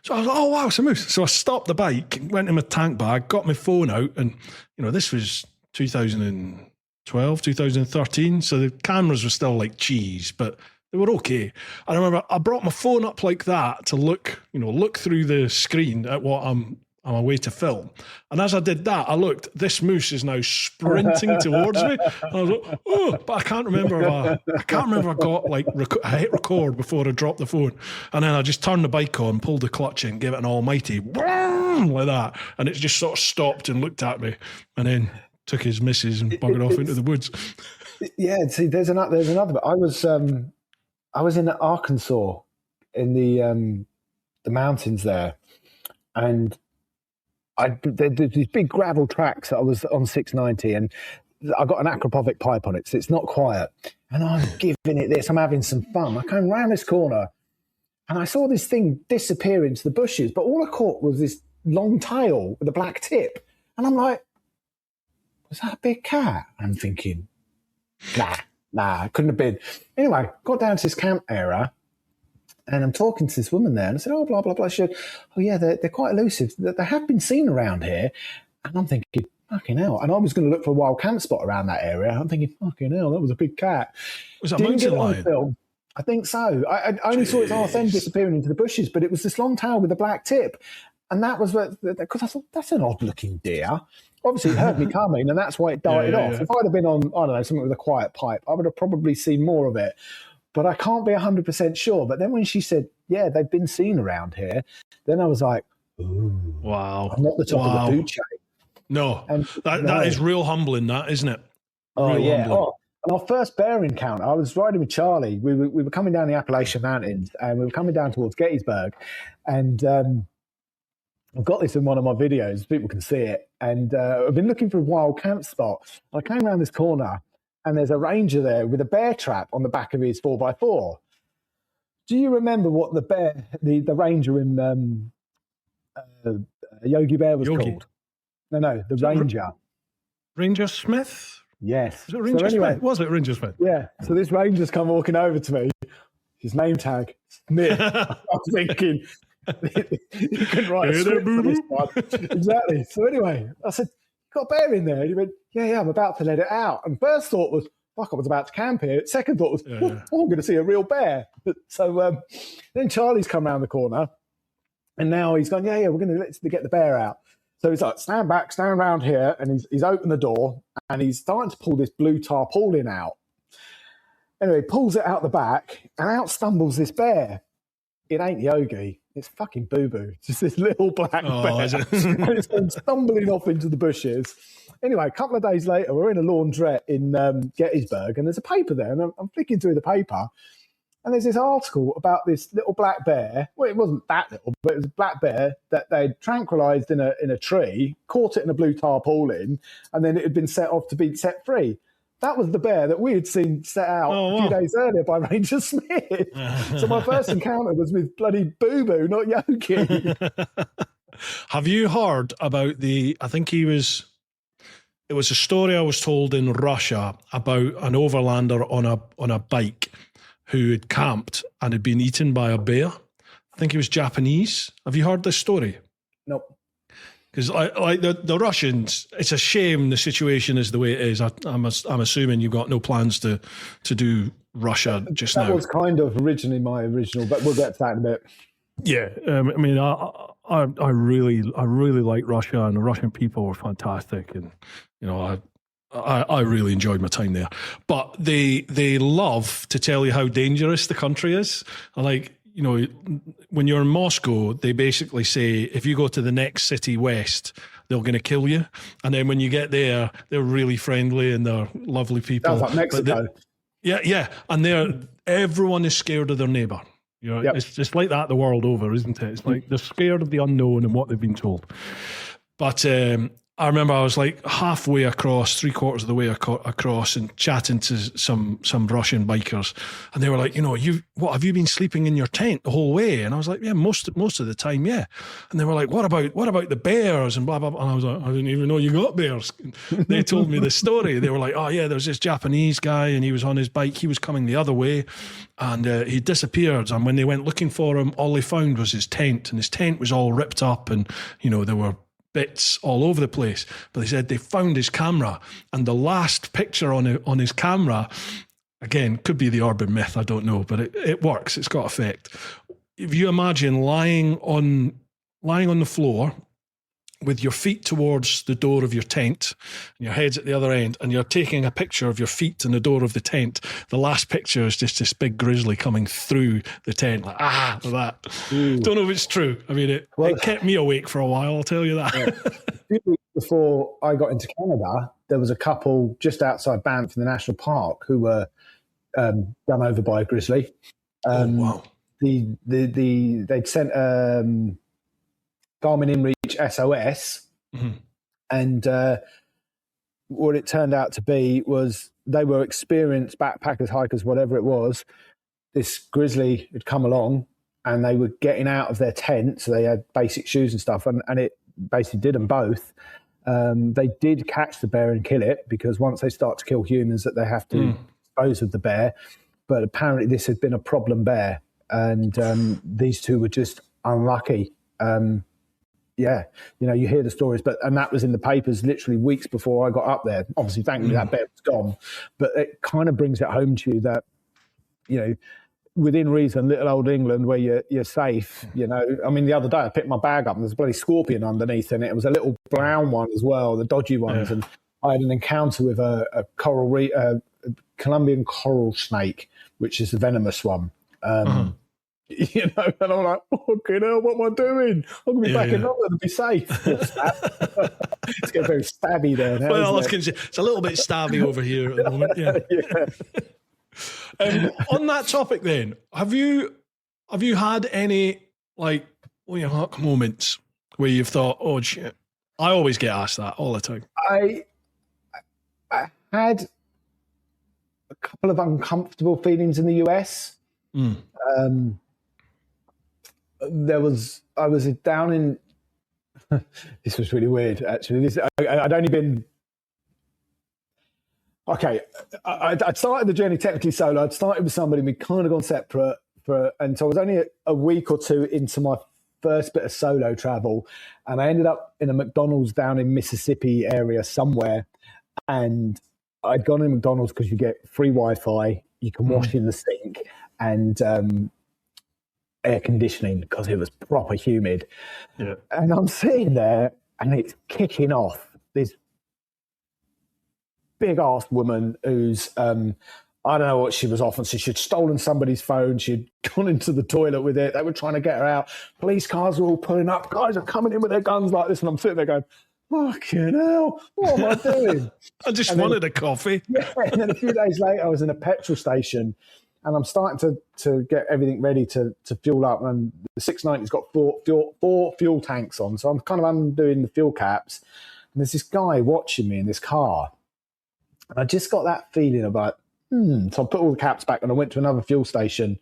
So I was like, oh wow, it's a moose. So I stopped the bike, went in my tank bag, got my phone out, and this was 2012, 2013. So the cameras were still like cheese, but they were okay. I remember I brought my phone up like that to look through the screen at what I'm away to film. And as I did that, I looked, this moose is now sprinting towards me. And I was like, oh, but I can't remember if I got I hit record before I dropped the phone. And then I just turned the bike on, pulled the clutch in, gave it an almighty like that. And it just sort of stopped and looked at me and then took his missus and buggered off into the woods. Yeah, see, there's another bit. I was in Arkansas in the mountains there, and there's these big gravel tracks that I was on 690, and I got an acropovic pipe on it, so it's not quiet. And I'm giving it this. I'm having some fun. I came round this corner, and I saw this thing disappear into the bushes, but all I caught was this long tail with a black tip. And I'm like, was that a big cat? I'm thinking, Nah, it couldn't have been. Anyway, got down to this camp area and I'm talking to this woman there and I said, oh, blah, blah, blah. She said, oh, yeah, they're quite elusive. They have been seen around here. And I'm thinking, fucking hell. And I was going to look for a wild camp spot around that area. I'm thinking, fucking hell, that was a big cat. Was that mountain lion? Film. I think so. I only saw its arse end disappearing into the bushes, but it was this long tail with a black tip. And that was because I thought, that's an odd looking deer. Obviously, it heard me coming, and that's why it darted off. Yeah. If I'd have been on, I don't know, something with a quiet pipe, I would have probably seen more of it. But I can't be 100% sure. But then when she said, yeah, they've been seen around here, then I was like, ooh. Wow. I'm not the top of the food chain. No. That is real humbling, that, isn't it? Oh, real yeah. humbling. Oh, and our first bear encounter, I was riding with Charlie. We were coming down the Appalachian Mountains, and we were coming down towards Gettysburg. And I've got this in one of my videos. People can see it. And I've been looking for a wild camp spot. I came around this corner and there's a ranger there with a bear trap on the back of his 4x4. Do you remember what the ranger in Yogi Bear was called? No, the ranger. Ranger Smith? Yes. Was it Ranger Smith? Was it Ranger Smith? Yeah. So this ranger's come walking over to me. His name tag, Smith. I was thinking... you can write a script for this one. Exactly. So anyway, I said, you got a bear in there? And he went, yeah, I'm about to let it out. And first thought was, fuck, I was about to camp here. Second thought was, oh, I'm going to see a real bear. So then Charlie's come around the corner and now he's gone, yeah, we're going to get the bear out. So he's like, stand back, stand around here. And he's opened the door and he's starting to pull this blue tarpaulin out. Anyway, he pulls it out the back and out stumbles this bear. It ain't Yogi. It's fucking Boo-Boo. It's just this little black bear. And it's gone stumbling off into the bushes. Anyway, a couple of days later, we're in a laundrette in Gettysburg, and there's a paper there, and I'm flicking through the paper, and there's this article about this little black bear. Well, it wasn't that little, but it was a black bear that they'd tranquilized in a tree, caught it in a blue tarpaulin, and then it had been set off to be set free. That was the bear that we had seen set out a few days earlier by Ranger Smith. So my first encounter was with bloody Boo-Boo, not Yogi. Have you heard about it was a story I was told in Russia about an overlander on a bike who had camped and had been eaten by a bear. I think he was Japanese. Have you heard this story? Nope. Because like the Russians, it's a shame the situation is the way it is. I'm assuming you've got no plans to do Russia just now. That was kind of originally my original, but we'll get to that in a bit. Yeah, I mean, I really like Russia, and the Russian people were fantastic, and you know, I really enjoyed my time there. But they love to tell you how dangerous the country is. Like, you know, when you're in Moscow, they basically say if you go to the next city west, they're going to kill you. And then when you get there, they're really friendly and they're lovely people. Sounds like Mexico. Yeah, and everyone is scared of their neighbour. You know, It's just like that the world over, isn't it? It's like they're scared of the unknown and what they've been told. But I remember I was like halfway across, 3/4 of the way across, and chatting to some Russian bikers, and they were like, you know, what have you been sleeping in your tent the whole way? And I was like, yeah, most of the time, yeah. And they were like, what about the bears and blah blah blah. And I was like, I didn't even know you got bears. They told me the story. They were like, oh yeah, there's this Japanese guy, and he was on his bike. He was coming the other way, and he disappeared. And when they went looking for him, all they found was his tent, and his tent was all ripped up, and you know there were bits all over the place. But they said they found his camera, and the last picture on his camera, again, could be the urban myth, I don't know, but it works. It's got effect. If you imagine lying on the floor with your feet towards the door of your tent and your head's at the other end, and you're taking a picture of your feet and the door of the tent, the last picture is just this big grizzly coming through the tent, like that. Don't know if it's true. I mean, it kept me awake for a while, I'll tell you that. Yeah. A few weeks before I got into Canada, there was a couple just outside Banff in the national park who were done over by a grizzly. Wow. They'd sent Garmin InReach SOS, and what it turned out to be was they were experienced backpackers, hikers, whatever it was. This grizzly had come along, and they were getting out of their tent, so they had basic shoes and stuff, and it basically did them both. They did catch the bear and kill it, because once they start to kill humans, that they have to dispose of the bear. But apparently this had been a problem bear, and these two were just unlucky. Yeah, you know, you hear the stories, and that was in the papers literally weeks before I got up there. Obviously, thankfully, that bear was gone. But it kind of brings it home to you that, you know, within reason, little old England, where you're safe, you know. I mean, the other day I picked my bag up and there's a bloody scorpion underneath, and it was a little brown one as well, the dodgy ones. Yeah. And I had an encounter with a Colombian coral snake, which is the venomous one. You know, and I'm like, okay, now what am I doing? I'm going to be back in London to be safe. It's getting very stabby there now. Well, it's a little bit stabby over here at the moment. Yeah. On that topic, then, have you had any like moments where you've thought, oh shit? I always get asked that all the time. I had a couple of uncomfortable feelings in the US. I was down in, this was really weird, actually. I'd only been, okay, I'd started the journey technically solo. I'd started with somebody, we'd kind of gone separate, and so I was only a week or two into my first bit of solo travel, and I ended up in a McDonald's down in Mississippi area somewhere, and I'd gone in McDonald's because you get free Wi-Fi, you can wash in the sink, and air conditioning because it was proper humid. Yeah. And I'm sitting there and it's kicking off. This big ass woman who's, I don't know what she was off on. So she'd stolen somebody's phone. She'd gone into the toilet with it. They were trying to get her out. Police cars were all pulling up. Guys are coming in with their guns like this. And I'm sitting there going, fucking hell, what am I doing? I just wanted a coffee. Yeah. And then a few days later, I was in a petrol station, and I'm starting to get everything ready to fuel up. And the 690's got four fuel tanks on. So I'm kind of undoing the fuel caps. And there's this guy watching me in this car. And I just got that feeling about, So I put all the caps back and I went to another fuel station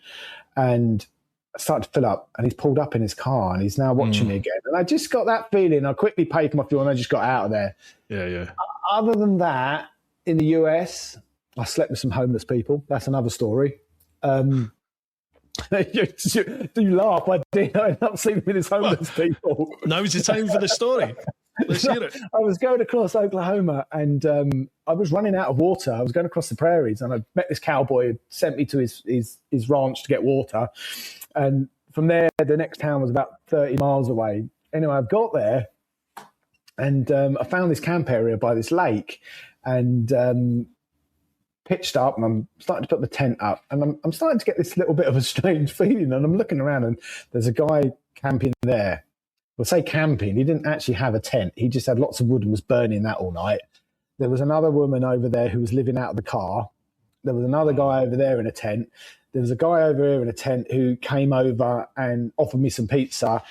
and I started to fill up. And he's pulled up in his car and he's now watching me again. And I just got that feeling. I quickly paid for my fuel and I just got out of there. Yeah. Other than that, in the US, I slept with some homeless people. That's another story. you laugh? I did. I ended up sleeping with these homeless people. Now's the time for the story. Let's hear it. I was going across Oklahoma and I was running out of water. I was going across the prairies and I met this cowboy who sent me to his ranch to get water. And from there, the next town was about 30 miles away. Anyway, I got there and I found this camp area by this lake and pitched up and I'm starting to put the tent up and I'm starting to get this little bit of a strange feeling and I'm looking around and there's a guy camping there. Well, say camping, he didn't actually have a tent. He just had lots of wood and was burning that all night. There was another woman over there who was living out of the car. There was another guy over there in a tent. There was a guy over here in a tent who came over and offered me some pizza.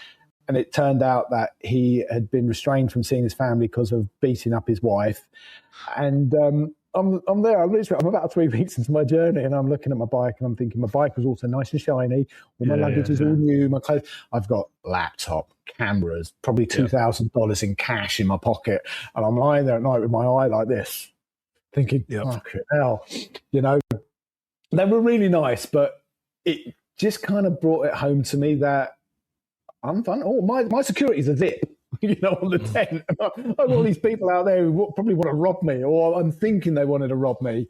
And it turned out that he had been restrained from seeing his family because of beating up his wife. And I'm there. I'm about 3 weeks into my journey, and I'm looking at my bike, and I'm thinking my bike was also nice and shiny. All my luggage is all new. My clothes. I've got laptop, cameras, probably $2,000 in cash in my pocket, and I'm lying there at night with my eye like this, thinking, "Fucking hell," you know. They were really nice, but it just kind of brought it home to me that I'm fun. Oh, my security's a zip. You know, on the tent. I've got all these people out there who probably want to rob me, or I'm thinking they wanted to rob me.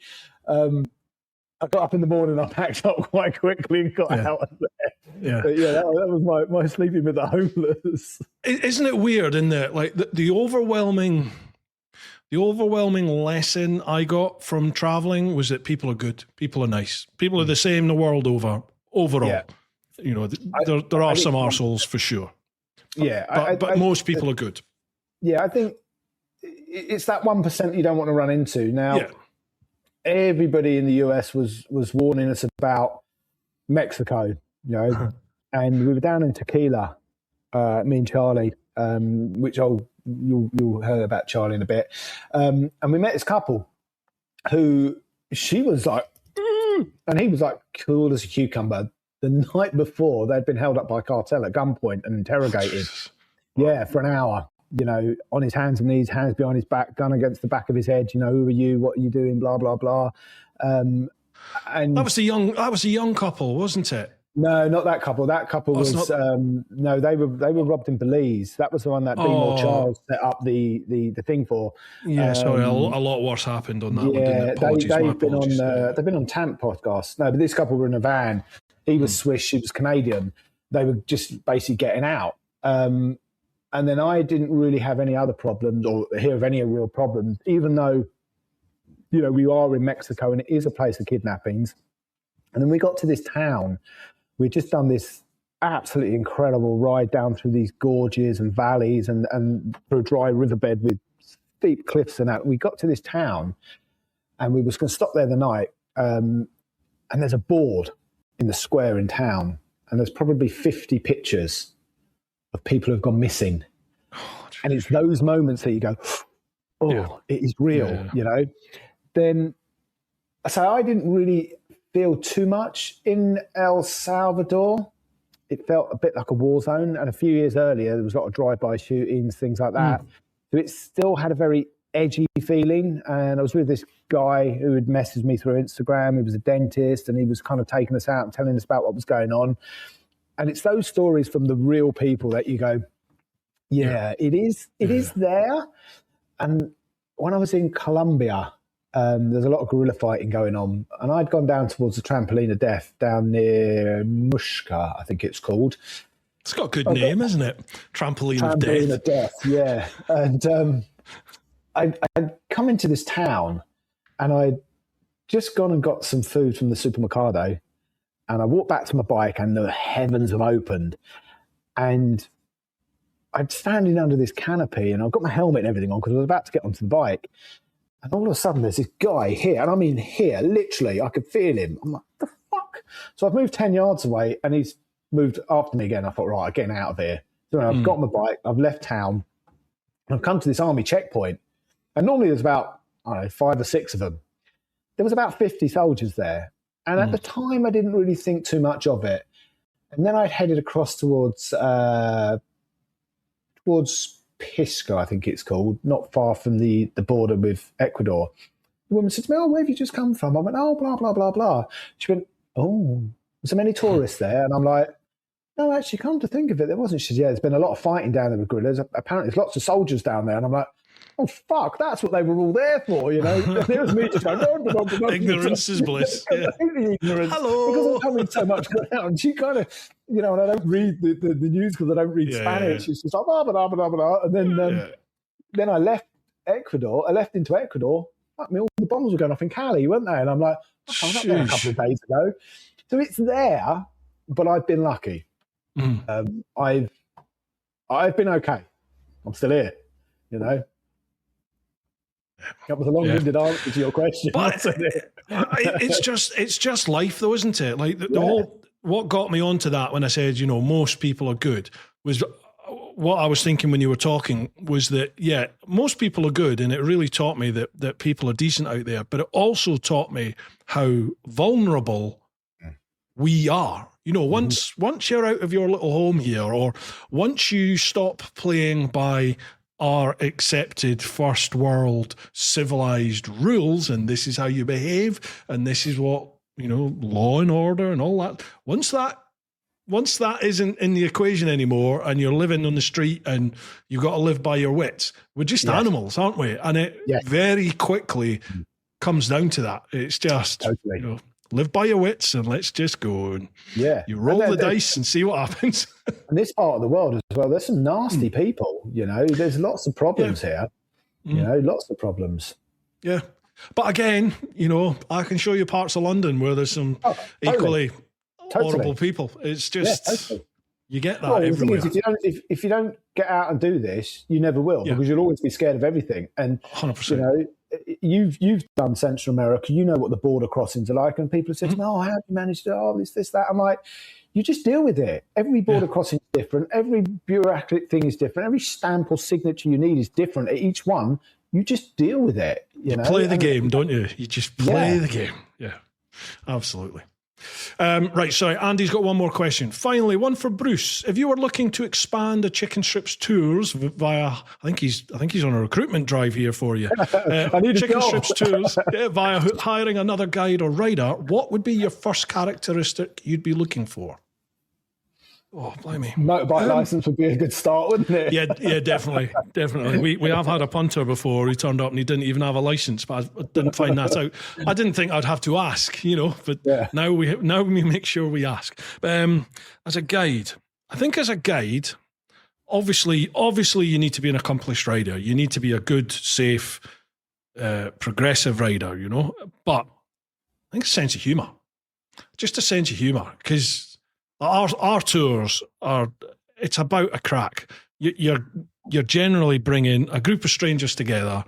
I got up in the morning, I packed up quite quickly and got out of there. Yeah, but that was my sleeping with the homeless. Isn't it weird in that, like, the overwhelming lesson I got from traveling was that people are good, people are nice, people are the same the world over. Overall, you know, there are some arseholes for sure. Yeah, but most people are good. Yeah, I think it's that 1% you don't want to run into. Now, everybody in the US was warning us about Mexico, you know, and we were down in Tequila, me and Charlie, which you'll hear about Charlie in a bit, and we met this couple who she was like, and he was like cool as a cucumber. The night before, they'd been held up by a cartel at gunpoint and interrogated. For an hour, you know, on his hands and knees, hands behind his back, gun against the back of his head. You know, who are you? What are you doing? Blah blah blah. And that was a young couple, wasn't it? No, not that couple. That couple was no. They were robbed in Belize. That was the one that Beamore Charles set up the thing for. Yeah, sorry, a lot worse happened on that one. They've been on Tamp podcast. No, but this couple were in a van. He was Swiss, she was Canadian. They were just basically getting out. And then I didn't really have any other problems or hear of any real problems, even though, you know, we are in Mexico and it is a place of kidnappings. And then we got to this town. We'd just done this absolutely incredible ride down through these gorges and valleys and through a dry riverbed with steep cliffs and that. We got to this town and we was going to stop there the night. And there's a board in the square in town, and there's probably 50 pictures of people who've gone missing. And it's those moments that you go, it is real, you know. Then, so I didn't really feel too much in El Salvador. It felt a bit like a war zone, and a few years earlier there was a lot of drive-by shootings, things like that. So it still had a very edgy feeling, and I was with this guy who had messaged me through Instagram. He was a dentist, and he was kind of taking us out and telling us about what was going on. And it's those stories from the real people that you go, it is there. And when I was in Colombia, there's a lot of guerrilla fighting going on, and I'd gone down towards the Trampoline of Death down near Mushka, I think it's called. It's got a good name, isn't it? Trampoline of Death. Yeah. And I'd come into this town, and I'd just gone and got some food from the supermercado, and I walked back to my bike, and the heavens have opened, and I'm standing under this canopy, and I've got my helmet and everything on because I was about to get onto the bike, and all of a sudden there's this guy here, and I mean here, literally, I could feel him. I'm like, the fuck? So I've moved 10 yards away, and he's moved after me again. I thought, right, I'm getting out of here. So I've got my bike, I've left town, and I've come to this army checkpoint. And normally there's about, 5 or 6 of them. There was about 50 soldiers there. And at the time, I didn't really think too much of it. And then I headed across towards Pisco, I think it's called, not far from the border with Ecuador. The woman said to me, where have you just come from? I went, blah, blah, blah, blah. She went, Was there many tourists there? And I'm like, no, actually, come to think of it, there wasn't. She said, yeah, there's been a lot of fighting down there with guerrillas. Apparently, there's lots of soldiers down there. And I'm like, oh, fuck, that's what they were all there for, you know? There was me just going, ignorance is bliss. Completely ignorance. Hello. Because I'm coming so much around. And she kind of, you know, and I don't read the news because I don't read Spanish. She's just like, blah, blah, blah, blah, blah. And then I left Ecuador. I left into Ecuador. Fuck me, all the bombs were going off in Cali, weren't they? And I'm like, I was up there a couple of days ago. So it's there, but I've been lucky. I've been okay. I'm still here, you know. That was a long-winded answer to your question. But it's just life, though, isn't it? Like the whole, what got me onto that when I said, you know, most people are good, was what I was thinking when you were talking was that, most people are good, and it really taught me that people are decent out there, but it also taught me how vulnerable we are. You know, once you're out of your little home here, or once you stop playing by our accepted first world civilized rules, and this is how you behave, and this is what, you know, law and order and all that. Once that isn't in the equation anymore, and you're living on the street and you've got to live by your wits, we're just animals, aren't we? And it very quickly comes down to that. It's just, you know, live by your wits and let's just go. And you roll the dice and see what happens. And this part of the world as well, there's some nasty people, you know, there's lots of problems here, you know, lots of problems. Yeah. But again, you know, I can show you parts of London where there's some equally horrible people. It's just, you get that everywhere. The thing is, if you don't get out and do this, you never will, because you'll always be scared of everything. And 100%. You know, you've done Central America, you know what the border crossings are like, and people say, "No, how do you manage to? Oh, this, that." I'm like, you just deal with it. Every border crossing is different. Every bureaucratic thing is different. Every stamp or signature you need is different. At each one, you just deal with it. You know? Play the game, don't you? You just play the game. Yeah, absolutely. Right, sorry, Andy's got one more question. Finally, one for Bruce. If you were looking to expand the Chicken Strips tours via, I think he's on a recruitment drive here for you. I need Chicken Strips tours via hiring another guide or rider, what would be your first characteristic you'd be looking for? Oh, blimey. Motorbike license would be a good start, wouldn't it? Yeah, definitely. We have had a punter before who turned up and he didn't even have a license, but I didn't find that out. I didn't think I'd have to ask, you know, but now we make sure we ask. As a guide, I think as a guide, obviously you need to be an accomplished rider. You need to be a good, safe, progressive rider, you know, but I think a sense of humour. Just a sense of humour, because our tours it's about a crack. You're generally bringing a group of strangers together,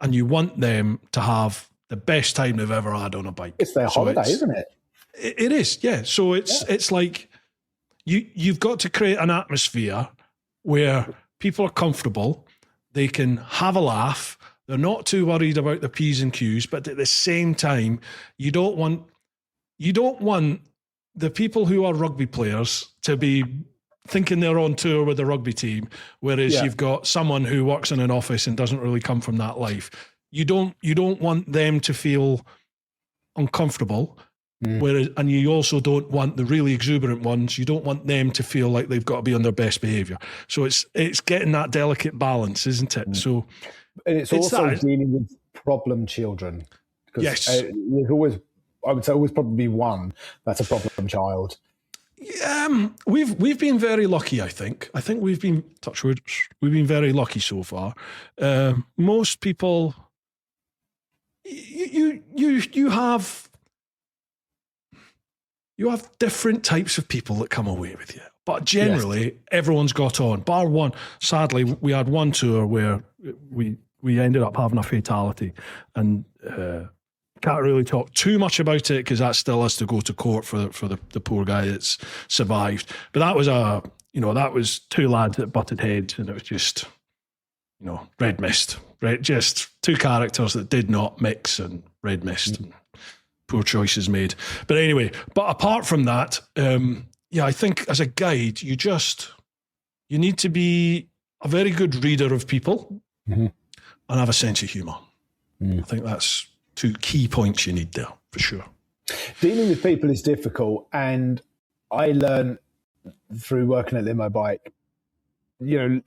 and you want them to have the best time they've ever had on a bike. It's their holiday, isn't it? It is, yeah. So it's like you've got to create an atmosphere where people are comfortable, they can have a laugh, they're not too worried about the P's and Q's, but at the same time, you don't want the people who are rugby players to be thinking they're on tour with the rugby team, whereas you've got someone who works in an office and doesn't really come from that life. You don't want them to feel uncomfortable, and you also don't want the really exuberant ones. You don't want them to feel like they've got to be on their best behaviour. So it's getting that delicate balance, isn't it? So and it's also dealing with problem children. Because there's always, I would say, always probably one that's a problem child. We've been very lucky. I think we've been, touch wood, we've been very lucky so far. Most people, you have different types of people that come away with you, but generally everyone's got on. Bar one, sadly, we had one tour where we ended up having a fatality, and can't really talk too much about it because that still has to go to court for the poor guy that's survived. But that was two lads that butted heads, and it was just, red mist, right? Just two characters that did not mix, and red mist, and poor choices made. But anyway, apart from that, I think as a guide, you need to be a very good reader of people and have a sense of humour. I think that's two key points you need there, for sure. Dealing with people is difficult, and I learned through working at LimoBike.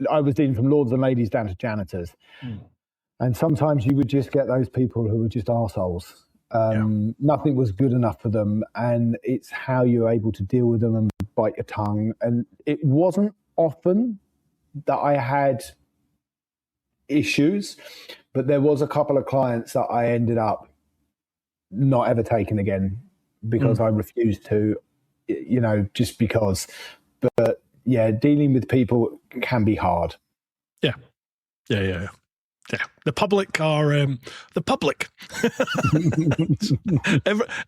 I was dealing from lords and ladies down to janitors, and sometimes you would just get those people who were just arseholes. Nothing was good enough for them, and it's how you're able to deal with them and bite your tongue. And it wasn't often that I had issues, but there was a couple of clients that I ended up not ever taking again because I refused to, just because. But yeah, dealing with people can be hard. Yeah. The public are the public.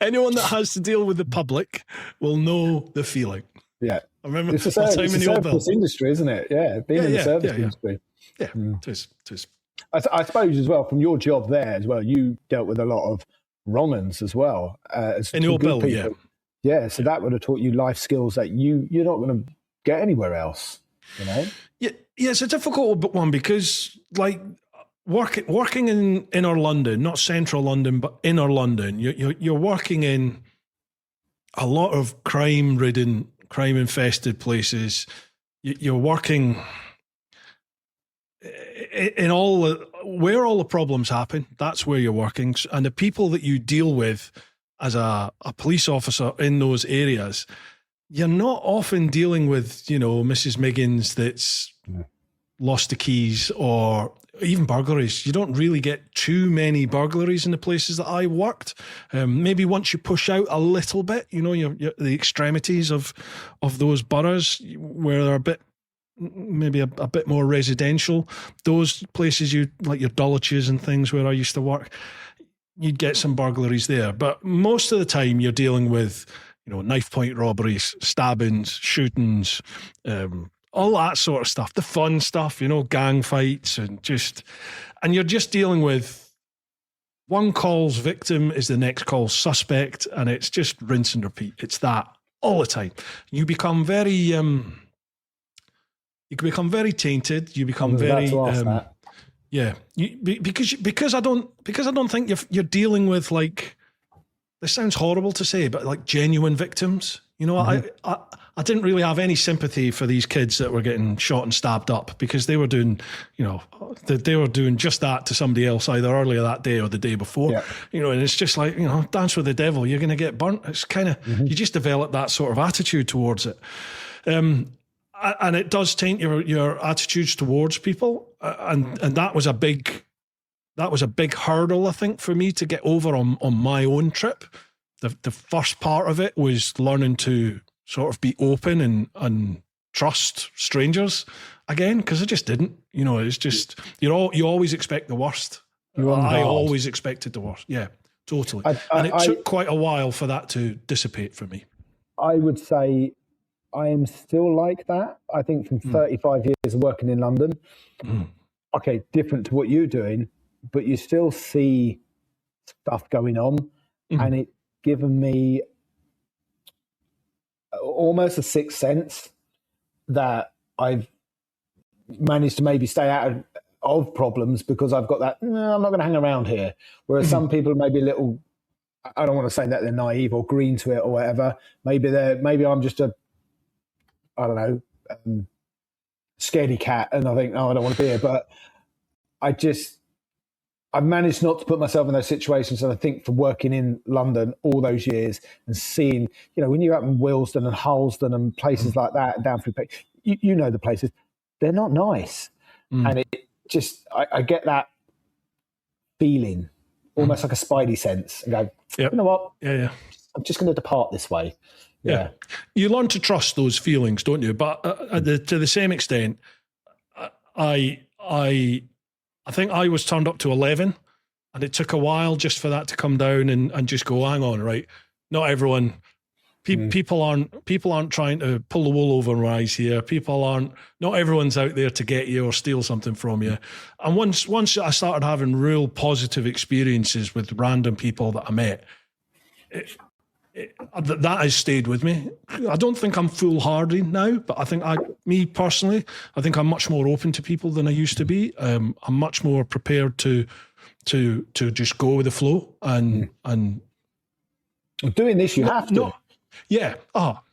Anyone that has to deal with the public will know the feeling. Yeah, I remember it's a service industry, isn't it? Yeah, being in the service industry. Yeah, it is. I suppose as well, from your job there as well, you dealt with a lot of wrong-uns as well. In your bill, people. Yeah, so that would have taught you life skills that you're not going to get anywhere else, Yeah, it's a difficult one because, like, working in inner London, not central London, but inner London, you're working in a lot of crime-ridden, crime-infested places. You're working in where all the problems happen. That's where you're working, and the people that you deal with as a police officer in those areas, you're not often dealing with, Mrs. Miggins that's lost the keys or even burglaries. You don't really get too many burglaries in the places that I worked. Maybe once you push out a little bit, the extremities of those boroughs where they're maybe a bit more residential. Those places like your Dulwiches and things where I used to work, you'd get some burglaries there. But most of the time you're dealing with, knife point robberies, stabbings, shootings, all that sort of stuff, the fun stuff, gang fights and you're just dealing with one call's victim is the next call's suspect, and it's just rinse and repeat. It's that all the time. You become very, tainted. You become very, because I don't think you're dealing with, like, this sounds horrible to say, but like genuine victims. I didn't really have any sympathy for these kids that were getting shot and stabbed up because they were doing, they were doing just that to somebody else either earlier that day or the day before. Yeah. And it's just like, dance with the devil, you're going to get burnt. It's kind of, you just develop that sort of attitude towards it. And it does taint your attitudes towards people. And that was a big hurdle, I think, for me to get over on my own trip. The first part of it was learning to sort of be open and trust strangers again, because I just didn't. It's just you always expect the worst. I always expected the worst. Yeah, totally. And it took quite a while for that to dissipate for me. I would say I am still like that. I think from 35 years of working in London, okay, different to what you're doing, but you still see stuff going on, and it's given me almost a sixth sense that I've managed to maybe stay out of problems because I've got that, no, I'm not going to hang around here. Whereas some people may be a little, I don't want to say that they're naive or green to it or whatever. Maybe I'm just I don't know, scaredy cat, and I think, I don't want to be here. But I've managed not to put myself in those situations. And I think from working in London all those years and seeing, when you're up in Willesden and Harlesden and places like that, and down through, you know the places, they're not nice. And it just, I get that feeling, almost like a spidey sense, and go, you know what? Yeah. I'm just going to depart this way. Yeah. You learn to trust those feelings, don't you? But to the same extent, I think I was turned up to 11, and it took a while just for that to come down and just go, hang on, right? Not everyone, people aren't trying to pull the wool over my eyes here. Not everyone's out there to get you or steal something from you. And once I started having real positive experiences with random people that I met, that has stayed with me. I don't think I'm foolhardy now, but I think me personally, I think I'm much more open to people than I used to be. I'm much more prepared to just go with the flow and Doing this, you have to. Yeah.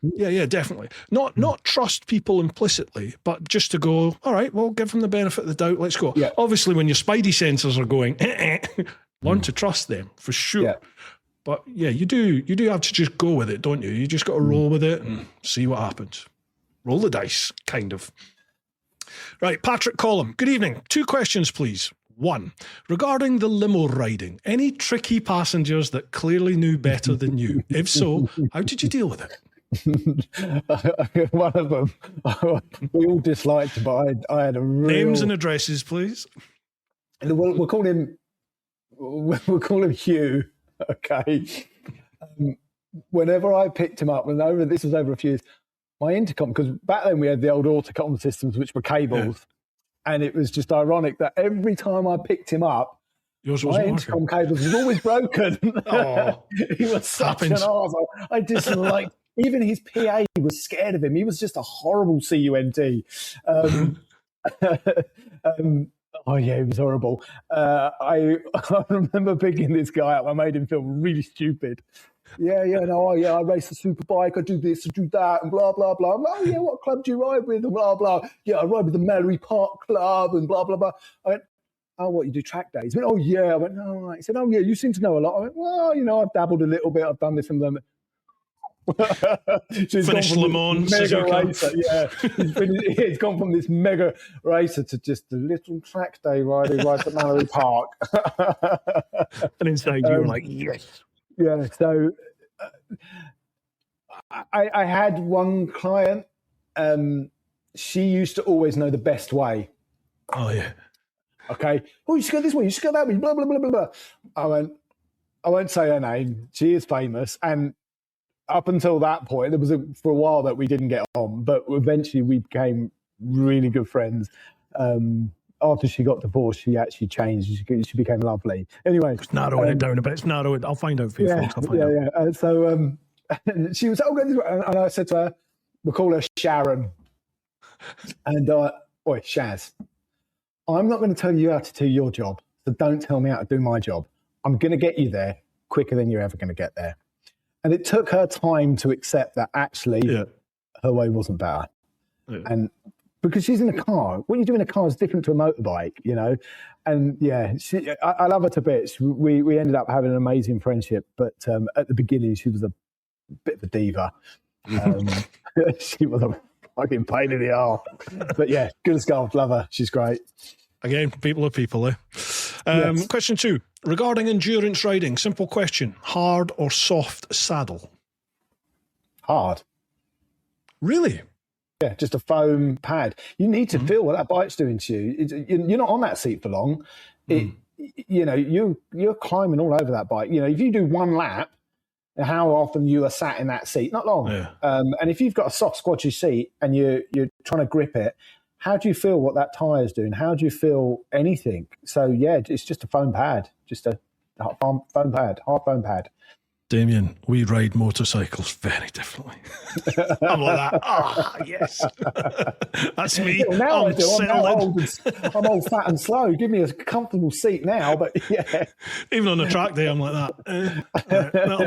Yeah, definitely. Not trust people implicitly, but just to go, all right, well, give them the benefit of the doubt. Let's go. Yeah. Obviously, when your spidey sensors are going, learn to trust them for sure. Yeah. But yeah, you do have to just go with it, don't you? You just got to roll with it and see what happens. Roll the dice, kind of. Right, Patrick Collum. Good evening. 2 questions, please. 1, regarding the limo riding, any tricky passengers that clearly knew better than you? If so, how did you deal with it? One of them, we all disliked, but I had a real... Names and addresses, please. We'll call him Hugh. Okay. Whenever I picked him up, this was over a few years, my intercom, because back then we had the old autocom systems, which were cables, and it was just ironic that every time I picked him up, my intercom cables was always broken. He was such an arse. I disliked. Even his PA was scared of him. He was just a horrible CUNT. Oh yeah, it was horrible. I remember picking this guy up. I made him feel really stupid. I race a super bike. I do this, I do that, and blah blah blah. Oh yeah, what club do you ride with? And blah blah. Yeah, I ride with the Mallory Park Club, and blah blah blah. I went, oh, what, you do track days? He went, oh yeah. I went, no. He said, oh yeah, you seem to know a lot. I went, well, I've dabbled a little bit. I've done this and done that. Finished Le Mans, mega racer, he's gone from this mega racer to just a little track day rider who rides at Mallory Park. And inside you were like, yes. Yeah, so I had one client, she used to always know the best way. Oh yeah. Okay. Oh, you should go this way, you should go that way, blah blah blah blah blah. I won't say her name. She is famous, and up until that point, there was for a while that we didn't get on, but eventually we became really good friends. After she got divorced, she actually changed. She became lovely. Anyway, it's narrowing it down a bit. It's narrowing. I'll find out for you, folks. I'll find out. And so she was, oh, go this way. And I said to her, we'll call her Sharon. And Shaz, I'm not going to tell you how to do your job, so don't tell me how to do my job. I'm going to get you there quicker than you're ever going to get there. And it took her time to accept that actually her way wasn't better. Yeah. And because she's in a car, what you do in a car is different to a motorbike, And I love her to bits. We ended up having an amazing friendship, but at the beginning she was a bit of a diva. She was a fucking pain in the arse. But yeah, good as gold. Love her. She's great. Again, people are people, eh? Yes. Question 2. Regarding endurance riding, simple question. Hard or soft saddle? Hard. Really? Yeah, just a foam pad. You need to feel what that bike's doing to you. You're not on that seat for long. You're climbing all over that bike. If you do one lap, how often you are sat in that seat? Not long. Yeah. And if you've got a soft, squatchy seat and you're trying to grip it, how do you feel what that tyre's doing? How do you feel anything? So, yeah, it's just a foam pad, just a foam pad, hard foam pad. Damian, we ride motorcycles very differently. I'm like that. Ah, yes. That's me. Well, now I'm old, fat and slow. Give me a comfortable seat now, but yeah. Even on a track day, I'm like that. That'll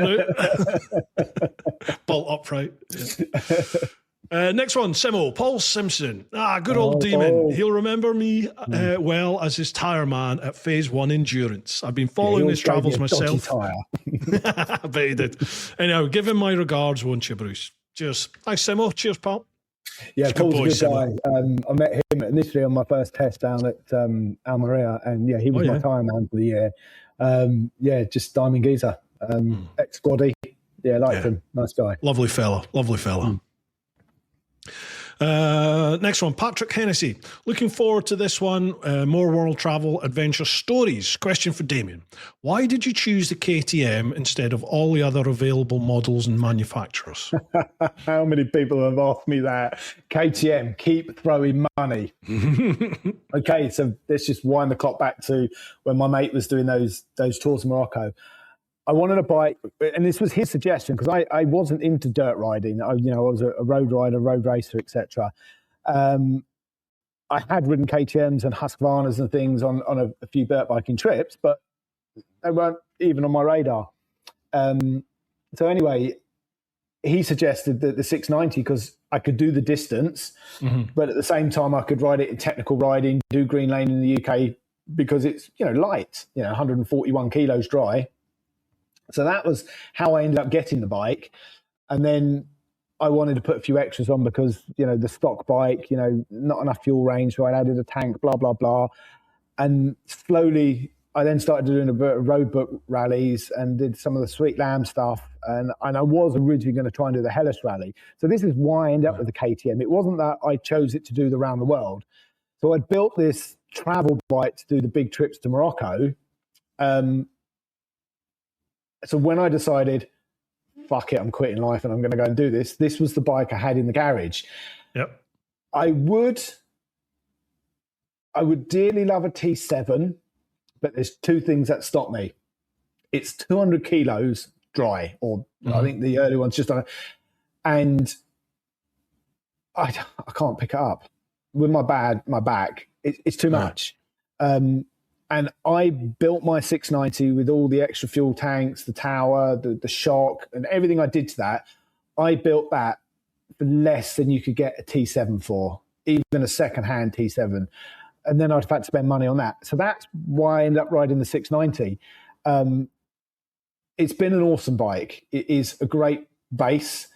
do. Bolt upright. Yeah. Next one, Simo, Paul Simpson. Good old demon. Paul. He'll remember me well as his tyre man at Phase 1 Endurance. I've been following his travels myself. I bet he did. Anyhow, give him my regards, won't you, Bruce? Cheers. Thanks, Simo. Cheers, pal. Yeah, Paul's a good guy. I met him initially on my first test down at Almeria, and yeah, he was my tyre man for the year. Just diamond geezer. Ex-squaddy. Yeah, liked him. Nice guy. Lovely fella. Next one, Patrick Hennessy. Looking forward to this one. More world travel adventure stories. Question for Damian. Why did you choose the KTM instead of all the other available models and manufacturers? How many people have asked me that? KTM, keep throwing money. Okay, so let's just wind the clock back to when my mate was doing those tours in Morocco. I wanted a bike, and this was his suggestion because I wasn't into dirt riding. I was a road rider, road racer, etc. I had ridden KTMs and Husqvarnas and things on a few dirt biking trips, but they weren't even on my radar. So anyway, he suggested that the 690, because I could do the distance, but at the same time I could ride it in technical riding, do green lane in the UK, because it's, light, 141 kilos dry. So that was how I ended up getting the bike. And then I wanted to put a few extras on because, the stock bike, not enough fuel range. So I added a tank, blah, blah, blah. And slowly I then started doing a bit of road book rallies and did some of the Sweet Lamb stuff. And I was originally going to try and do the Hellas rally. So this is why I ended up with the KTM. It wasn't that I chose it to do the round the world. So I built this travel bike to do the big trips to Morocco. So when I decided, fuck it, I'm quitting life and I'm going to go and do this, this was the bike I had in the garage. Yep. I would dearly love a T7, but there's two things that stop me. It's 200 kilos dry, or I think the early one's just on it. And I can't pick it up. With my back, it's too much. And I built my 690 with all the extra fuel tanks, the tower, the shock, and everything I did to that. I built that for less than you could get a T7 for, even a second-hand T7. And then I'd have had to spend money on that. So that's why I ended up riding the 690. It's been an awesome bike. It is a great base,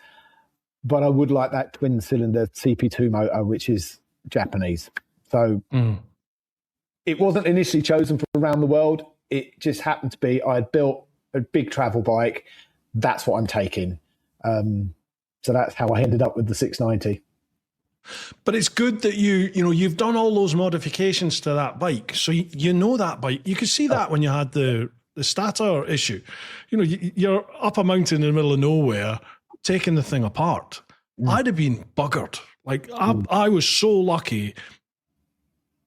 but I would like that twin-cylinder CP2 motor, which is Japanese. So... It wasn't initially chosen for around the world. It just happened to be I had built a big travel bike. That's what I'm taking. So that's how I ended up with the 690. But it's good that you've done all those modifications to that bike. So you know that bike. You could see that when you had the starter issue. You're up a mountain in the middle of nowhere taking the thing apart. I'd have been buggered. I was so lucky.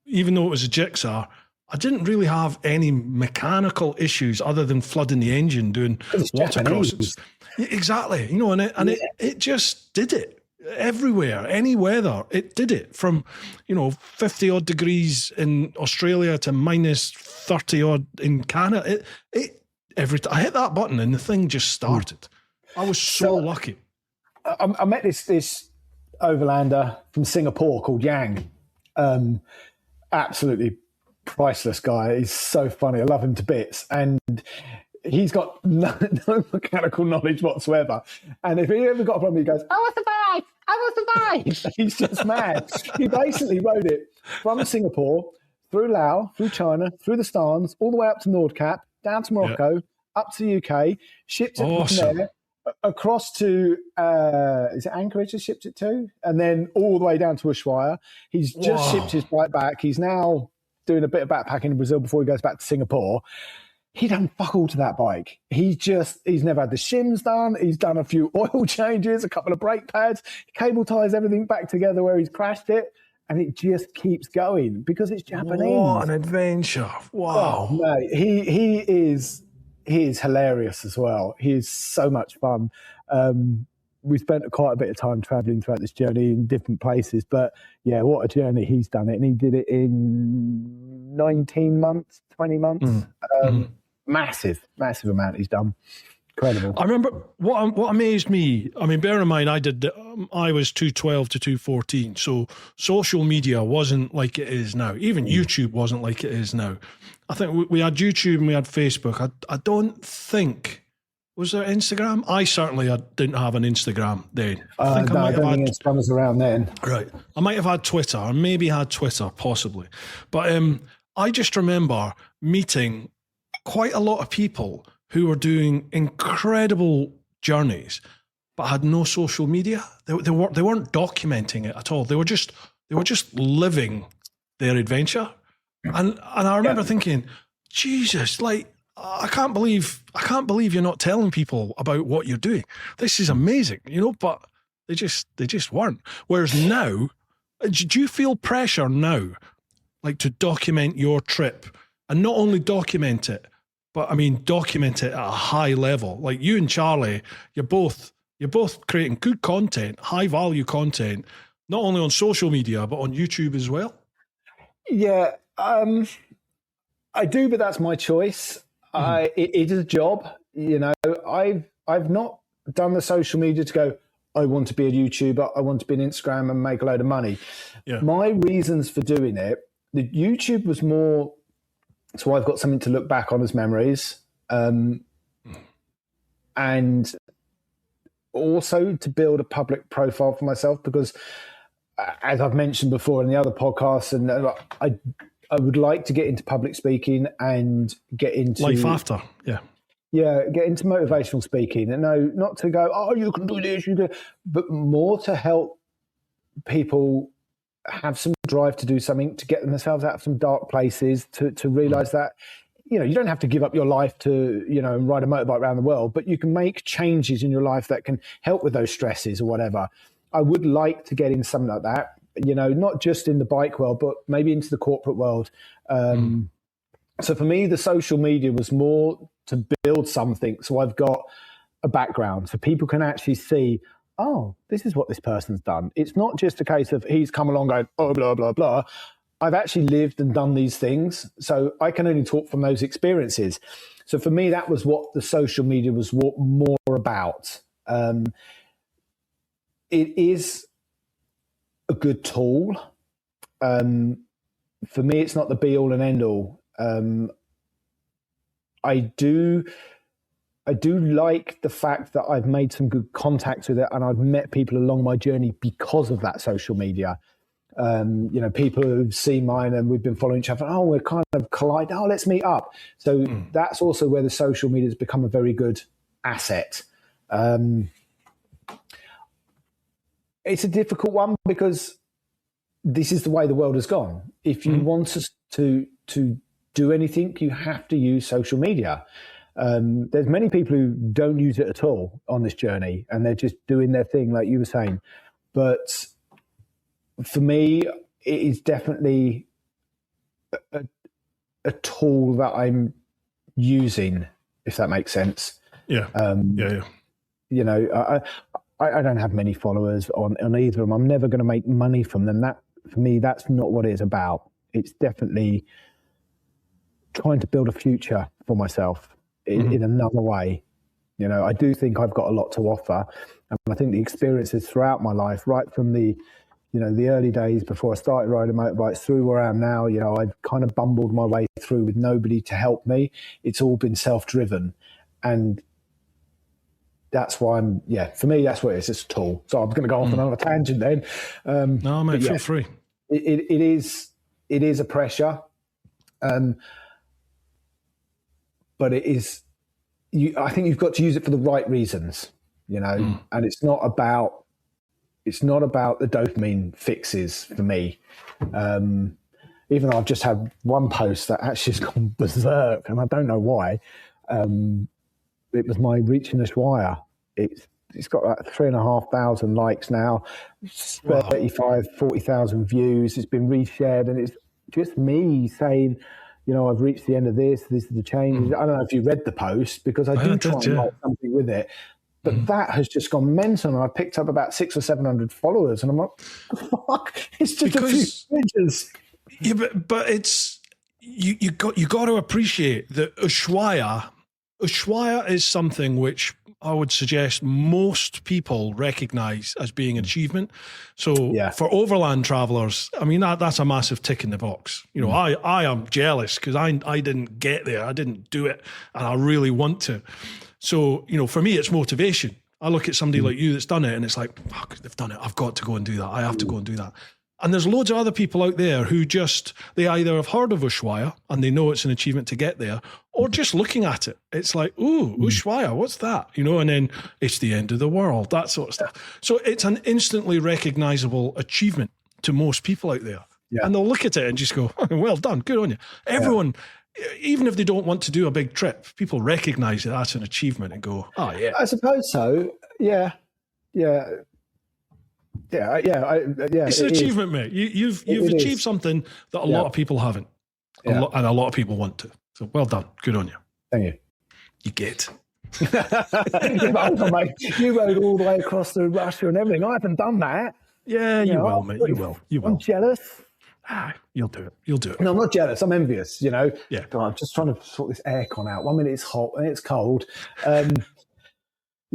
Even though it was a jigsaw, I didn't really have any mechanical issues other than flooding the engine doing watercrosses. Exactly. It just did it everywhere, any weather. It did it from, 50 odd degrees in Australia to minus 30 odd in Canada. I hit that button and the thing just started. I was so lucky. I met this overlander from Singapore called Yang. Absolutely priceless guy. He's so funny. I love him to bits. And he's got no mechanical knowledge whatsoever. And if he ever got a problem, he goes, I want the bike. He's just mad. He basically rode it from Singapore, through Laos, through China, through the Stans, all the way up to Nordkap, down to Morocco, up to the UK, shipped it from there, across to, is it Anchorage he shipped it to? And then all the way down to Ushuaia. He's just shipped his bike back. He's now doing a bit of backpacking in Brazil before he goes back to Singapore. He done fuck all to that bike. He's never had the shims done. He's done a few oil changes, a couple of brake pads, cable ties everything back together where he's crashed it. And it just keeps going because it's Japanese. What an adventure. Wow. Oh, mate, he is hilarious as well. He is so much fun. We spent quite a bit of time traveling throughout this journey in different places, but yeah, what a journey he's done it. And he did it in 19 months, 20 months. Massive amount he's done. Incredible. I remember what amazed me. I mean, bear in mind, I was 212 to 214, so social media wasn't like it is now. Even YouTube wasn't like it is now. I think we had YouTube and we had Facebook. I don't think, was there Instagram? I certainly didn't have an Instagram then. I think I don't think Instagram was around then. Right. I might have had Twitter, or maybe had Twitter, possibly. But I just remember meeting quite a lot of people who were doing incredible journeys, but had no social media. They weren't documenting it at all. They were just living their adventure. And I remember thinking, Jesus, I can't believe you're not telling people about what you're doing. This is amazing, but they just weren't. Whereas now, do you feel pressure now, to document your trip, and not only document it, but I mean, document it at a high level? Like you and Charlie, you're both creating good content, high value content, not only on social media, but on YouTube as well. Yeah, I do, but that's my choice. It is a job. I've I've not done the social media to go, I want to be a YouTuber, I want to be an Instagram and make a load of money. Yeah. My reasons for doing it, the YouTube was more so I've got something to look back on as memories. And also to build a public profile for myself, because as I've mentioned before in the other podcasts, and I would like to get into public speaking and get into life after. Get into motivational speaking. And no, not to go, oh, you can do this, but more to help people have some drive to do something, to get themselves out of some dark places, to realize that, you don't have to give up your life to, ride a motorbike around the world, but you can make changes in your life that can help with those stresses or whatever. I would like to get in something like that, not just in the bike world, but maybe into the corporate world. So for me, the social media was more to build something. So I've got a background so people can actually see, oh, this is what this person's done. It's not just a case of he's come along going, oh, blah, blah, blah. I've actually lived and done these things. So I can only talk from those experiences. So for me, that was what the social media was more about. It is a good tool. For me, it's not the be all and end all. I do like the fact that I've made some good contacts with it, and I've met people along my journey because of that social media. People who've seen mine and we've been following each other. Oh, we're kind of collide. Oh, let's meet up. So that's also where the social media has become a very good asset. It's a difficult one because this is the way the world has gone. If you want us to do anything, you have to use social media. There's many people who don't use it at all on this journey, and they're just doing their thing, like you were saying. But for me, it is definitely a tool that I'm using, if that makes sense. Yeah. I don't have many followers on either of them. I'm never going to make money from them. That, for me, that's not what it's about. It's definitely trying to build a future for myself in another way. I do think I've got a lot to offer. And I think the experiences throughout my life, right from the early days before I started riding motorbikes through where I am now, I've kind of bumbled my way through with nobody to help me. It's all been self-driven. And that's why for me, that's what it is. It's a tool. So I'm going to go off on another tangent then. No, mate, feel free. It is a pressure. But it is, I think you've got to use it for the right reasons, and it's not about the dopamine fixes for me. Even though I've just had one post that actually has gone berserk, and I don't know why. It was my reaching this wire. It's got like 3,500 likes now, 40,000 views. It's been reshared, and it's just me saying, I've reached the end of this. This is the changes. I don't know if you read the post, because I do try and write something with it. But that has just gone mental. And I picked up about 600 or 700 followers, and I'm like, fuck, it's just a few pictures. Yeah, but it's you got to appreciate that Ushuaia is something which I would suggest most people recognise as being an achievement. So for overland travellers, I mean, that's a massive tick in the box. I am jealous because I didn't get there. I didn't do it, and I really want to. So, for me, it's motivation. I look at somebody like you that's done it, and it's like, fuck, they've done it. I've got to go and do that. I have to go and do that. And there's loads of other people out there who they either have heard of Ushuaia and they know it's an achievement to get there, or just looking at it, it's like, ooh, Ushuaia, what's that? And then it's the end of the world, that sort of stuff. So it's an instantly recognizable achievement to most people out there. Yeah. And they'll look at it and just go, oh, well done, good on you. Everyone, even if they don't want to do a big trip, people recognize that that's an achievement and go, oh, yeah. I suppose so. Yeah. It's an achievement, mate. You've achieved something that a lot of people haven't, and a lot of people want to. So well done, good on you. Thank you. You get. Mate, you rode all the way across to Russia and everything. I haven't done that. Yeah, you will, mate. You will. I'm jealous. You'll do it. No, I'm not jealous. I'm envious. Yeah. God, I'm just trying to sort this aircon out. 1 minute it's hot and it's cold.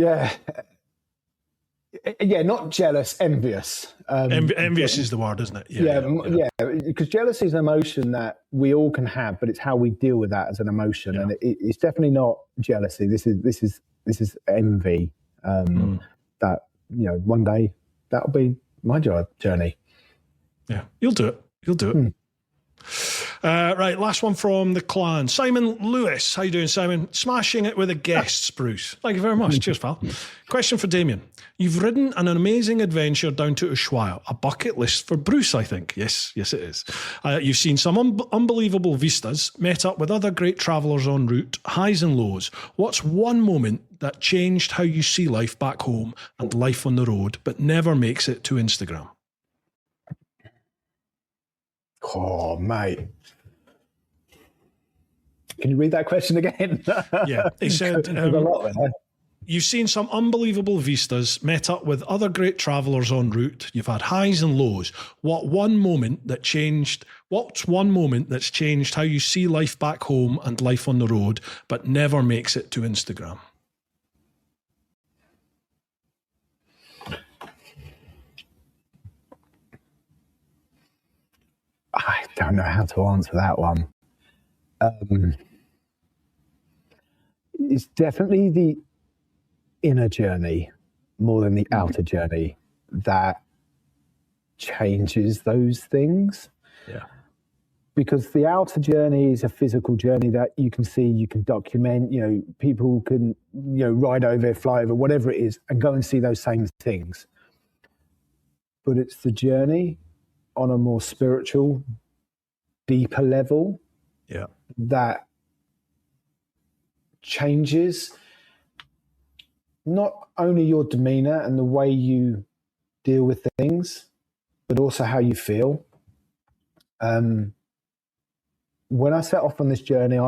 Yeah. Yeah, not jealous, envious. Envious is the word, isn't it? Yeah, because jealousy is an emotion that we all can have, but it's how we deal with that as an emotion, and it's definitely not jealousy. This is envy. That one day that'll be my journey. Yeah, you'll do it. You'll do it. Right, last one from the clan. Simon Lewis. How you doing, Simon? Smashing it with the guests, Bruce. Thank you very much. Cheers, pal. Question for Damian. You've ridden an amazing adventure down to Ushuaia, a bucket list for Bruce, I think. Yes, it is. You've seen some unbelievable vistas, met up with other great travellers en route, highs and lows. What's one moment that changed how you see life back home and life on the road, but never makes it to Instagram? Oh, mate. Can you read that question again? Yeah. He said, you've seen some unbelievable vistas, met up with other great travellers en route. You've had highs and lows. What's one moment that's changed how you see life back home and life on the road, but never makes it to Instagram? I don't know how to answer that one. It's definitely the inner journey more than the outer journey that changes those things. Yeah. Because the outer journey is a physical journey that you can see, you can document, people can, ride over, fly over, whatever it is, and go and see those same things. But it's the journey on a more spiritual, deeper level that changes not only your demeanor and the way you deal with things, but also how you feel. When I set off on this journey,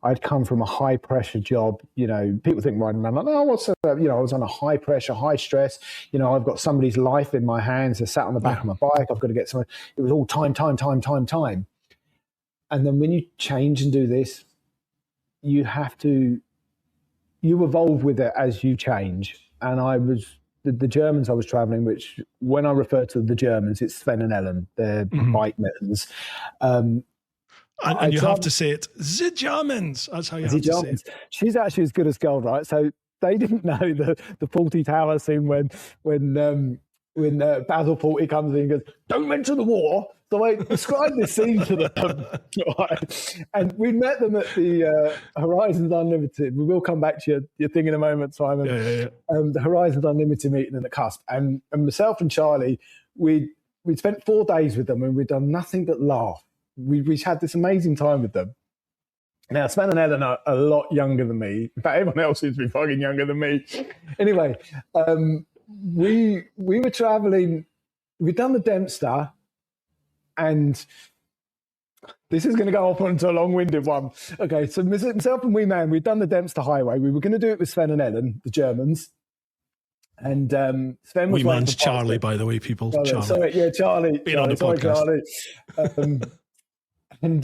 I'd come from a high pressure job. People think riding around like, what's that? I was on a high pressure, high stress. I've got somebody's life in my hands. I sat on the back of my bike. I've got to get someone. It was all time. And then when you change and do this, you evolve with it as you change. And the Germans I was traveling, which when I refer to the Germans, it's Sven and Ellen, they're bike mittens. And you have to say it, the Germans. That's how you have to say it. She's actually as good as gold, right? So they didn't know the Faulty Tower scene when Basil Faulty comes in and goes, "Don't mention the war." So I described this scene to them, right? And we met them at the Horizons Unlimited. We will come back to your thing in a moment, Simon. Yeah. The Horizons Unlimited meeting in the Cusp, and myself and Charlie, we'd spent 4 days with them, and we'd done nothing but laugh. We had this amazing time with them. Now, Sven and Ellen are a lot younger than me. In fact, everyone else seems to be fucking younger than me. Anyway, we were traveling. We'd done the Dempster, and this is going to go off onto a long-winded one. Okay, so myself and we'd done the Dempster Highway. We were going to do it with Sven and Ellen, the Germans. And Sven was man's Charlie, by the way, people. Charlie. Sorry, yeah, Charlie. Being on the podcast. Charlie. And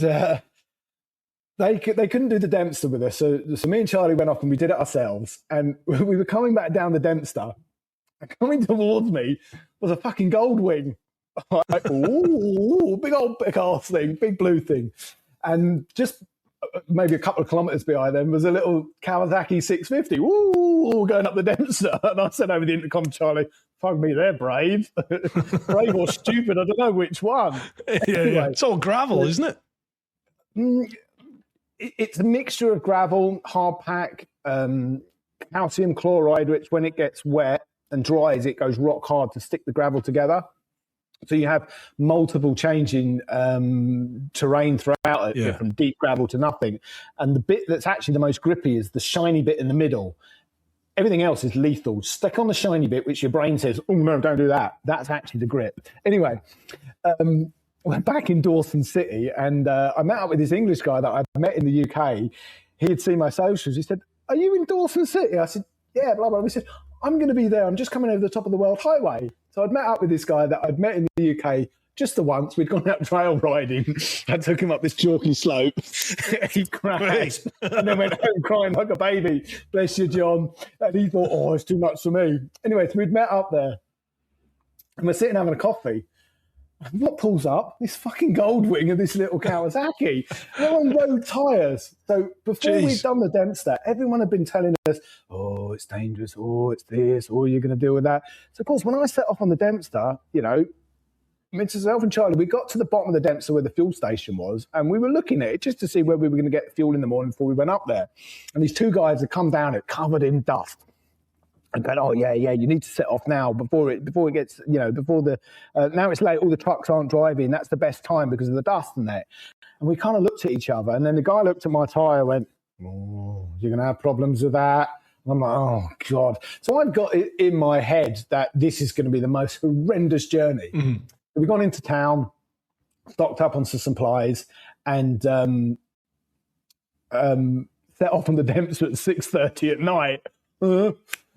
they couldn't do the Dempster with us. So me and Charlie went off and we did it ourselves. And we were coming back down the Dempster. And coming towards me was a fucking Goldwing. Like, ooh, big ass thing, big blue thing. And just maybe a couple of kilometres behind them was a little Kawasaki 650. Ooh, going up the Dempster. And I said over the intercom, Charlie, fuck me, they're brave. Brave or stupid, I don't know which one. Yeah. It's all gravel, isn't it? It's a mixture of gravel, hard pack, calcium chloride, which when it gets wet and dries, it goes rock hard to stick the gravel together. So you have multiple changing terrain throughout it, from deep gravel to nothing. And the bit that's actually the most grippy is the shiny bit in the middle. Everything else is lethal. Stick on the shiny bit, which your brain says, oh, no, don't do that. That's actually the grip. Anyway, we're back in Dawson City, and I met up with this English guy that I met in the UK. He had seen my socials. He said, are you in Dawson City? I said, yeah, blah, blah. He said, I'm going to be there. I'm just coming over the top of the World Highway. So I'd met up with this guy that I'd met in the UK just the once. We'd gone out trail riding. I took him up this chalky slope. He crashed and then went home crying like a baby. Bless you, John. And he thought, oh, it's too much for me. Anyway, so we'd met up there and we're sitting having a coffee. What pulls up? This fucking Goldwing and this little Kawasaki. They're on road tyres. So before we'd done the Dempster, everyone had been telling us, oh, it's dangerous. Oh, it's this. Oh, you're going to deal with that. So, of course, when I set off on the Dempster, you know, myself and Charlie, we got to the bottom of the Dempster where the fuel station was, and we were looking at it just to see where we were going to get fuel in the morning before we went up there. And these two guys had come down it covered in dust. And going, oh yeah, you need to set off now before it gets, you know, before the, now it's late, all the trucks aren't driving. That's the best time because of the dust and that. And we kind of looked at each other. And then the guy looked at my tyre and went, oh, you're going to have problems with that. And I'm like, oh God. So I've got it in my head that this is going to be the most horrendous journey. Mm-hmm. So we've gone into town, stocked up on some supplies and set off on the Dempster at 6:30 at night.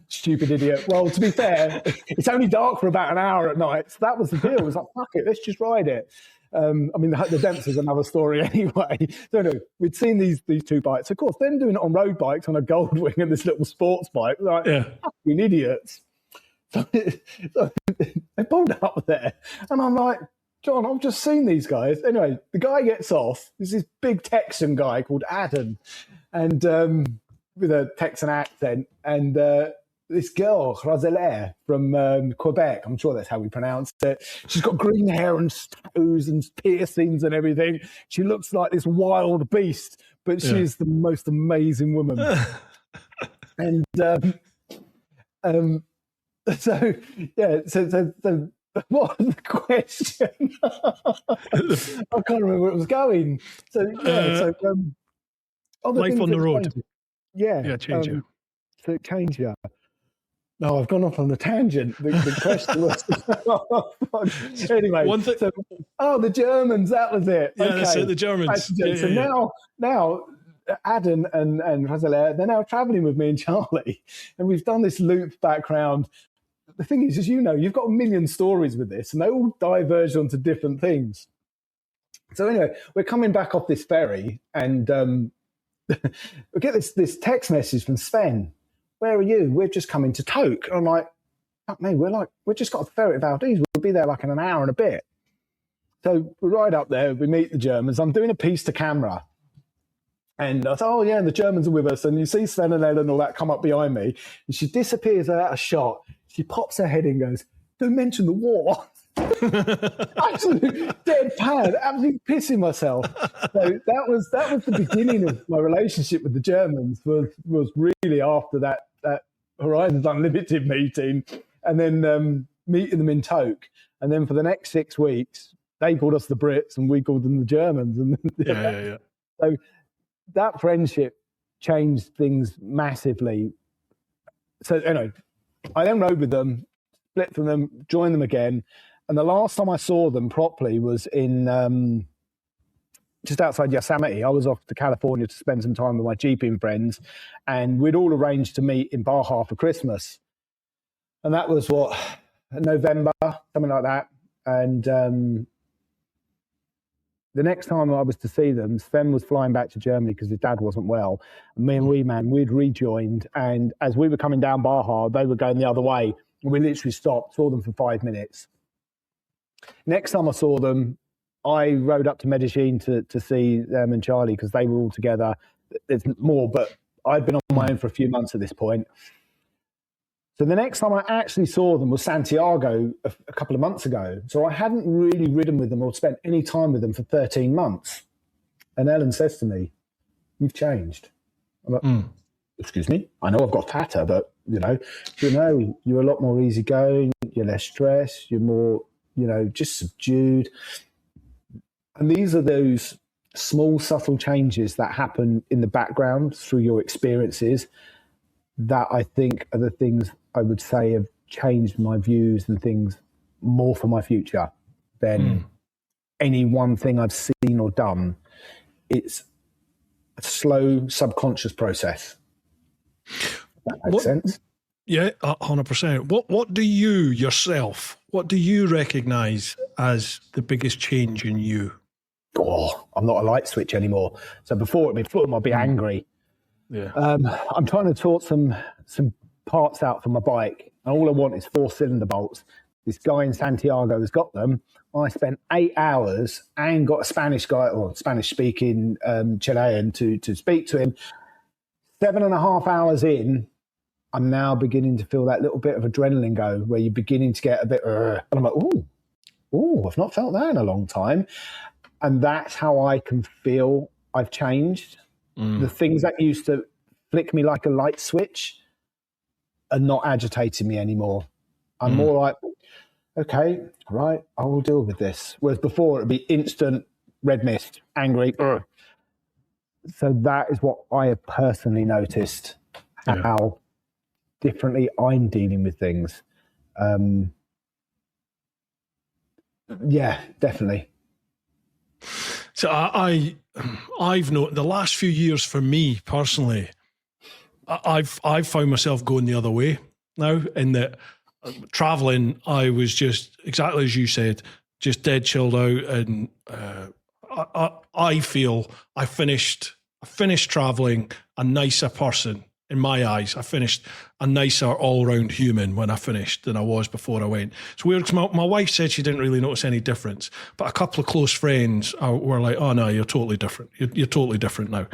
Stupid idiot. Well, to be fair, it's only dark for about an hour at night. So that was the deal. It was like, fuck it, let's just ride it. I mean, the Dempster's another story anyway. So no, we'd seen these two bikes. Of course, them doing it on road bikes on a Goldwing and this little sports bike. Like, fucking idiots. So they pulled up there. And I'm like, John, I've just seen these guys. Anyway, the guy gets off. There's this big Texan guy called Adam. And with a Texan accent. And this girl, Roselaire, from Quebec, I'm sure that's how we pronounce it. She's got green hair and tattoos and piercings and everything. She looks like this wild beast, but she's the most amazing woman. And so what was the question? I can't remember where it was going. So, life on the road. Change you. So it changed you. No, I've gone off on a tangent. The question was anyway. The Germans. That was it. Yeah, okay. That's it. The Germans. Now, Adam and Roselaire, they're now travelling with me and Charlie, and we've done this loop background. The thing is, as you know, you've got a million stories with this, and they all diverge onto different things. So anyway, we're coming back off this ferry, and we get this text message from Sven. Where are you? We're just coming to Toke. I'm like, fuck me, we've just got a ferry at Valdez. We'll be there like in an hour and a bit. So we ride up there, we meet the Germans. I'm doing a piece to camera. And I thought, oh yeah, and the Germans are with us. And you see Sven and Ellen and all that come up behind me. And she disappears out of shot. She pops her head in and goes, don't mention the war. Absolutely deadpan, absolutely pissing myself. So that was the beginning of my relationship with the Germans. Was really after that Horizons Unlimited meeting, and then meeting them in Toke, and then for the next 6 weeks they called us the Brits and we called them the Germans, and so that friendship changed things massively. So anyway, I then rode with them, split from them, joined them again. And the last time I saw them properly was in just outside Yosemite. I was off to California to spend some time with my jeeping friends, and we'd all arranged to meet in Baja for Christmas. And that was November, something like that. And the next time I was to see them, Sven was flying back to Germany because his dad wasn't well. And me and we'd rejoined. And as we were coming down Baja, they were going the other way. And we literally stopped, saw them for 5 minutes. Next time I saw them, I rode up to Medellin to see them and Charlie because they were all together. There's more, but I'd been on my own for a few months at this point. So the next time I actually saw them was Santiago a couple of months ago. So I hadn't really ridden with them or spent any time with them for 13 months. And Ellen says to me, you've changed. I'm like, excuse me? I know I've got fatter, but, you're a lot more easygoing. You're less stressed. You're more, just subdued. And these are those small, subtle changes that happen in the background through your experiences that I think are the things I would say have changed my views and things more for my future than any one thing I've seen or done. It's a slow, subconscious process. That makes sense? Yeah, 100%. What do you yourself, what do you recognise as the biggest change in you? Oh, I'm not a light switch anymore. So before I'd be angry. Yeah. I'm trying to sort some parts out for my bike, and all I want is 4-cylinder bolts. This guy in Santiago has got them. I spent 8 hours and got a Spanish guy, or Spanish-speaking Chilean, to speak to him. 7.5 hours in, I'm now beginning to feel that little bit of adrenaline go, where you're beginning to get a bit, and I'm like, ooh, I've not felt that in a long time. And that's how I can feel I've changed. The things that used to flick me like a light switch are not agitating me anymore. I'm more like, okay, right, I will deal with this. Whereas before, it would be instant red mist, angry. So that is what I have personally noticed, how differently I'm dealing with things. Yeah, definitely. So I've known the last few years for me personally, I've found myself going the other way now, in that traveling, I was just exactly as you said, just dead chilled out, and I feel I finished traveling a nicer person in my eyes. I finished a nicer all-round human when I finished than I was before I went. It's weird because my wife said she didn't really notice any difference, but a couple of close friends were like, "Oh no, you're totally different. You're totally different now."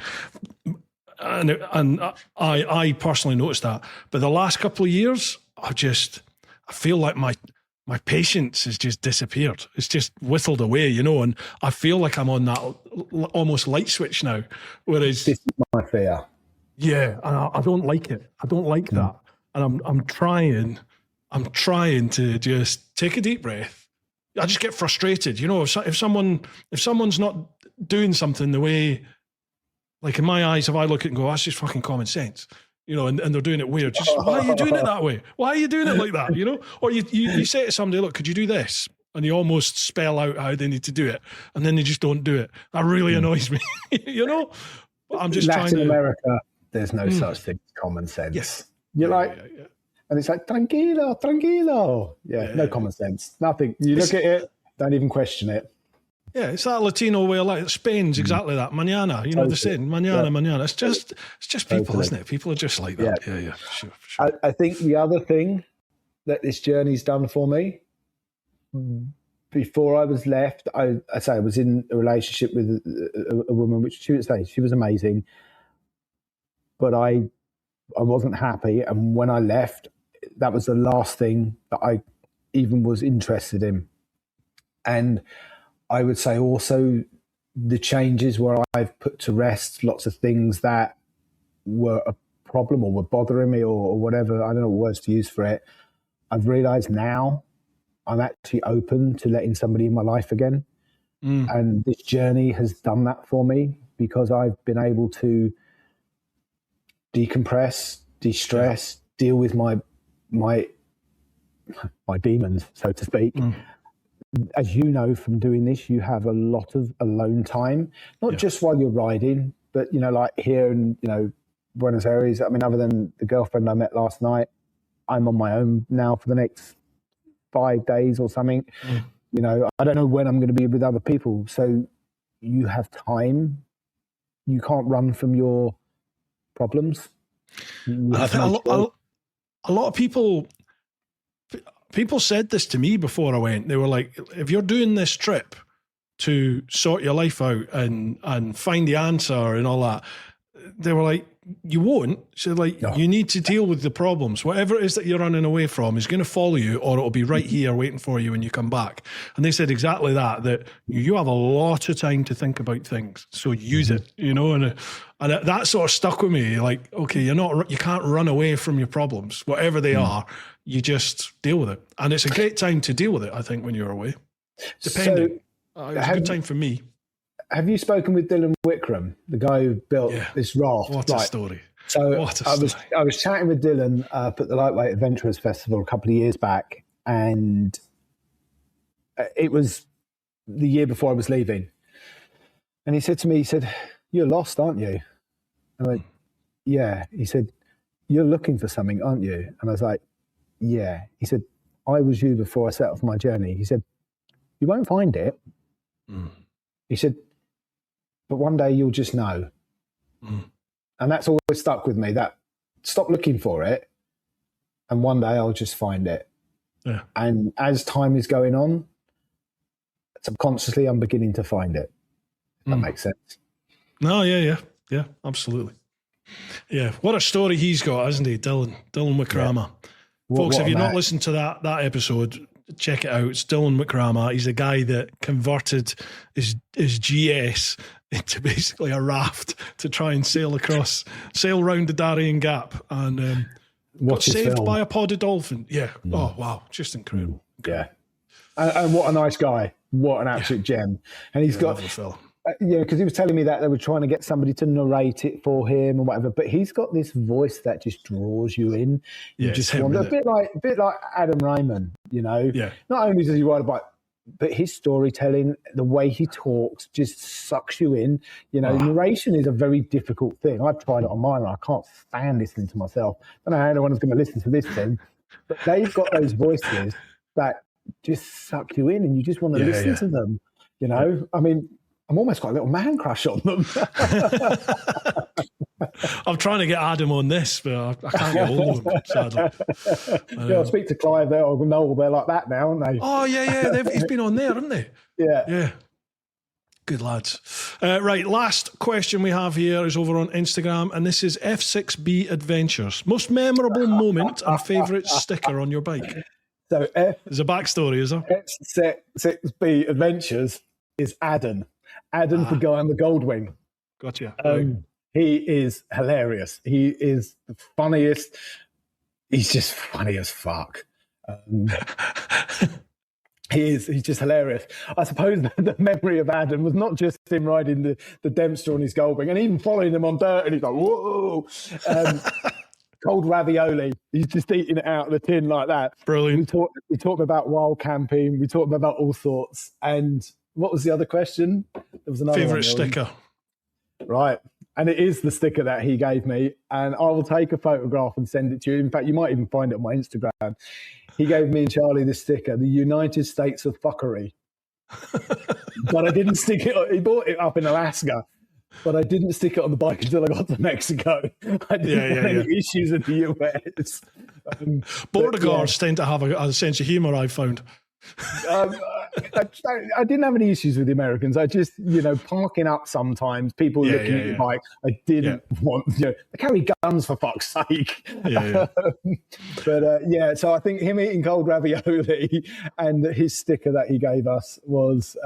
And I personally noticed that. But the last couple of years, I feel like my patience has just disappeared. It's just whittled away, and I feel like I'm on that almost light switch now. Whereas this is my fear. Yeah, and I don't like it. I don't like that. And I'm trying to just take a deep breath. I just get frustrated. If someone's not doing something the way, like in my eyes, if I look at it and go, that's just fucking common sense, and they're doing it weird. Just, why are you doing it that way? Why are you doing it like that? Or you say to somebody, look, could you do this? And you almost spell out how they need to do it. And then they just don't do it. That really annoys me, But I'm just Latin trying to... America, there's no such thing as common sense. Yes. You're and it's like, tranquilo. Yeah, no common sense. Nothing. You look at it, don't even question it. Yeah, it's that Latino way of life. Spain's exactly that. Mañana, they're saying mañana. It's just people, isn't it? People are just like that. Yeah, sure. I think the other thing that this journey's done for me, before I was left, I was in a relationship with a woman, which she was amazing, but I wasn't happy. And when I left, that was the last thing that I even was interested in. And I would say also the changes where I've put to rest lots of things that were a problem or were bothering me or whatever, I don't know what words to use for it. I've realized now I'm actually open to letting somebody in my life again. And this journey has done that for me, because I've been able to decompress, de-stress, deal with my demons, so to speak. As you know from doing this, you have a lot of alone time, not just while you're riding, but, like here in, Buenos Aires. I mean, other than the girlfriend I met last night, I'm on my own now for the next 5 days or something. I don't know when I'm going to be with other people. So you have time. You can't run from your problems. I think a lot of people said this to me before I went. They were like, if you're doing this trip to sort your life out and find the answer and all that, they were like, you won't. So you need to deal with the problems. Whatever it is that you're running away from is going to follow you, or it'll be right here waiting for you when you come back. And they said exactly that you have a lot of time to think about things. So use it, and that sort of stuck with me. Like, okay, you can't run away from your problems, whatever they are. You just deal with it. And it's a great time to deal with it, I think, when you're away. Depending. So, it was a good time for me. Have you spoken with Dylan Wickram, the guy who built this raft? What a story. So I was chatting with Dylan up at the Lightweight Adventurers Festival a couple of years back, and it was the year before I was leaving. And he said to me, "You're lost, aren't you?" I'm like, "Yeah." He said, "You're looking for something, aren't you?" And I was like, "Yeah." He said, "I was you before I set off my journey." He said, You won't find it. He said, but one day you'll just know. And that's always stuck with me, that stop looking for it and one day I'll just find it. Yeah. And as time is going on, subconsciously I'm beginning to find it. If that makes sense. No, yeah, absolutely. Yeah, what a story he's got, hasn't he, Dylan Wickrama. Yeah. Folks, what if you've a not man. listened to that episode, check it out. It's Dylan Wickrama. He's a guy that converted his GS into basically a raft to try and sail round the Darien Gap, and got Watch his saved film. by a podded dolphin. Yeah. Oh, wow. Just incredible. Yeah. And what a nice guy. What an absolute gem. And he's got, Lovely fella. because he was telling me that they were trying to get somebody to narrate it for him and whatever, but he's got this voice that just draws you in. You Yeah, just it's him, want a isn't it? bit like Adam Raymond, you know. Yeah. Not only does he ride a bike, but his storytelling, the way he talks, just sucks you in. You know, narration is a very difficult thing. I've tried it on mine, and I can't stand listening to myself. I don't know how anyone's going to listen to this thing, but they've got those voices that just suck you in, and you just want to listen to them. You know, I mean, I'm almost got a little man crush on them. I'm trying to get Adam on this, but I can't get hold of him, sadly. I'll speak to Clive there or Noel. They're like that now, aren't they? Oh, yeah. He's been on there, haven't they? Yeah. Yeah. Good lads. Right, last question we have here is over on Instagram, and this is F6B Adventures. Most memorable moment and favourite sticker on your bike? So There's a backstory, is there? F6B Adventures is Adam. Adam, the guy on the Goldwing. Gotcha. He is hilarious. He is the funniest. He's just funny as fuck. He's just hilarious. I suppose the memory of Adam was not just him riding the Dempster on his Goldwing and even following him on dirt, and he's like, whoa. Cold ravioli. He's just eating it out of the tin like that. Brilliant. We talked about wild camping. We talked about all sorts. And what was the other question? There was another Favourite one. sticker? Right. And it is the sticker that he gave me. And I will take a photograph and send it to you. In fact, you might even find it on my Instagram. He gave me and Charlie this sticker, the United States of Fuckery. But I didn't stick it. He bought it up in Alaska. But I didn't stick it on the bike until I got to Mexico. I didn't have any issues in the US. Border guards tend to have a sense of humour, I've found. I didn't have any issues with the Americans. I just, parking up sometimes, people looking at your bike. I didn't want, they carry guns for fuck's sake. But so I think him eating cold ravioli and his sticker that he gave us was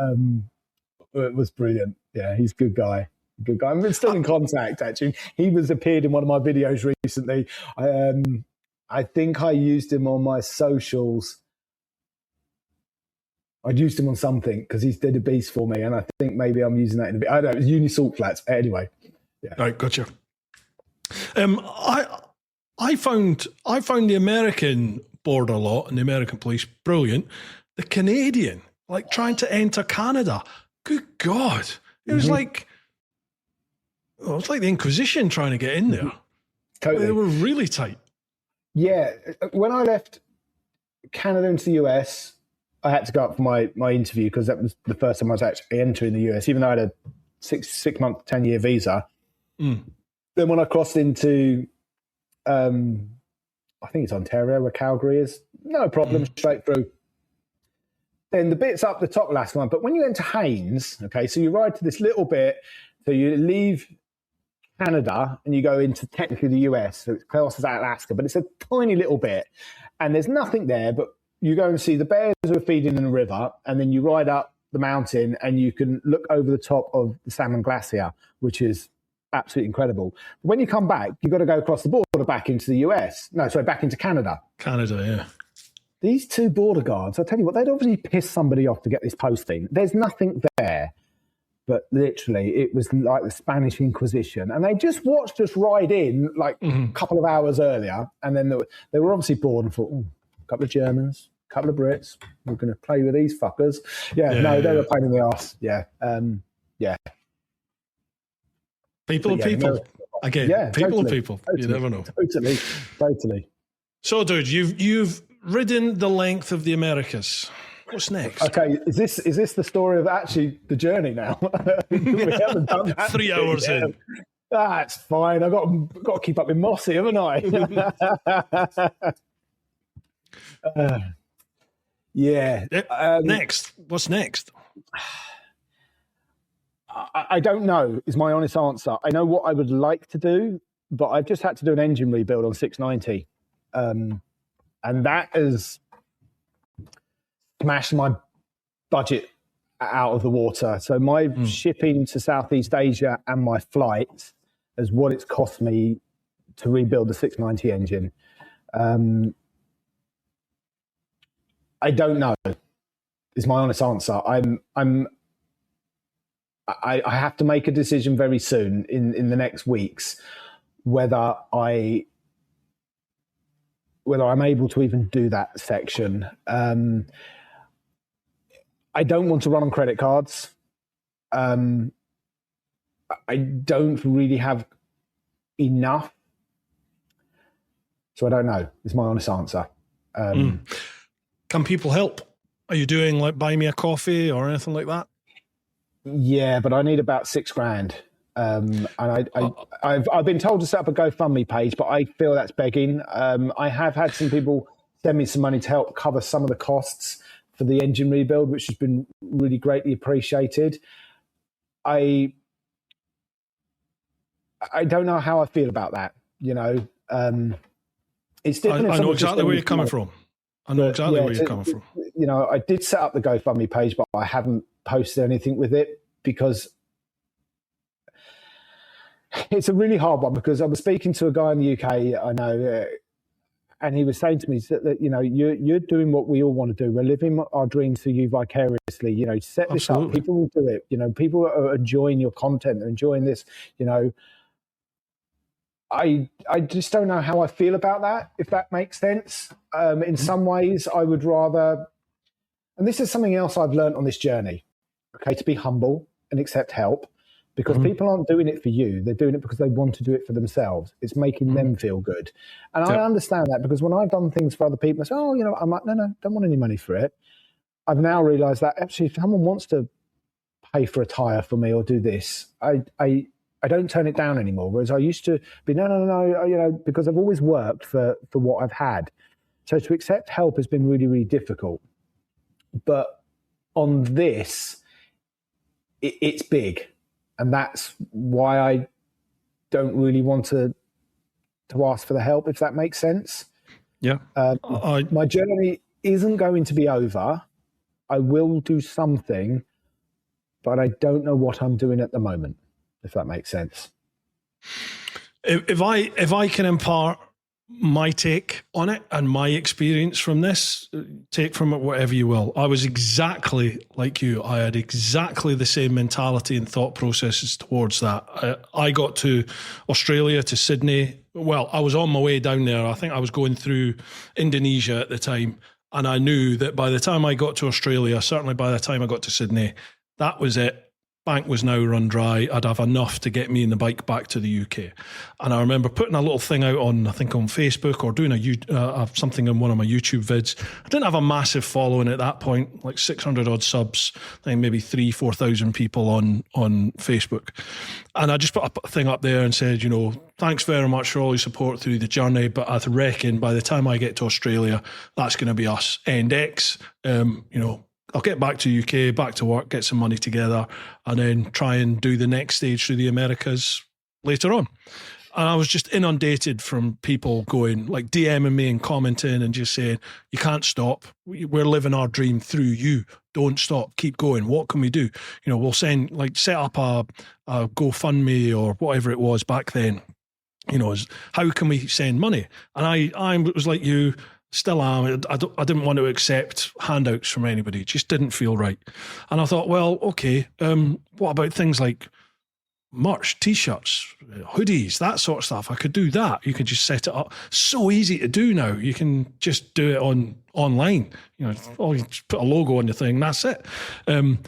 brilliant. Yeah, he's a good guy. Good guy. I'm still in contact, actually. He appeared in one of my videos recently. I think I used him on my socials. I'd used him on something because he's did a beast for me, and I think maybe I'm using that in a bit. I don't know, it was Uni Salt Flats. Anyway. Yeah. Right, gotcha. I found the American border law and the American police brilliant. The Canadian, like trying to enter Canada. Good God. It was like it's like the Inquisition trying to get in there. Totally. They were really tight. Yeah. When I left Canada into the US, I had to go up for my interview because that was the first time I was actually entering the US, even though I had a 6-month, 10-year visa. Then when I crossed into, I think it's Ontario where Calgary is, no problem, straight through. Then the bit's up the top last one. But when you enter Haines, okay, so you ride to this little bit, so you leave Canada and you go into technically the US, so it's close as Alaska, but it's a tiny little bit and there's nothing there, but you go and see the bears who are feeding in the river, and then you ride up the mountain and you can look over the top of the Salmon Glacier, which is absolutely incredible. But when you come back, you've got to go across the border back into the US. No, sorry, back into Canada. Canada, yeah. These two border guards, I'll tell you what, they'd obviously pissed somebody off to get this posting. There's nothing there. But literally, it was like the Spanish Inquisition. And they just watched us ride in like a couple of hours earlier. And then they were obviously bored and thought, a couple of Germans, a couple of Brits, we're going to play with these fuckers. They were a pain in the arse. Yeah. People are people. Again, people are people. Totally, you never know. Totally. So, dude, you've ridden the length of the Americas. What's next? Okay, is this the story of actually the journey now? We haven't done that 3 hours yet. in. That's fine. I've got to keep up with Mossy, haven't I? Yeah. Next. What's next? I don't know is my honest answer. I know what I would like to do, but I've just had to do an engine rebuild on 690. And that has smashed my budget out of the water. So my shipping to Southeast Asia and my flights is what it's cost me to rebuild the 690 engine. I don't know is my honest answer. I have to make a decision very soon in the next weeks whether I'm able to even do that section. I don't want to run on credit cards. I don't really have enough. So I don't know, is my honest answer. Can people help? Are you doing like buy me a coffee or anything like that? Yeah, but I need about $6,000. And I've been told to set up a GoFundMe page, but I feel that's begging. I have had some people send me some money to help cover some of the costs for the engine rebuild, which has been really greatly appreciated. I don't know how I feel about that. It's different. I know exactly where you're coming from. I did set up the GoFundMe page, but I haven't posted anything with it because it's a really hard one. Because I was speaking to a guy in the UK I know, and he was saying to me that you're doing what we all want to do. We're living our dreams through you vicariously. Set this up. People will do it. People are enjoying your content. They're enjoying this. I just don't know how I feel about that, if that makes sense. In some ways, I would rather, and this is something else I've learned on this journey, to be humble and accept help, because people aren't doing it for you. They're doing it because they want to do it for themselves. It's making them feel good. And I understand that, because when I've done things for other people, I say, I'm like, no, don't want any money for it. I've now realized that actually if someone wants to pay for a tire for me or do this, I don't turn it down anymore. Whereas I used to be, no, because I've always worked for what I've had. So to accept help has been really, really difficult. But on this, it's big. And that's why I don't really want to ask for the help, if that makes sense. Yeah. My journey isn't going to be over. I will do something, but I don't know what I'm doing at the moment, if that makes sense. If I can impart my take on it and my experience from this, take from it whatever you will. I was exactly like you. I had exactly the same mentality and thought processes towards that. I got to Australia, to Sydney. Well, I was on my way down there. I think I was going through Indonesia at the time. And I knew that by the time I got to Australia, certainly by the time I got to Sydney, that was it. Bank was now run dry. I'd have enough to get me and the bike back to the UK. And I remember putting a little thing out on, I think on Facebook, or doing something in one of my YouTube vids. I didn't have a massive following at that point, like 600 odd subs, I think maybe 4,000 people on Facebook. And I just put a thing up there and said, thanks very much for all your support through the journey, but I reckon by the time I get to Australia, that's going to be us. End X, I'll get back to UK, back to work, get some money together, and then try and do the next stage through the Americas later on. And I was just inundated from people going, like DMing me and commenting and just saying, you can't stop. We're living our dream through you. Don't stop. Keep going. What can we do? We'll set up a GoFundMe or whatever it was back then. How can we send money? And I was like you, still am. I didn't want to accept handouts from anybody. It just didn't feel right. And I thought, well, okay, what about things like merch, T-shirts, hoodies, that sort of stuff? I could do that. You could just set it up. So easy to do now. You can just do it online. You just put a logo on your thing, that's it. And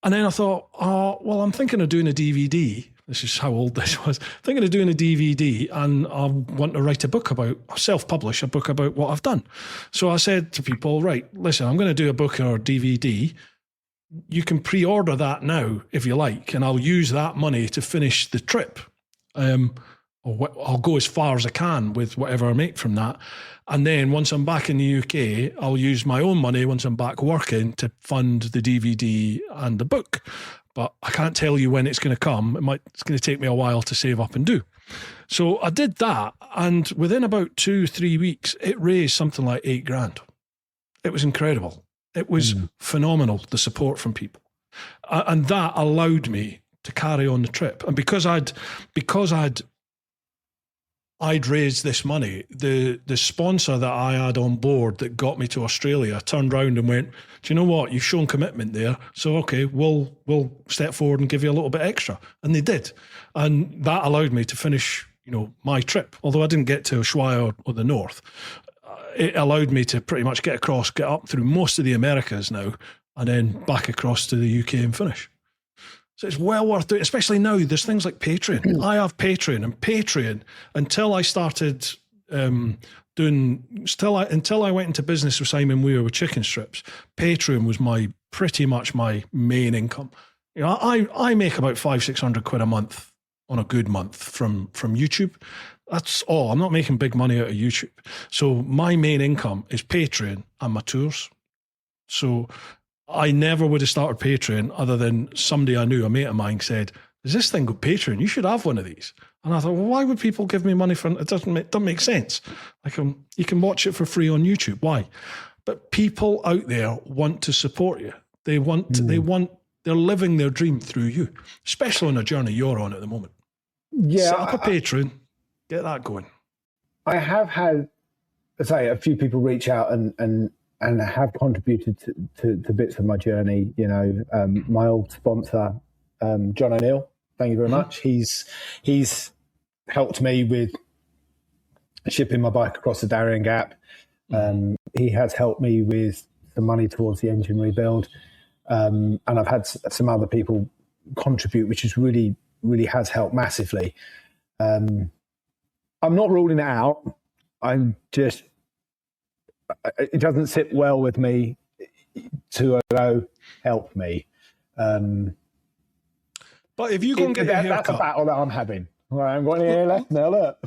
then I thought, well, I'm thinking of doing a DVD. this is how old this was, thinking of doing a DVD, and I want to write a book about, self-publish a book about what I've done. So I said to people, right, listen, I'm going to do a book or DVD. You can pre-order that now if you like, and I'll use that money to finish the trip. I'll go as far as I can with whatever I make from that. And then once I'm back in the UK, I'll use my own money once I'm back working to fund the DVD and the book. But I can't tell you when it's going to come. It's going to take me a while to save up and do. So I did that, and within about 2-3 weeks, it raised something like $8,000. It was incredible. It was phenomenal, the support from people. And that allowed me to carry on the trip. And because I'd raised this money, the sponsor that I had on board that got me to Australia turned around and went, do you know what? You've shown commitment there. So, okay, we'll step forward and give you a little bit extra. And they did. And that allowed me to finish, my trip. Although I didn't get to Ushuaia or the north, it allowed me to pretty much get up through most of the Americas now, and then back across to the UK and finish. So it's well worth doing, especially now. There's things like Patreon. I have Patreon, and Patreon, until I started until I went into business with Simon Weir with chicken strips, Patreon was pretty much my main income. I make about £500-600 a month on a good month from YouTube. That's all. I'm not making big money out of YouTube. So my main income is Patreon and my tours. So I never would have started Patreon other than somebody I knew, a mate of mine, said, "Is this thing got Patreon? You should have one of these." And I thought, well, why would people give me money for it? It doesn't make sense. You can watch it for free on YouTube. Why? But people out there want to support you. They're living their dream through you, especially on a journey you're on at the moment. Yeah, set up a Patreon, get that going. I have had, a few people reach out and have contributed to bits of my journey. My old sponsor, John O'Neill, thank you very much. He's helped me with shipping my bike across the Darien Gap. He has helped me with the money towards the engine rebuild. And I've had some other people contribute, which is really has helped massively. I'm not ruling it out. I'm just, it doesn't sit well with me to help me. But if you go and get your haircut, that's a battle that I'm having. Right, I'm going here left now. Look.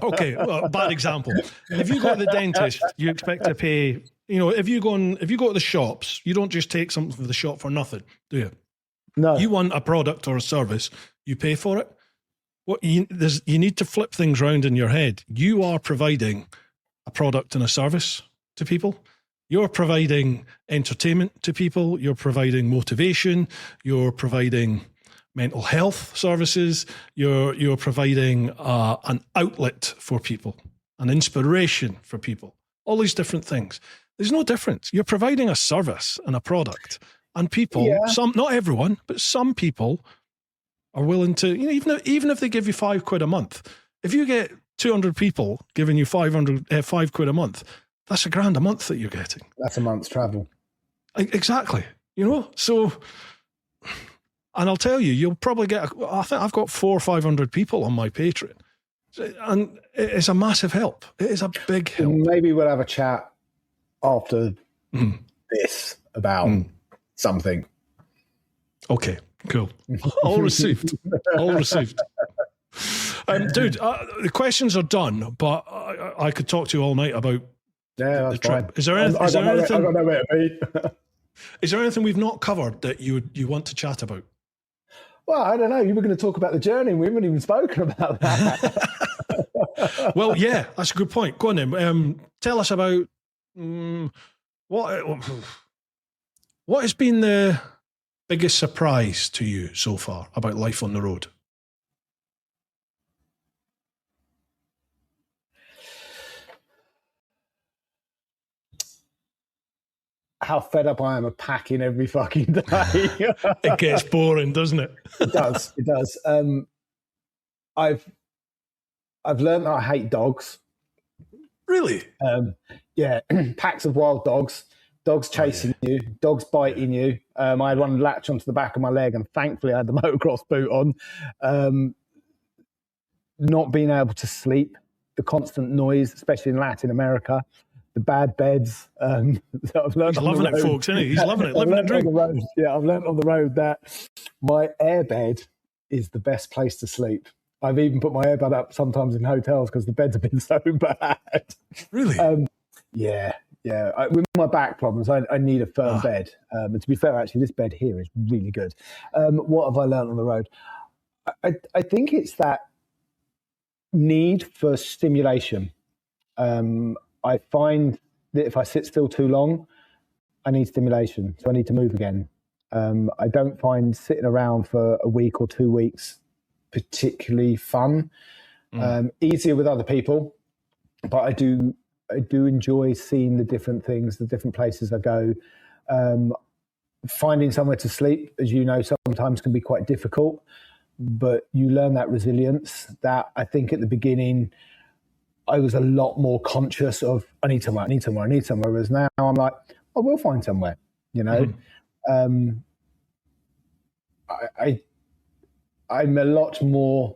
Okay, well, bad example. If you go to the dentist, you expect to pay. If you go to the shops, you don't just take something from the shop for nothing, do you? No. You want a product or a service, you pay for it. You need to flip things around in your head. You are providing a product and a service to people. You're providing entertainment to people. You're providing motivation. You're providing mental health services. You're providing an outlet for people, an inspiration for people. All these different things. There's no difference. You're providing a service and a product, and people, not everyone, but some people are willing to, even if they give you £5 a month, if you get 200 people giving you £5 a month, that's £1,000 a month that you're getting. That's a month's travel. Exactly. So, and I'll tell you, you'll probably get, I think I've got 400 or 500 people on my Patreon. And it's a massive help. It is a big help. Maybe we'll have a chat after this about something. Okay, cool. All received. Dude, the questions are done, but I could talk to you all night about the trip. Fine. Is there anything? Is there anything we've not covered that you want to chat about? Well, I don't know. You were going to talk about the journey. We haven't even spoken about that. Well, yeah, that's a good point. Go on then. Tell us about what has been the biggest surprise to you so far about life on the road? How fed up I am of packing every fucking day. It gets boring, doesn't it? It does. I've learned that I hate dogs. Really? Yeah, packs of wild dogs chasing you, dogs biting you. I had one latch onto the back of my leg, and thankfully I had the motocross boot on. Not being able to sleep, the constant noise, especially in Latin America, the bad beds. That I've learned He's loving it, folks, isn't he? He's loving it, living the dream. Yeah, I've learned on the road that my airbed is the best place to sleep. I've even put my airbed up sometimes in hotels because the beds have been so bad. Really? Yeah. With my back problems, I need a firm bed. And to be fair, actually, this bed here is really good. What have I learned on the road? I think it's that need for stimulation. I find that if I sit still too long, I need stimulation. So I need to move again. I don't find sitting around for a week or 2 weeks particularly fun. Easier with other people, but I do enjoy seeing the different things, the different places I go. Finding somewhere to sleep, as you know, sometimes can be quite difficult, but you learn that resilience that I think at the beginning I was a lot more conscious of, I need somewhere, whereas now I'm like, I will find somewhere, you know. I'm a lot more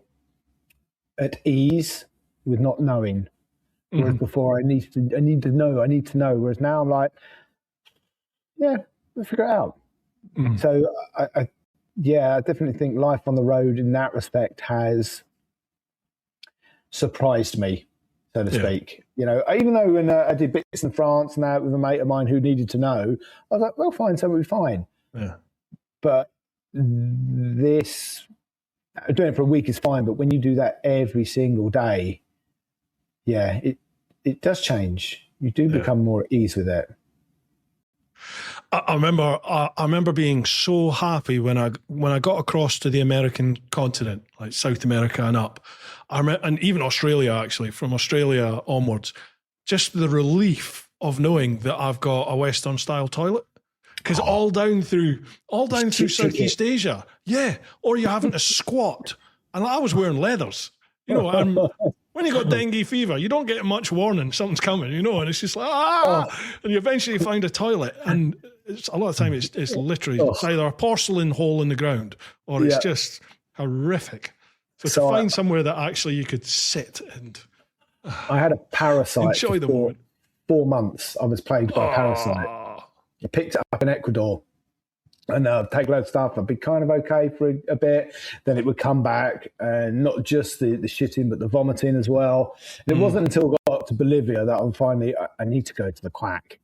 at ease with not knowing. Whereas before I need to know. Whereas now I'm like, yeah, we'll figure it out. So I definitely think life on the road in that respect has surprised me, so to speak. You know, even though when I did bits in France and that with a mate of mine who needed to know, I was like, we'll find something fine. Yeah. But this, doing it for a week is fine, but when you do that every single day, it does change. You do become more at ease with it. I remember being so happy when I got across to the American continent, like South America and up, and even Australia, actually, from Australia onwards, just the relief of knowing that I've got a Western style toilet. Because all down through Southeast Asia, or you're having to squat, and I was wearing leathers, you know. And when you got dengue fever, you don't get much warning something's coming, you know, and it's just like and you eventually find a toilet, and a lot of the time it's literally it's either a porcelain hole in the ground or it's just horrific. So to find somewhere that actually you could sit and I had a parasite. Enjoy the moment. 4 months. I was plagued by a parasite. I picked it up in Ecuador, and I'd take loads of stuff. I'd be kind of okay for a bit. Then it would come back, and not just the shitting, but the vomiting as well. And it wasn't until I got to Bolivia that I'm finally, I need to go to the quack.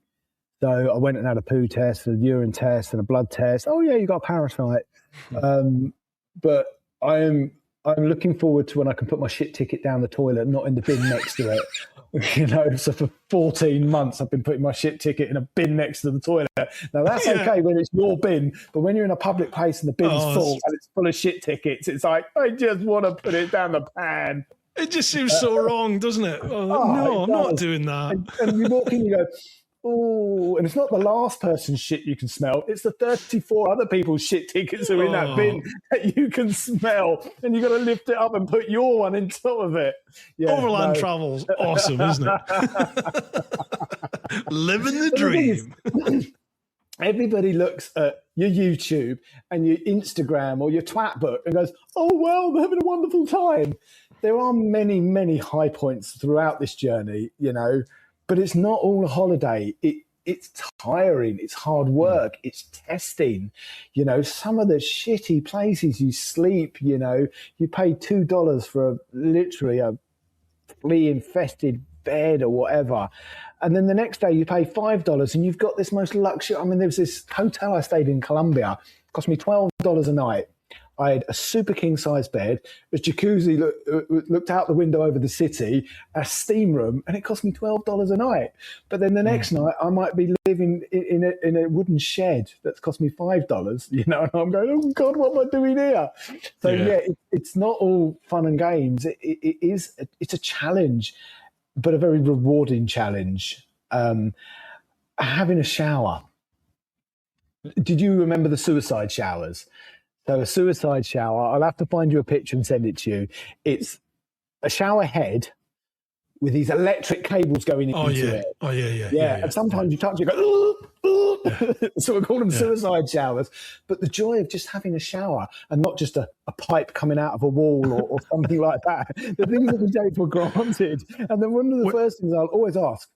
So I went and had a poo test, a urine test, and a blood test. Oh yeah, you got a parasite. But I'm looking forward to when I can put my shit ticket down the toilet, not in the bin next to it. You know, so for 14 months I've been putting my shit ticket in a bin next to the toilet. Now that's okay when it's your bin, but when you're in a public place and the bin's full and it's full of shit tickets, it's like, I just want to put it down the pan. It just seems so wrong, doesn't it? No, I'm not doing that. And you walk in, you go, oh, and it's not the last person's shit you can smell. It's the 34 other people's shit tickets who are in that bin that you can smell. And you've got to lift it up and put your one in top of it. Yeah, Overland travel's awesome, isn't it? Living the dream. Everybody looks at your YouTube and your Instagram or your twat book and goes, oh, well, they're having a wonderful time. There are many, many high points throughout this journey, you know, but it's not all a holiday. It's tiring. It's hard work. It's testing. You know, some of the shitty places you sleep, you know, you pay $2 for literally a flea-infested bed or whatever. And then the next day you pay $5 and you've got this most luxury. I mean, there was this hotel I stayed in Colombia. It cost me $12 a night. I had a super king size bed, a jacuzzi looked out the window over the city, a steam room, and it cost me $12 a night. But then the next night I might be living in a wooden shed that's cost me $5, you know, and I'm going, oh God, what am I doing here? So it's not all fun and games. It's a challenge, but a very rewarding challenge. Having a shower. Did you remember the suicide showers? So a suicide shower, I'll have to find you a picture and send it to you. It's a shower head with these electric cables going into it. Yeah. And sometimes you touch it, you go, So we call them suicide showers. But the joy of just having a shower and not just a pipe coming out of a wall or something like that. The things that we take for granted. And then one of the first things I'll always ask,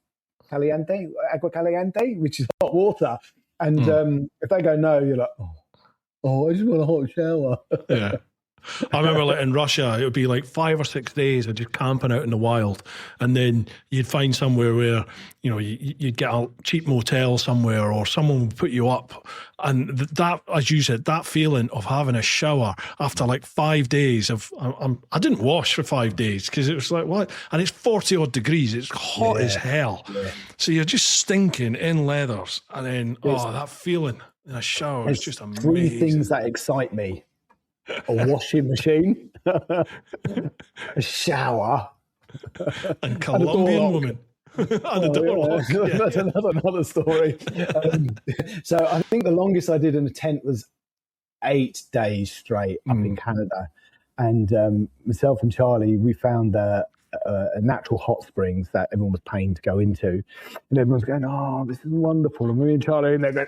caliente, agua caliente, which is hot water. And if they go no, you're like, oh, I just want a hot shower. Yeah. I remember like in Russia, it would be like 5 or 6 days of just camping out in the wild. And then you'd find somewhere where, you know, you'd get a cheap motel somewhere or someone would put you up. And that, as you said, that feeling of having a shower after like 5 days of, I didn't wash for 5 days because it was like, what? And it's 40 odd degrees. It's hot as hell. Yeah. So you're just stinking in leathers. And then, that feeling in a shower is just amazing. 3 things that excite me. A washing machine, a shower, and Colombian woman. And a door lock. Yeah. That's another story. So I think the longest I did in a tent was 8 days straight up in Canada. And myself and Charlie, we found a natural hot springs that everyone was paying to go into. And everyone's going, oh, this is wonderful. And me and Charlie in there going,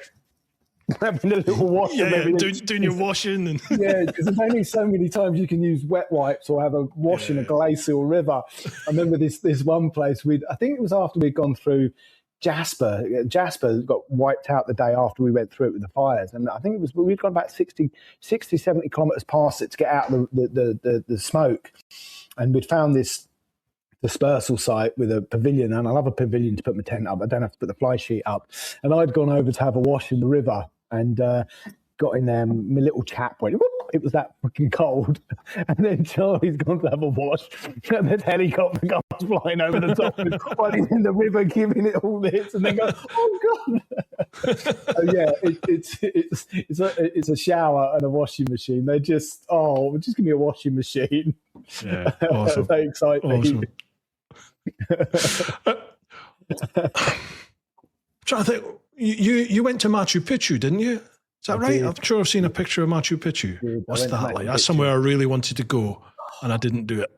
having a little wash. Doing your washing. And because there's only so many times you can use wet wipes or have a wash in a glacial river. I remember this one place, I think it was after we'd gone through Jasper. Jasper got wiped out the day after we went through it with the fires. And I think it was, we'd gone about 60, 70 kilometres past it to get out the smoke. And we'd found this dispersal site with a pavilion, and I love a pavilion to put my tent up. I don't have to put the fly sheet up. And I'd gone over to have a wash in the river and got in there. My little chap went, whoop, it was that fucking cold. And then Charlie's gone to have a wash, and this helicopter comes flying over the top while he's in the river giving it all this, and then goes, oh God. So yeah, it's a shower and a washing machine. They just, just give me a washing machine. Yeah, awesome. They excite me. Awesome. Trying to think, you went to Machu Picchu, didn't you? Is that right? I'm sure I've seen a picture of Machu Picchu. What's that like? That's somewhere I really wanted to go, and I didn't do it.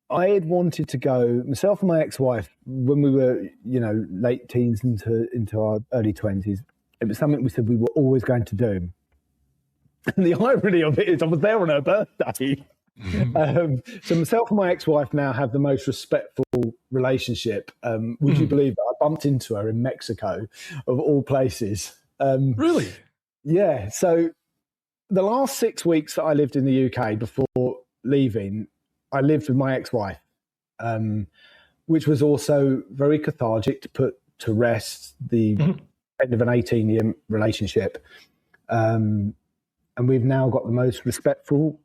I had wanted to go, myself and my ex-wife, when we were, late teens into our early 20s. It was something we said we were always going to do. And the irony of it is I was there on her birthday. So myself and my ex-wife now have the most respectful relationship. Would you believe that? I bumped into her in Mexico, of all places. Really? Yeah. So the last 6 weeks that I lived in the UK before leaving, I lived with my ex-wife, which was also very cathartic to put to rest the end of an 18-year relationship. And we've now got the most respectful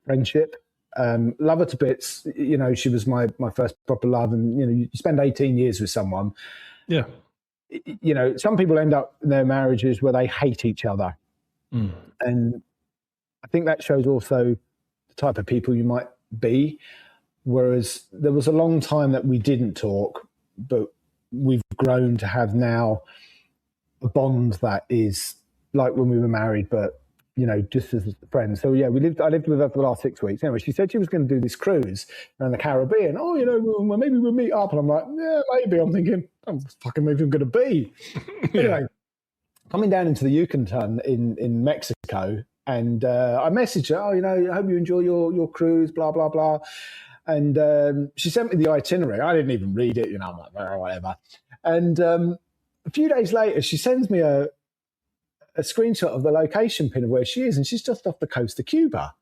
friendship. Love her to bits. She was my first proper love. And, you spend 18 years with someone. Yeah. Some people end up in their marriages where they hate each other. And I think that shows also the type of people you might be. Whereas there was a long time that we didn't talk, but we've grown to have now a bond that is like when we were married, but just as friends. So yeah, I lived with her for the last 6 weeks. Anyway, she said she was going to do this cruise around the Caribbean. Well, maybe we'll meet up. And I'm like, yeah, maybe. I'm thinking, I'm fucking maybe I'm going to be. Anyway, coming down into the Yucatan in Mexico, and I messaged her, I hope you enjoy your cruise, blah, blah, blah. And she sent me the itinerary. I didn't even read it, I'm like, oh, whatever. And a few days later, she sends me a screenshot of the location pin of where she is, and she's just off the coast of Cuba.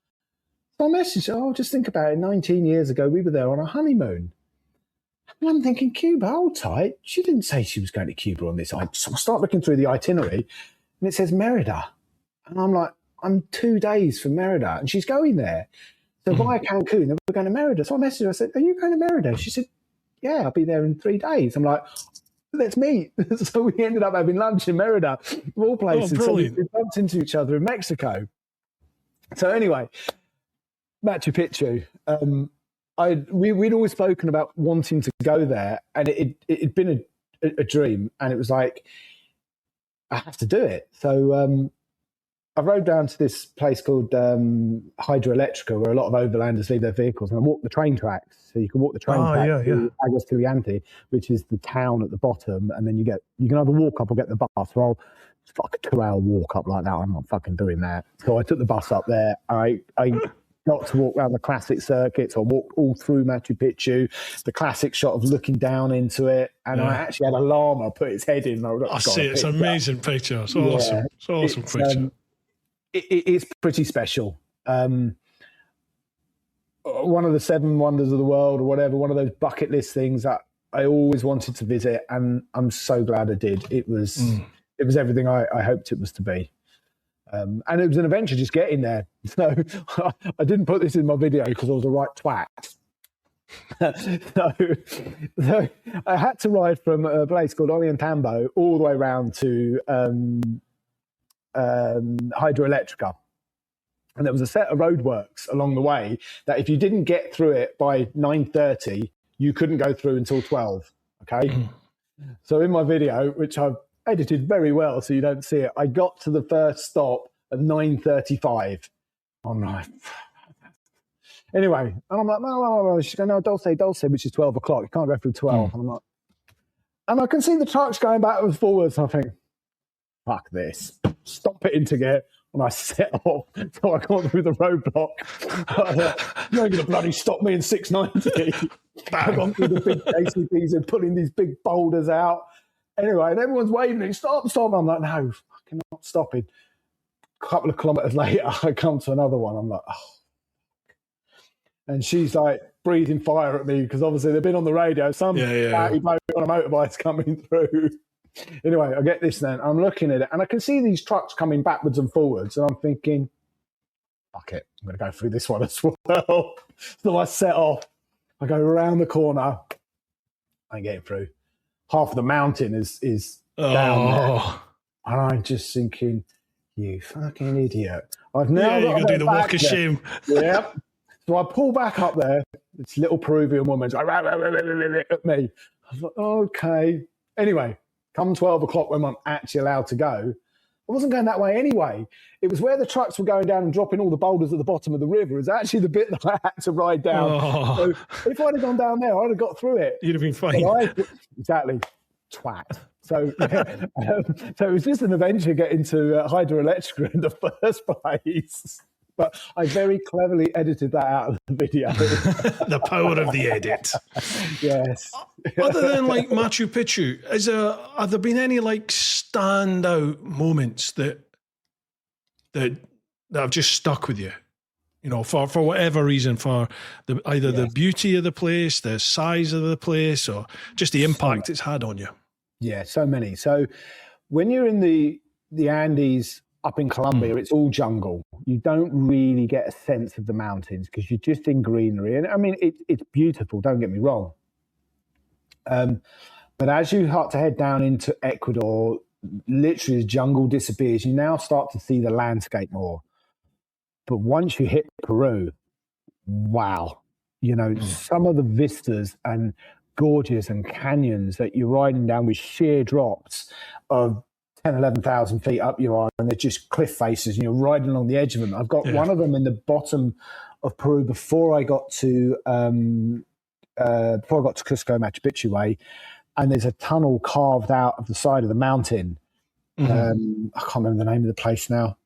So I messaged her, just think about it. 19 years ago, we were there on a honeymoon. And I'm thinking, Cuba, hold tight. She didn't say she was going to Cuba on this. So I start looking through the itinerary, and it says Merida. And I'm like, I'm 2 days from Merida, and she's going there. So via Cancun, then we're going to Merida. So I messaged her, I said, are you going to Merida? She said, yeah, I'll be there in 3 days. I'm like, let's meet. So we ended up having lunch in Merida, of all places. So we bumped into each other in Mexico. So anyway, Machu Picchu. We'd always spoken about wanting to go there, and it'd been a dream, and it was like, I have to do it. So I rode down to this place called Hydroelectrica, where a lot of overlanders leave their vehicles, and I walked the train tracks. So you can walk the train tracks to Aguas Caliente, which is the town at the bottom, and then you can either walk up or get the bus. Well, it's like a 2-hour walk up like that. I'm not fucking doing that. So I took the bus up there. I got to walk around the classic circuits. I walked all through Machu Picchu, the classic shot of looking down into it, and I actually had a llama put its head in. I see it. It's an amazing picture. It's awesome. It's an awesome picture. It's pretty special. One of the 7 wonders of the world or whatever, one of those bucket list things that I always wanted to visit, and I'm so glad I did. It was everything I hoped it was to be. And it was an adventure just getting there. So I didn't put this in my video because I was a right twat. so I had to ride from a place called Ollantaytambo all the way around to Hydroelectrica. And there was a set of roadworks along the way that if you didn't get through it by 9:30, you couldn't go through until 12. Okay. So in my video, which I've edited very well so you don't see it, I got to the first stop at 9:35. I'm like, anyway, and I'm like, no. She's going, no, Dulce, which is 12 o'clock. You can't go through 12. And I'm like, and I can see the trucks going backwards and forwards. And I think, fuck this. Stop it into gear. And I set off, so I got through the roadblock. You're going to bloody stop me in 690. I've gone through the big ACPs and putting these big boulders out. Anyway, and everyone's waving at stop. I'm like, no, fucking not stopping. A couple of kilometres later, I come to another one. I'm like, oh. And she's like breathing fire at me because obviously they've been on the radio. Some party bloke on a motorbike's coming through. Anyway, I get this then. I'm looking at it and I can see these trucks coming backwards and forwards. And I'm thinking, fuck it, I'm going to go through this one as well. So I set off. I go around the corner. I get through. Half of the mountain is down there. And I'm just thinking, you fucking idiot. I've now got to do the walk of shame. Yep. So I pull back up there. This little Peruvian woman's like, at me. I was like, okay. Anyway, come 12 o'clock when I'm actually allowed to go, I wasn't going that way anyway. It was where the trucks were going down and dropping all the boulders at the bottom of the river. It's actually the bit that I had to ride down. So if I'd have gone down there, I'd have got through it. You'd have been fine. Exactly. Twat. So, so it was just an adventure getting to Hydroelectrica in the first place. But I very cleverly edited that out of the video. The power of the edit. Yes. Other than like Machu Picchu, have there been any like standout moments that have just stuck with you? You know, for whatever reason, for either the beauty of the place, the size of the place, or just the impact it's had on you. Yeah, so many. So when you're in the Andes up in Colombia, it's all jungle. You don't really get a sense of the mountains because you're just in greenery. And I mean, it's beautiful, don't get me wrong. But as you start to head down into Ecuador, literally the jungle disappears. You now start to see the landscape more. But once you hit Peru, wow, you know, some of the vistas and gorges and canyons that you're riding down with sheer drops of 10, 11,000 feet up you are, and they're just cliff faces, and you're riding along the edge of them. I've got one of them in the bottom of Peru before I got to Cusco, Machu Picchu way, and there's a tunnel carved out of the side of the mountain. I can't remember the name of the place now.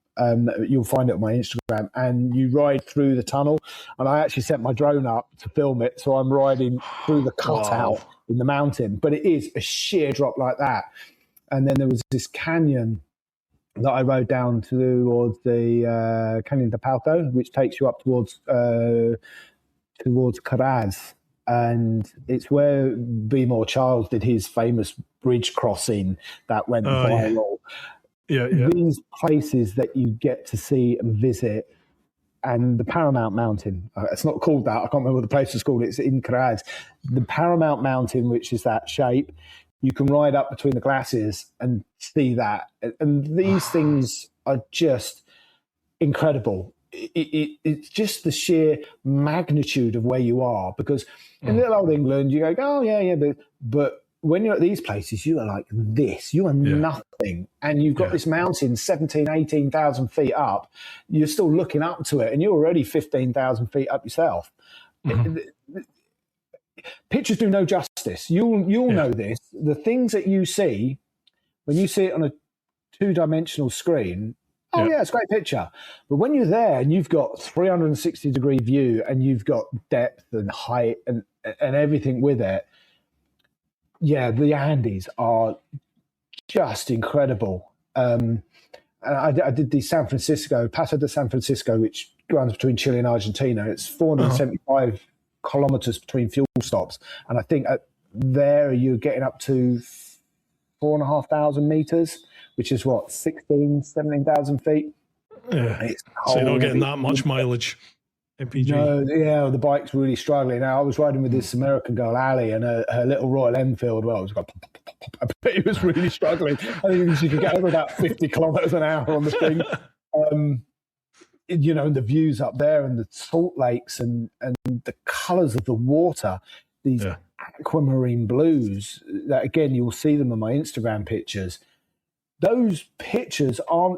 You'll find it on my Instagram, and you ride through the tunnel, and I actually set my drone up to film it, so I'm riding through the cutout in the mountain, but it is a sheer drop like that. And then there was this canyon that I rode down towards the Canyon de Palto, which takes you up towards Caraz. And it's where Be More Charles did his famous bridge crossing that went viral. Yeah. These places that you get to see and visit, and the Paramount Mountain, it's not called that, I can't remember what the place is called, it's in Caraz. The Paramount Mountain, which is that shape, you can ride up between the glaciers and see that. And these things are just incredible. It's just the sheer magnitude of where you are. Because in little old England, you go, oh, yeah, but when you're at these places, you are like this. You are nothing. And you've got this mountain 17, 18,000 feet up. You're still looking up to it, and you're already 15,000 feet up yourself. Pictures do no justice. You'll know this. The things that you see, when you see it on a two-dimensional screen, it's a great picture. But when you're there and you've got 360-degree view and you've got depth and height and everything with it, the Andes are just incredible. And I did the Paso de San Francisco, which runs between Chile and Argentina. It's 475 kilometers between fuel stops. And I think there you're getting up to 4,500 meters, which is 17,000 feet. Yeah. So you're not getting that much mileage. MPG. No, the bike's really struggling. Now, I was riding with this American girl, Ali, and her little Royal Enfield. Well, it was going pop, pop, pop, pop. But it was really struggling. I think she could get over about 50 kilometers an hour on the thing. And the views up there and the salt lakes and the colors of the water, these aquamarine blues, that again, you'll see them on my Instagram pictures. Those pictures aren't,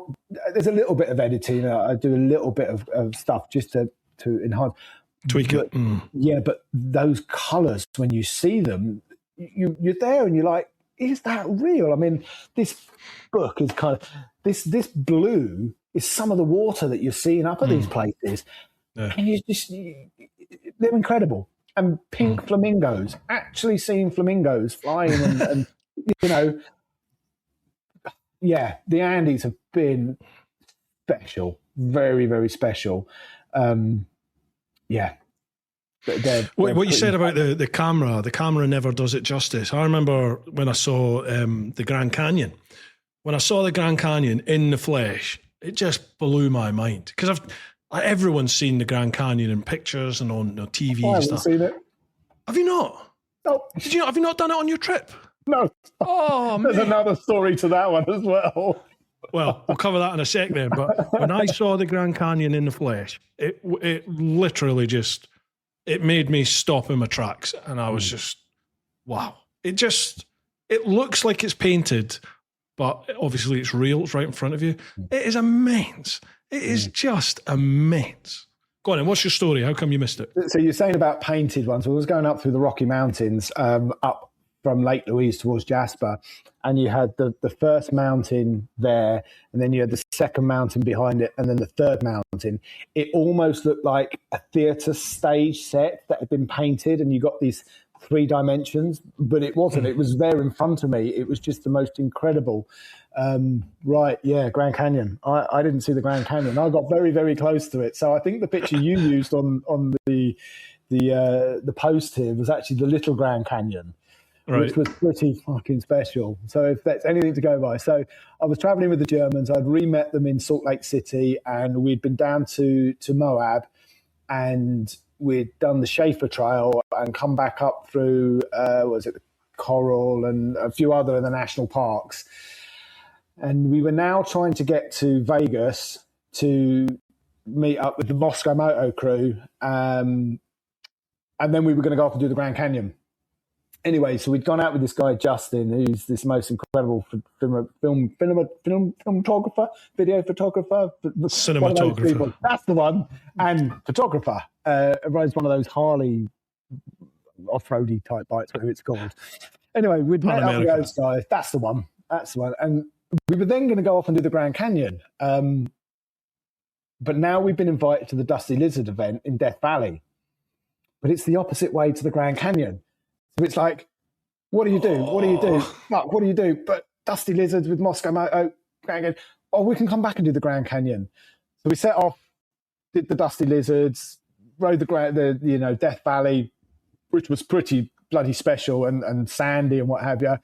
there's a little bit of editing. I do a little bit of stuff just to enhance. Tweak it. Yeah, but those colors, when you see them, you're there and you're like, is that real? I mean, this book is kind of, this blue is some of the water that you're seeing up at these places. Yeah. And they're incredible. And pink flamingos, actually seeing flamingos flying and the Andes have been special, very, very special. What you said about the camera never does it justice. I remember when I saw the Grand Canyon. When I saw the Grand Canyon in the flesh, it just blew my mind. Because everyone's seen the Grand Canyon in pictures and on TV and stuff. Seen it. Have you not? No. Did you not? Have you not done it on your trip? No. Oh, there's another story to that one as well. Well, we'll cover that in a sec then. But when I saw the Grand Canyon in the flesh, it literally just, it made me stop in my tracks. And I was just, wow. It looks like it's painted, but obviously it's real. It's right in front of you. It is immense. It is just immense. Go on then, what's your story? How come you missed it? So you're saying about painted ones. I was going up through the Rocky Mountains, up from Lake Louise towards Jasper, and you had the first mountain there, and then you had the second mountain behind it, and then the third mountain. It almost looked like a theatre stage set that had been painted, and you got these 3 dimensions, but it wasn't. It was there in front of me. It was just the most incredible. Grand Canyon. I didn't see the Grand Canyon. I got very, very close to it. So I think the picture you used on the post here was actually the little Grand Canyon. Right. Which was pretty fucking special. So if that's anything to go by. So I was traveling with the Germans. I'd re-met them in Salt Lake City, and we'd been down to Moab, and we'd done the Chauffeur Trail and come back up through, the Coral and a few other of the national parks. And we were now trying to get to Vegas to meet up with the Moscow Moto crew. And then we were going to go off and do the Grand Canyon. Anyway, so we'd gone out with this guy, Justin, who's this most incredible filmographer, video photographer. Cinematographer. That's the one. And photographer. Rides one of those Harley off-roady type bikes, whatever it's called. Anyway, we'd met up with those guys. That's the one. And we were then going to go off and do the Grand Canyon. But now we've been invited to the Dusty Lizard event in Death Valley. But it's the opposite way to the Grand Canyon. So it's like, what do you do? What do you do? Fuck, what do you do? But Dusty Lizards with Moscow Moto, Grand Canyon. Oh, we can come back and do the Grand Canyon. So we set off, did the Dusty Lizards, rode the Death Valley, which was pretty bloody special and sandy and what have you.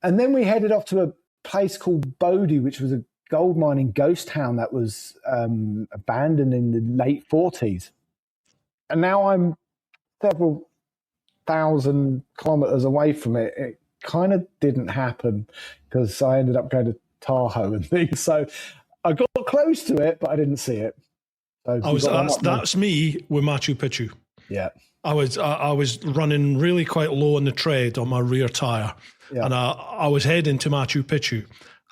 And then we headed off to a place called Bodie, which was a gold mining ghost town that was abandoned in the late 40s. And now I'm several thousand kilometers away from it. It kind of didn't happen because I ended up going to Tahoe and things. So I got close to it, but I didn't see it. So that's me with Machu Picchu. Yeah. I was running really quite low on the tread on my rear tire, and I was heading to Machu Picchu,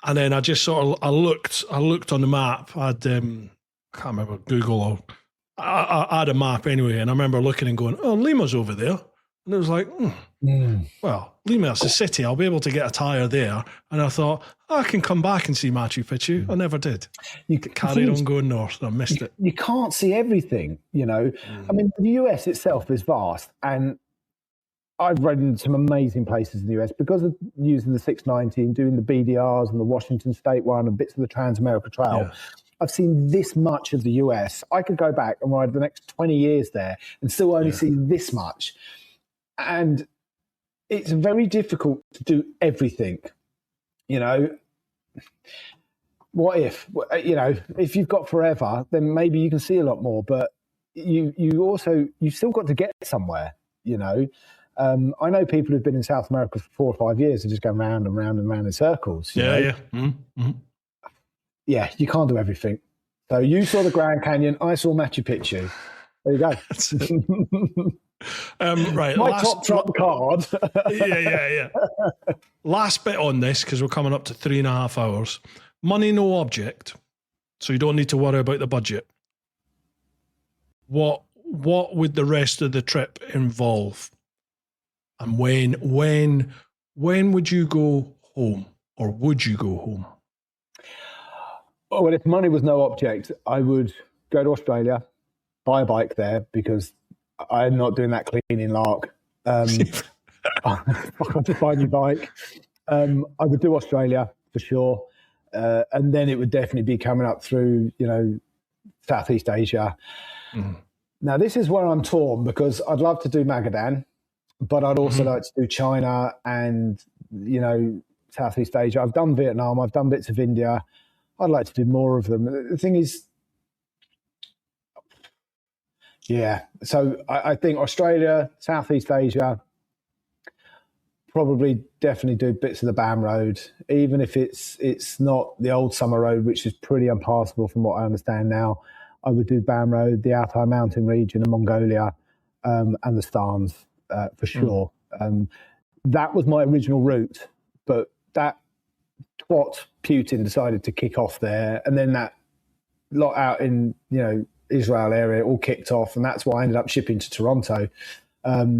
and then I just sort of I looked on the map. I can't remember Google or I had a map anyway, and I remember looking and going, "Oh, Lima's over there," and it was like, well, Lima's a city. I'll be able to get a tire there, and I thought I can come back and see Machu Picchu. I never did. You carried on going north. I missed it. You can't see everything, you know. I mean, the US itself is vast, and I've ridden some amazing places in the US because of using the 690 and doing the BDRs and the Washington State one and bits of the Trans-America Trail. Yeah. I've seen this much of the US. I could go back and ride the next 20 years there and still only see this much. And it's very difficult to do everything, you know. What if, you know, if you've got forever, then maybe you can see a lot more, but you've still got to get somewhere, you know. I know people who've been in South America for 4 or 5 years and just going round and round and round in circles. You know? Mm-hmm. Yeah, you can't do everything. So you saw the Grand Canyon, I saw Machu Picchu. There you go. That's it. Right. My top trump card. Yeah. Last bit on this, because we're coming up to 3.5 hours. Money, no object. So you don't need to worry about the budget. What would the rest of the trip involve? And when would you go home? Or would you go home? Oh, well, if money was no object, I would go to Australia, buy a bike there because I'm not doing that cleaning lark. I'll just buy a new bike. I would do Australia for sure. And then it would definitely be coming up through, you know, Southeast Asia. Now, this is where I'm torn because I'd love to do Magadan, but I'd also like to do China and, you know, Southeast Asia. I've done Vietnam. I've done bits of India. I'd like to do more of them. The thing is, so I think Australia, Southeast Asia, probably definitely do bits of the BAM road, even if it's not the old summer road, which is pretty impassable from what I understand now. I would do BAM road, the Altai mountain region of Mongolia, and the Stans for sure. That was my original route, but that twat Putin decided to kick off there, and then that lot out in, you know, Israel area all kicked off, and that's why I ended up shipping to Toronto. But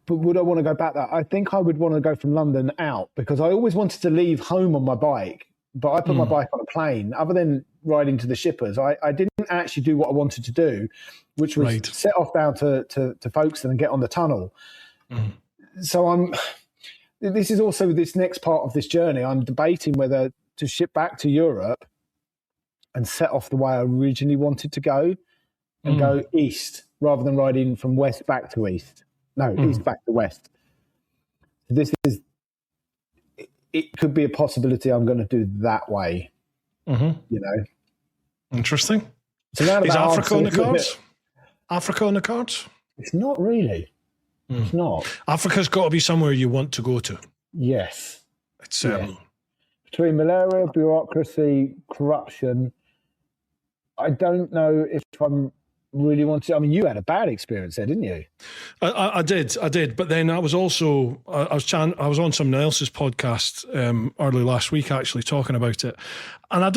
would I want to go back there? I think I would want to go from London out because I always wanted to leave home on my bike, but I put my bike on a plane. Other than riding to the shippers, I didn't actually do what I wanted to do, which was set off down to Folkestone and get on the tunnel. So this is also this next part of this journey. I'm debating whether to ship back to Europe and set off the way I originally wanted to go and go east rather than riding from west back to east. No, east back to west. It could be a possibility I'm going to do that way, you know. Interesting. Is Africa on the cards? Africa on the cards? It's not really. It's not. Africa's got to be somewhere you want to go to. Yes. It's between malaria, bureaucracy, corruption, I don't know if I'm really want to. I mean, you had a bad experience there, didn't you? I did. But then I was also I was on someone else's podcast early last week actually talking about it, and I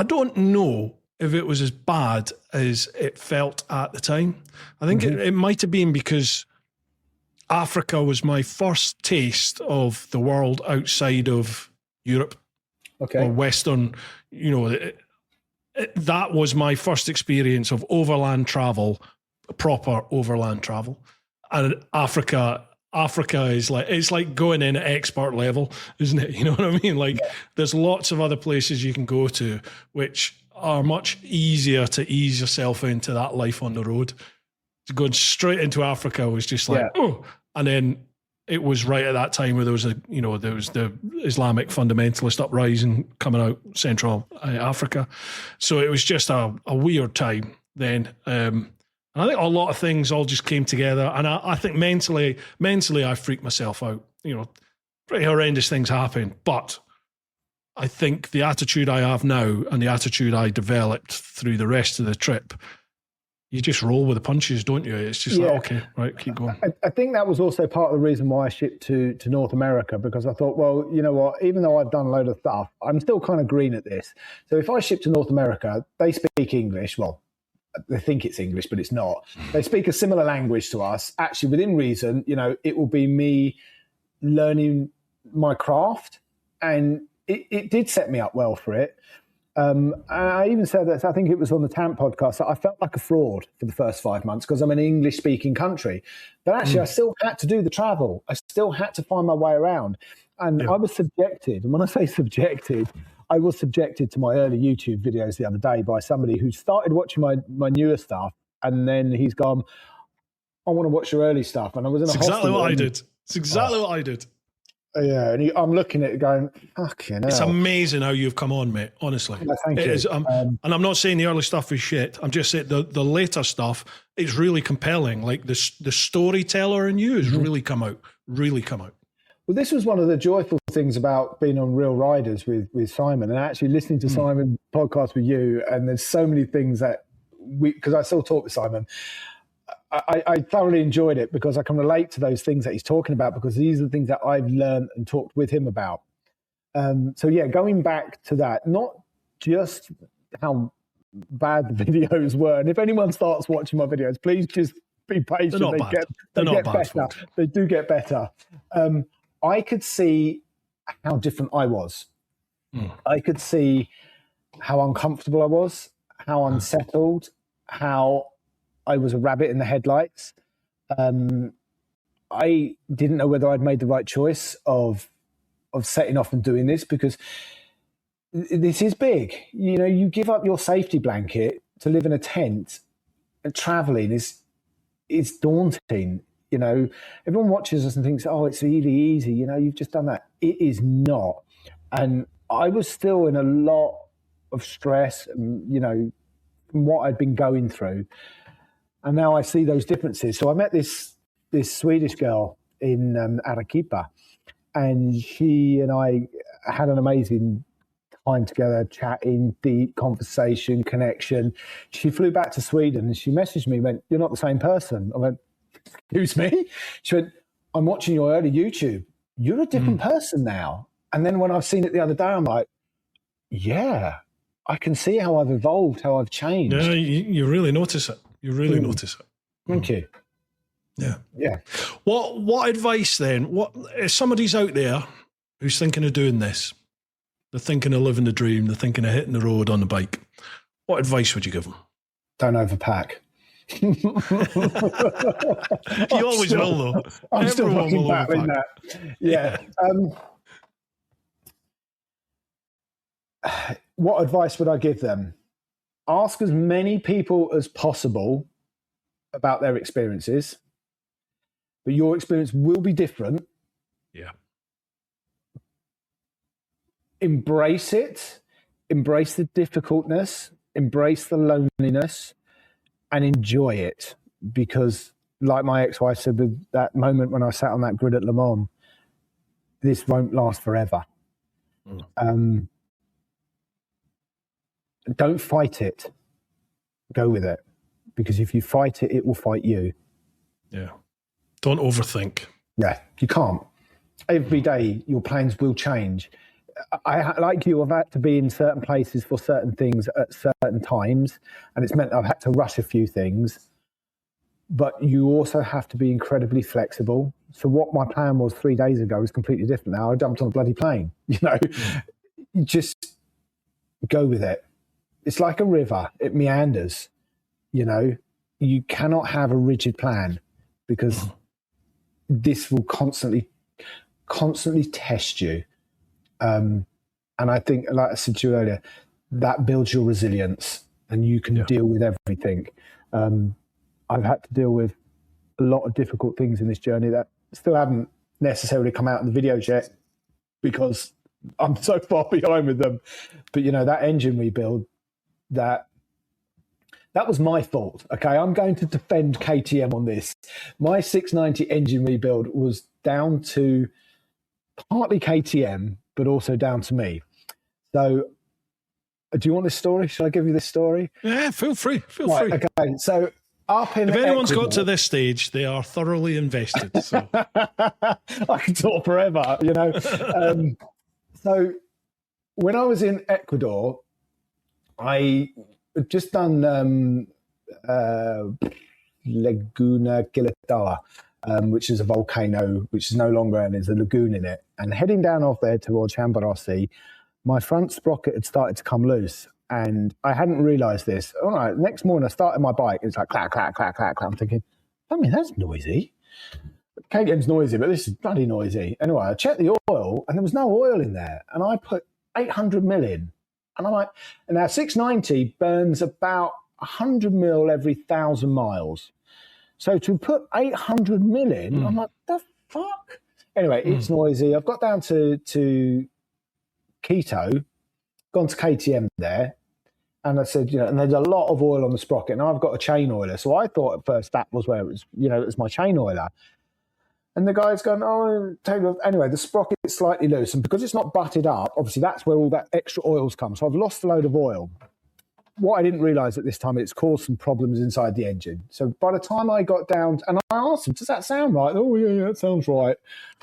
don't know if it was as bad as it felt at the time. I think it might have been because Africa was my first taste of the world outside of Europe or Western, you know. That was my first experience of overland travel, proper overland travel. And Africa is like, it's like going in at expert level, isn't it? You know what I mean? Like there's lots of other places you can go to, which are much easier to ease yourself into that life on the road. Going straight into Africa was just like, oh, and then it was right at that time where there was the Islamic fundamentalist uprising coming out Central Africa. So it was just a weird time then. And I think a lot of things all just came together. And I think mentally I freaked myself out. You know, pretty horrendous things happen. But I think the attitude I have now and the attitude I developed through the rest of the trip you just roll with the punches, don't you? It's just like, okay, right, keep going. I think that was also part of the reason why I shipped to North America, because I thought, well, you know what, even though I've done a load of stuff, I'm still kind of green at this. So if I ship to North America, they speak English. Well, they think it's English, but it's not. They speak a similar language to us. Actually, within reason, you know, it will be me learning my craft. And it did set me up well for it. And I even said that, I think it was on the TAMP podcast, that I felt like a fraud for the first 5 months because I'm an English-speaking country. But actually, I still had to do the travel. I still had to find my way around. And I was subjected, and when I say subjected, I was subjected to my early YouTube videos the other day by somebody who started watching my newer stuff, and then he's gone, I want to watch your early stuff. And I was in a It's exactly what I did. It's exactly what I did. Yeah, and I'm looking at it going, fucking hell. It's amazing how you've come on, mate, honestly. Yeah, thank you. Is, and I'm not saying the early stuff is shit. I'm just saying the later stuff is really compelling. Like the storyteller in you has really come out. Well, this was one of the joyful things about being on Real Riders with Simon, and actually listening to Simon's podcast with you. And there's so many things that because I still talk with Simon, I thoroughly enjoyed it because I can relate to those things that he's talking about, because these are the things that I've learned and talked with him about. So yeah, going back to that, not just how bad the videos were. And if anyone starts watching my videos, please just be patient. They're not bad. They're not bad, better. folks. They do get better. I could see how different I was. I could see how uncomfortable I was, how unsettled, how I was a rabbit in the headlights. I didn't know whether I'd made the right choice of setting off and doing this, because this is big. You know, you give up your safety blanket to live in a tent, and traveling is daunting. You know, everyone watches us and thinks, oh, it's really easy. You know, you've just done that. It is not. And I was still in a lot of stress, you know, from what I'd been going through. And now I see those differences. So I met this Swedish girl in Arequipa, and she and I had an amazing time together, chatting, deep conversation, connection. She flew back to Sweden and she messaged me, went, "You're not the same person." I went, "Excuse me?" She went, "I'm watching your early YouTube. You're a different person now." And then when I've seen it the other day, I'm like, yeah, I can see how I've evolved, how I've changed. Yeah, you really notice it. You really notice it. Thank you. Yeah. What advice then? What if somebody's out there who's thinking of doing this? They're thinking of living the dream. They're thinking of hitting the road on the bike. What advice would you give them? Don't overpack. You always will, though. I'm still Everyone fucking will battling overpack. that. Yeah. What advice would I give them? Ask as many people as possible about their experiences, but your experience will be different. Yeah. Embrace it. Embrace the difficultness. Embrace the loneliness, and enjoy it. Because, like my ex-wife said, with that moment when I sat on that grid at Le Mans, this won't last forever. Don't fight it. Go with it. Because if you fight it, it will fight you. Yeah. Don't overthink. Yeah, you can't. Every day, your plans will change. I, like you, I've had to be in certain places for certain things at certain times, and it's meant I've had to rush a few things. But you also have to be incredibly flexible. So what my plan was 3 days ago is completely different now. I jumped on a bloody plane. You know, just go with it. It's like a river. It meanders. You know, you cannot have a rigid plan, because this will constantly test you. And I think, like I said to you earlier, that builds your resilience, and you can deal with everything. I've had to deal with a lot of difficult things in this journey that still haven't necessarily come out in the videos yet, because I'm so far behind with them. But, you know, that engine rebuild, that was my fault. Okay, I'm going to defend KTM on this. My 690 engine rebuild was down to partly KTM, but also down to me. So Do you want this story? Shall I give you this story? Yeah, feel free. Feel free. Okay, so up in If anyone's Ecuador, got to this stage, they are thoroughly invested. So I can talk forever, you know. So when I was in Ecuador, I had just done Laguna Quilatawa, which is a volcano, which is no longer, and there's a lagoon in it. And heading down off there towards Chambarossi, my front sprocket had started to come loose, and I hadn't realised this. All right, next morning I started my bike. It's like clack, clack, clack, clack, clack. I'm thinking, I mean, that's noisy. KTM's noisy, but this is bloody noisy. Anyway, I checked the oil, and there was no oil in there. And I put 800 mil in. And I'm like, and now 690 burns about 100 mil every 1,000 miles. So to put 800 mil in, I'm like, the fuck? Anyway, it's noisy. I've got down to Quito, gone to KTM there, and I said, you know, and there's a lot of oil on the sprocket, and I've got a chain oiler. So I thought at first that was where it was, you know, it was my chain oiler. And the guy's going, oh, take it off. Anyway, the sprocket's slightly loose, and because it's not butted up, obviously that's where all that extra oil's come. So I've lost a load of oil. What I didn't realise at this time, it's caused some problems inside the engine. So by the time I got down, and I asked him, does that sound right? Oh, yeah, that sounds right.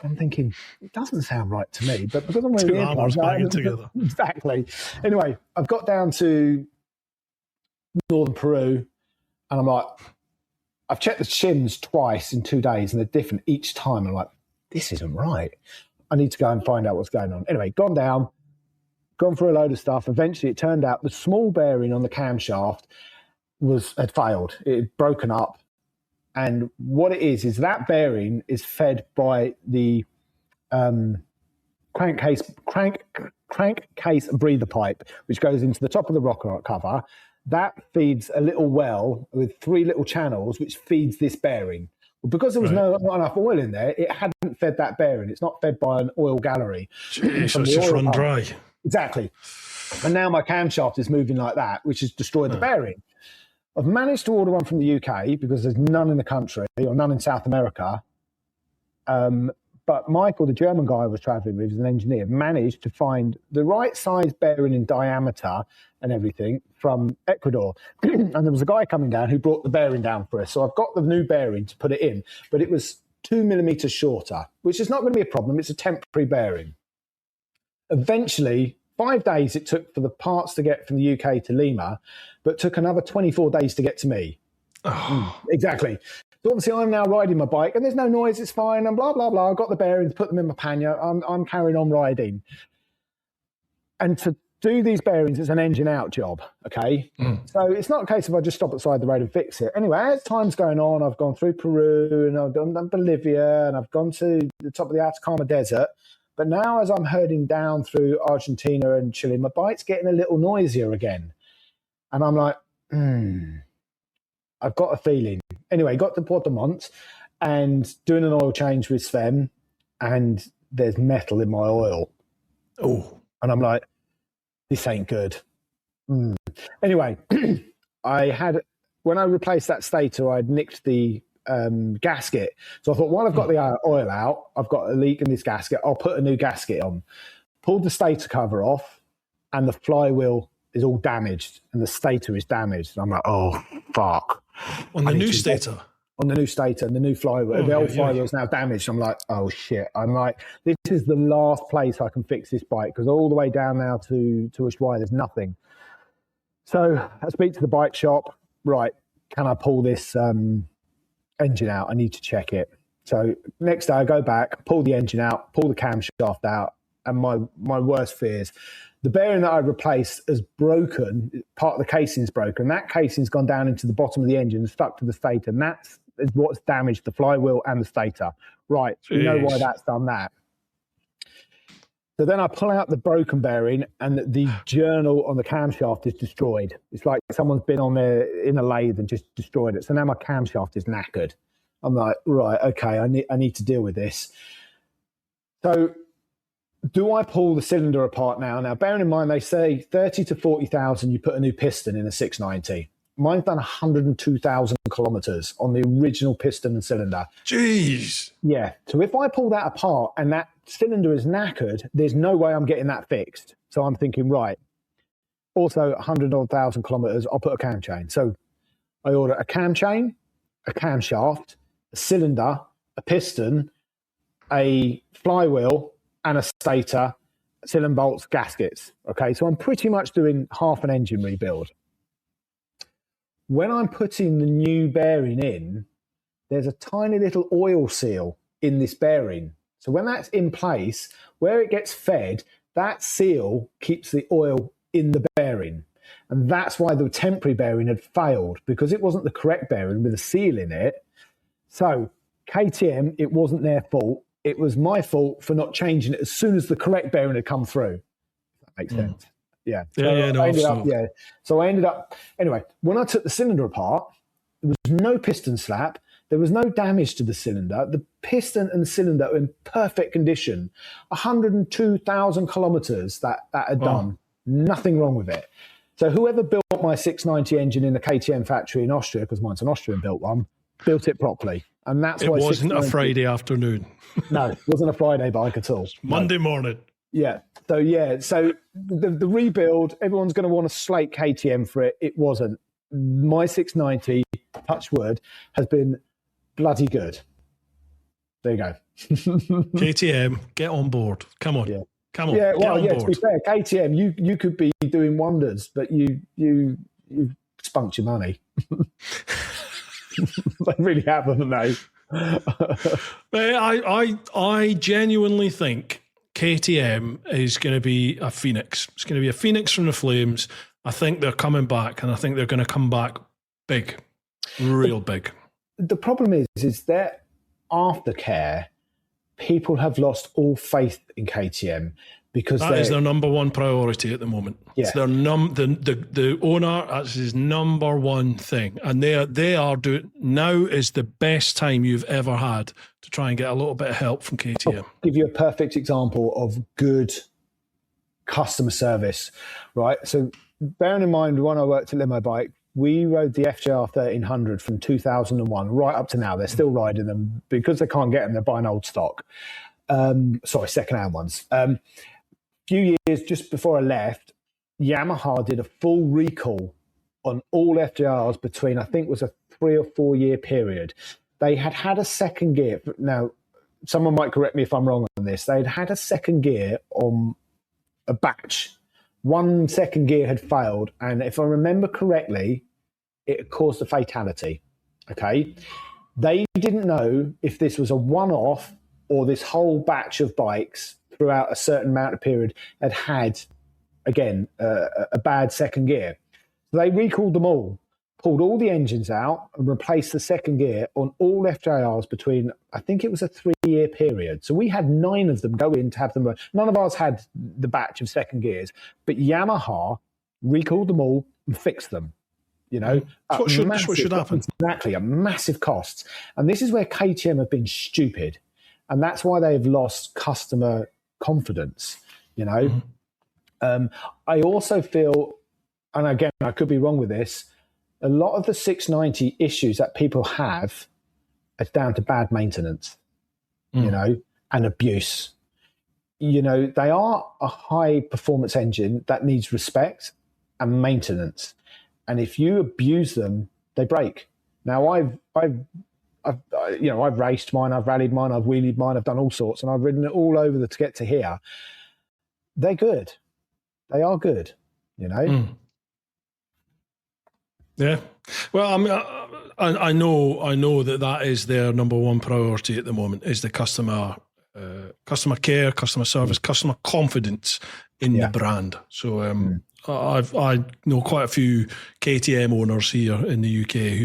I'm thinking, it doesn't sound right to me. But because I'm wearing Two arms banging together. Exactly. Anyway, I've got down to northern Peru, and I'm like, I've checked the shims twice in 2 days, and they're different each time. I'm like, this isn't right. I need to go and find out what's going on. Anyway, gone down, gone through a load of stuff. Eventually, it turned out the small bearing on the camshaft had failed. It had broken up. And what it is that bearing is fed by the crankcase breather pipe, which goes into the top of the rocker cover. That feeds a little well with 3 little channels, which feeds this bearing. Well, because there was not enough oil in there, it hadn't fed that bearing. It's not fed by an oil gallery. Jeez, so it's just run dry. Exactly. And now my camshaft is moving like that, which has destroyed the bearing. I've managed to order one from the UK because there's none in the country or none in South America. But Michael, the German guy I was traveling with, is an engineer, managed to find the right size bearing in diameter and everything from Ecuador. And there was a guy coming down who brought the bearing down for us. So I've got the new bearing to put it in, but it was 2 millimeters shorter, which is not going to be a problem. It's a temporary bearing. Eventually, 5 days it took for the parts to get from the UK to Lima, but took another 24 days to get to me. Exactly. So obviously I'm now riding my bike and there's no noise, it's fine, and blah, blah, blah. I've got the bearings, put them in my pannier. I'm carrying on riding. And to do these bearings, it's an engine out job, okay? So it's not a case of I just stop at the side of the road and fix it. Anyway, as time's going on, I've gone through Peru and I've done Bolivia and I've gone to the top of the Atacama Desert. But now as I'm herding down through Argentina and Chile, my bike's getting a little noisier again. And I'm like, I've got a feeling. Anyway, got to Portomont and doing an oil change with Sven, and there's metal in my oil. Oh. And I'm like, this ain't good. Anyway, when I replaced that stator, I'd nicked the gasket. So I thought, while I've got the oil out, I've got a leak in this gasket, I'll put a new gasket on. Pulled the stator cover off, and the flywheel is all damaged, and the stator is damaged. And I'm like, oh, fuck. On the new stator? On the new stator and the new flywheel. The old flywheel is now damaged. I'm like, oh, shit. I'm like, this is the last place I can fix this bike, because all the way down now to Ushuaia, there's nothing. So I speak to the bike shop. Right, can I pull this engine out? I need to check it. So next day I go back, pull the engine out, pull the camshaft out, and my worst fears, the bearing that I replaced has broken. Part of the casing's broken. That casing's gone down into the bottom of the engine and stuck to the stator, and that's what's damaged the flywheel and the stator. Right, you know why that's done that. So then I pull out the broken bearing, and the journal on the camshaft is destroyed. It's like someone's been on there in a lathe and just destroyed it. So now my camshaft is knackered. I'm like, right, okay, I need to deal with this. So do I pull the cylinder apart now? Now, bearing in mind, they say 30 to 40,000, you put a new piston in a 690. Mine's done 102,000 kilometers on the original piston and cylinder. Jeez. Yeah. So if I pull that apart and that cylinder is knackered, there's no way I'm getting that fixed. So I'm thinking, right, also 100,000 kilometers, I'll put a cam chain. So I order a cam chain, a camshaft, a cylinder, a piston, a flywheel, and a stator, cylinder bolts, gaskets. Okay, so I'm pretty much doing half an engine rebuild. When I'm putting the new bearing in, there's a tiny little oil seal in this bearing. So when that's in place, where it gets fed, that seal keeps the oil in the bearing. And that's why the temporary bearing had failed, because it wasn't the correct bearing with a seal in it. So KTM, it wasn't their fault. It was my fault for not changing it as soon as the correct bearing had come through. That makes sense. Yeah. So I ended up, anyway, when I took the cylinder apart, there was no piston slap. There was no damage to the cylinder. The piston and cylinder were in perfect condition. 102,000 kilometers that had done. Nothing wrong with it. So whoever built my 690 engine in the KTM factory in Austria, because mine's an Austrian built one, built it properly. And that's why it wasn't a Friday afternoon. No, it wasn't a Friday bike at all. Monday morning. Yeah. So the rebuild, everyone's going to want to slate KTM for it. It wasn't. My 690, touch wood, has been bloody good. There you go. KTM, get on board. Come on. Yeah. Come on. Yeah, well, get on board. To be fair, KTM, you could be doing wonders, but you spunked your money. They really have, haven't they? I genuinely think KTM is going to be a phoenix. It's going to be a phoenix from the flames. I think they're coming back, and I think they're going to come back big, real big. The problem is that aftercare, people have lost all faith in KTM because that is their number one priority at the moment. Yeah. It's their the owner, that's his number one thing, and they are doing. Now is the best time you've ever had to try and get a little bit of help from KTM. I'll give you a perfect example of good customer service, right? So bearing in mind, when I worked at LimoBike, we rode the FJR 1300 from 2001 right up to now. They're still riding them because they can't get them. They're buying old stock. Second-hand ones. Few years just before I left, Yamaha did a full recall on all FJRs between, I think it was a 3 or 4 year period. They had a second gear. Now, someone might correct me if I'm wrong on this. They'd had a second gear on a batch. One second gear had failed, and if I remember correctly, it had caused a fatality. Okay? They didn't know if this was a one-off or this whole batch of bikes throughout a certain amount of period had again, a bad second gear. So they recalled them all, pulled all the engines out and replaced the second gear on all FJRs between, I think it was a 3 year period. So we had 9 of them go in to have them. None of ours had the batch of second gears, but Yamaha recalled them all and fixed them. You know, what should happen? Exactly, a massive cost. And this is where KTM have been stupid. And that's why they've lost customer confidence, you know. I also feel, and again, I could be wrong with this, a lot of the 690 issues that people have are down to bad maintenance, you know, and abuse. You know, they are a high performance engine that needs respect and maintenance. And if you abuse them, they break. Now, I've raced mine, I've rallied mine, I've wheelied mine, I've done all sorts, and I've ridden it all over to get to here. They're good. They are good, you know. Yeah. Well, I mean, I know that is their number one priority at the moment is the customer care, customer service, customer confidence in the brand. So I know quite a few KTM owners here in the UK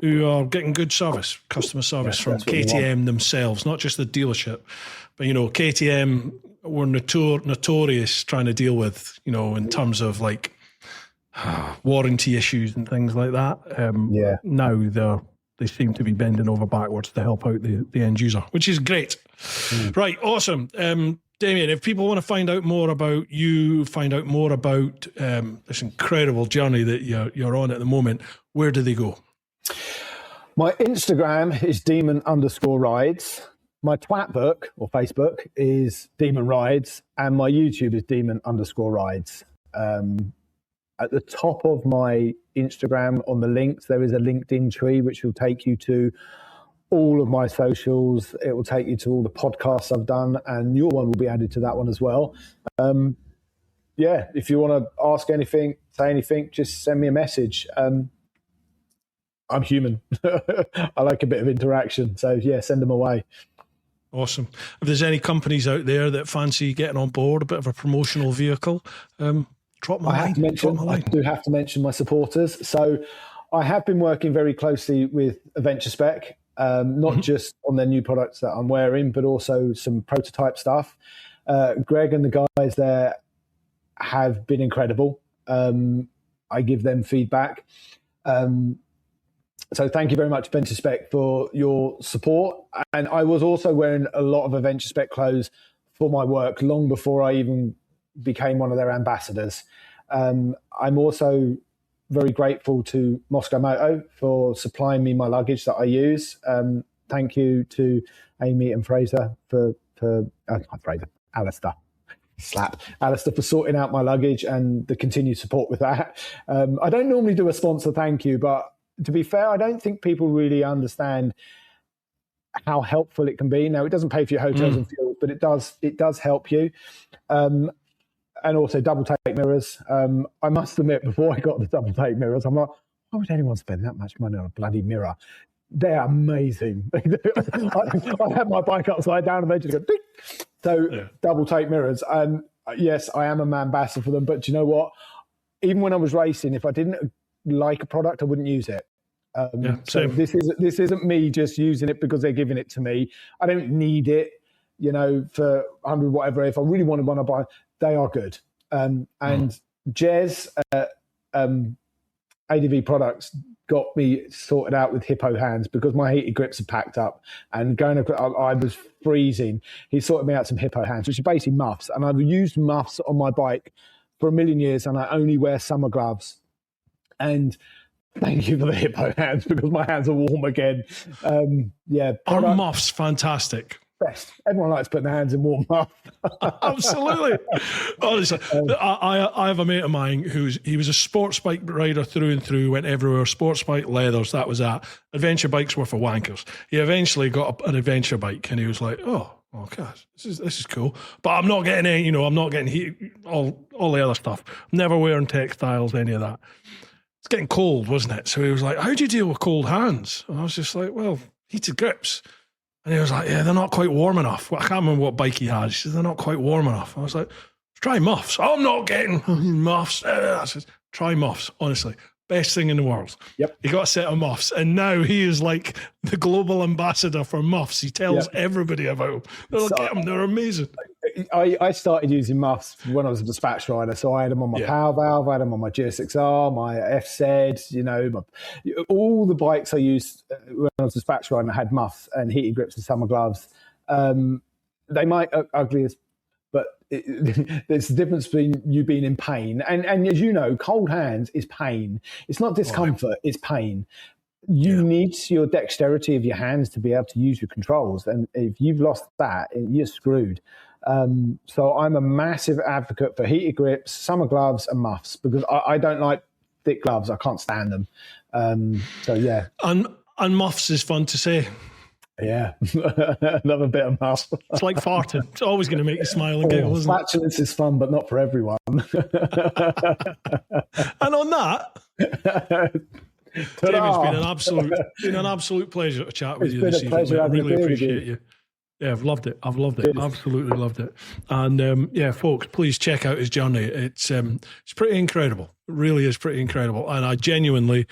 who are getting good service, customer service from KTM themselves, not just the dealership, but, you know, KTM were notorious trying to deal with, you know, in terms of like warranty issues and things like that. Now they seem to be bending over backwards to help out the end user, which is great. Right, awesome. Damian, if people want to find out more about you, find out more about this incredible journey that you're on at the moment, where do they go? My Instagram is demon_rides. My twat book or Facebook is Demon Rides, and my YouTube is demon_rides. at the top of my Instagram on the links, there is a LinkedIn tree which will take you to all of my socials. It will take you to all the podcasts I've done, and your one will be added to that one as well. If you want to ask anything, say anything, just send me a message. I'm human. I like a bit of interaction. So, send them away. Awesome. If there's any companies out there that fancy getting on board, a bit of a promotional vehicle, drop my line. I do have to mention my supporters. So I have been working very closely with Adventure Spec, not just on their new products that I'm wearing, but also some prototype stuff. Greg and the guys there have been incredible. I give them feedback. So thank you very much, Adventure Spec, for your support. And I was also wearing a lot of Adventure Spec clothes for my work long before I even became one of their ambassadors. I'm also very grateful to Moscow Moto for supplying me my luggage that I use. Thank you to Amy and Alistair for sorting out my luggage and the continued support with that. I don't normally do a sponsor thank you, but to be fair, I don't think people really understand how helpful it can be. Now, it doesn't pay for your hotels and fuel, but it does help you. And also double take mirrors. I must admit, before I got the double take mirrors, I'm like, why would anyone spend that much money on a bloody mirror? They're amazing. I had my bike upside down and they just go, ding. So double take mirrors. And yes, I am a ambassador for them. But do you know what? Even when I was racing, if I didn't like a product, I wouldn't use it. So this isn't me just using it because they're giving it to me. I don't need it, for 100 whatever. If I really wanted one, I buy. They are good. And Jez ADV Products got me sorted out with hippo hands because my heated grips are packed up and I was freezing. He sorted me out some hippo hands, which are basically muffs. And I've used muffs on my bike for a million years, and I only wear summer gloves. And thank you for the hippo hands because my hands are warm again. Are muffs fantastic? Best. Everyone likes putting their hands in warm muff. Absolutely. Honestly, I have a mate of mine he was a sports bike rider through and through, went everywhere, sports bike, leathers, that was that. Adventure bikes were for wankers. He eventually got an adventure bike and he was like, oh gosh, this is cool. But I'm not getting any, I'm not getting all the other stuff. Never wearing textiles, any of that. It's getting cold, wasn't it? So he was like, how do you deal with cold hands? And I was just like, well, heated grips. And he was like, yeah, they're not quite warm enough. I can't remember what bike he had. He said, they're not quite warm enough. I was like, try muffs. I'm not getting muffs. I said, try muffs, honestly. Best thing in the world. Yep. He got a set of muffs. And now he is like the global ambassador for muffs. He tells everybody about them. Get them. They're amazing. I started using muffs when I was a dispatch rider. So I had them on my Power Valve, I had them on my GSXR, my FZ, all the bikes I used when I was a dispatch rider, I had muffs and heated grips and summer gloves. They might look ugly, but there's the difference between you being in pain. And as you know, cold hands is pain. It's not discomfort, it's pain. You need your dexterity of your hands to be able to use your controls. And if you've lost that, you're screwed. So I'm a massive advocate for heated grips, summer gloves and muffs because I don't like thick gloves. I can't stand them. And muffs is fun to say. Yeah. Love a bit of muff. It's like farting. It's always going to make you smile and giggle, isn't it? Flatulence is fun, but not for everyone. And on that, Damian, it's been an absolute pleasure to chat with you this evening. I really appreciate you. Yeah, I've loved it. Absolutely loved it. And folks, please check out his journey. It's pretty incredible. It really is pretty incredible. And I genuinely,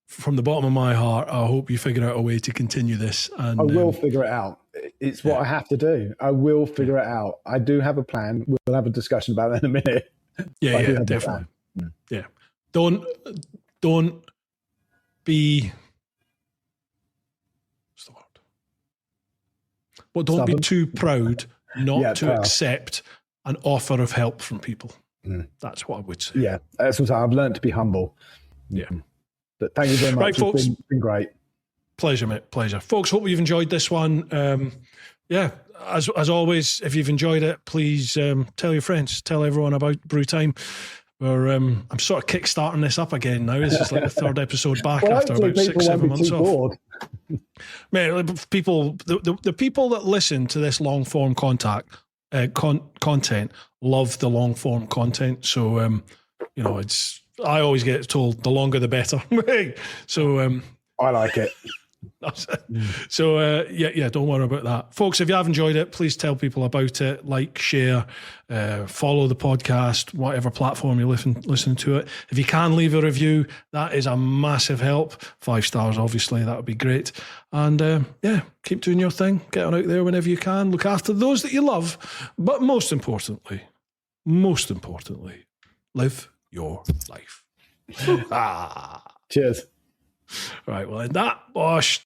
from the bottom of my heart, I hope you figure out a way to continue this. And I will figure it out. It's what I have to do. I will figure it out. I do have a plan. We'll have a discussion about that in a minute. Yeah, definitely. Yeah. Don't be... Well, don't be too proud not to accept an offer of help from people. That's what I would say. Yeah, that's what I've learned to be humble. Yeah. But thank you very much. Right, folks. It's been great. Pleasure, mate. Pleasure. Folks, hope you've enjoyed this one. As always, if you've enjoyed it, please tell your friends, tell everyone about Bru Time. I'm sort of kickstarting this up again now. This is like the third episode back after hopefully about people 6-7 won't be months too off. bored. Man, the people that listen to this long form content love the long form content. So I always get told the longer the better. So I like it. So don't worry about that, folks. If you have enjoyed it, please tell people about it. Like, share, follow the podcast, whatever platform you're listening to it. If you can leave a review, that is a massive help. 5 stars, obviously, that would be great. And keep doing your thing. Get on out there whenever you can. Look after those that you love, but most importantly, live your life. Cheers. Right, well, in that, Bosh.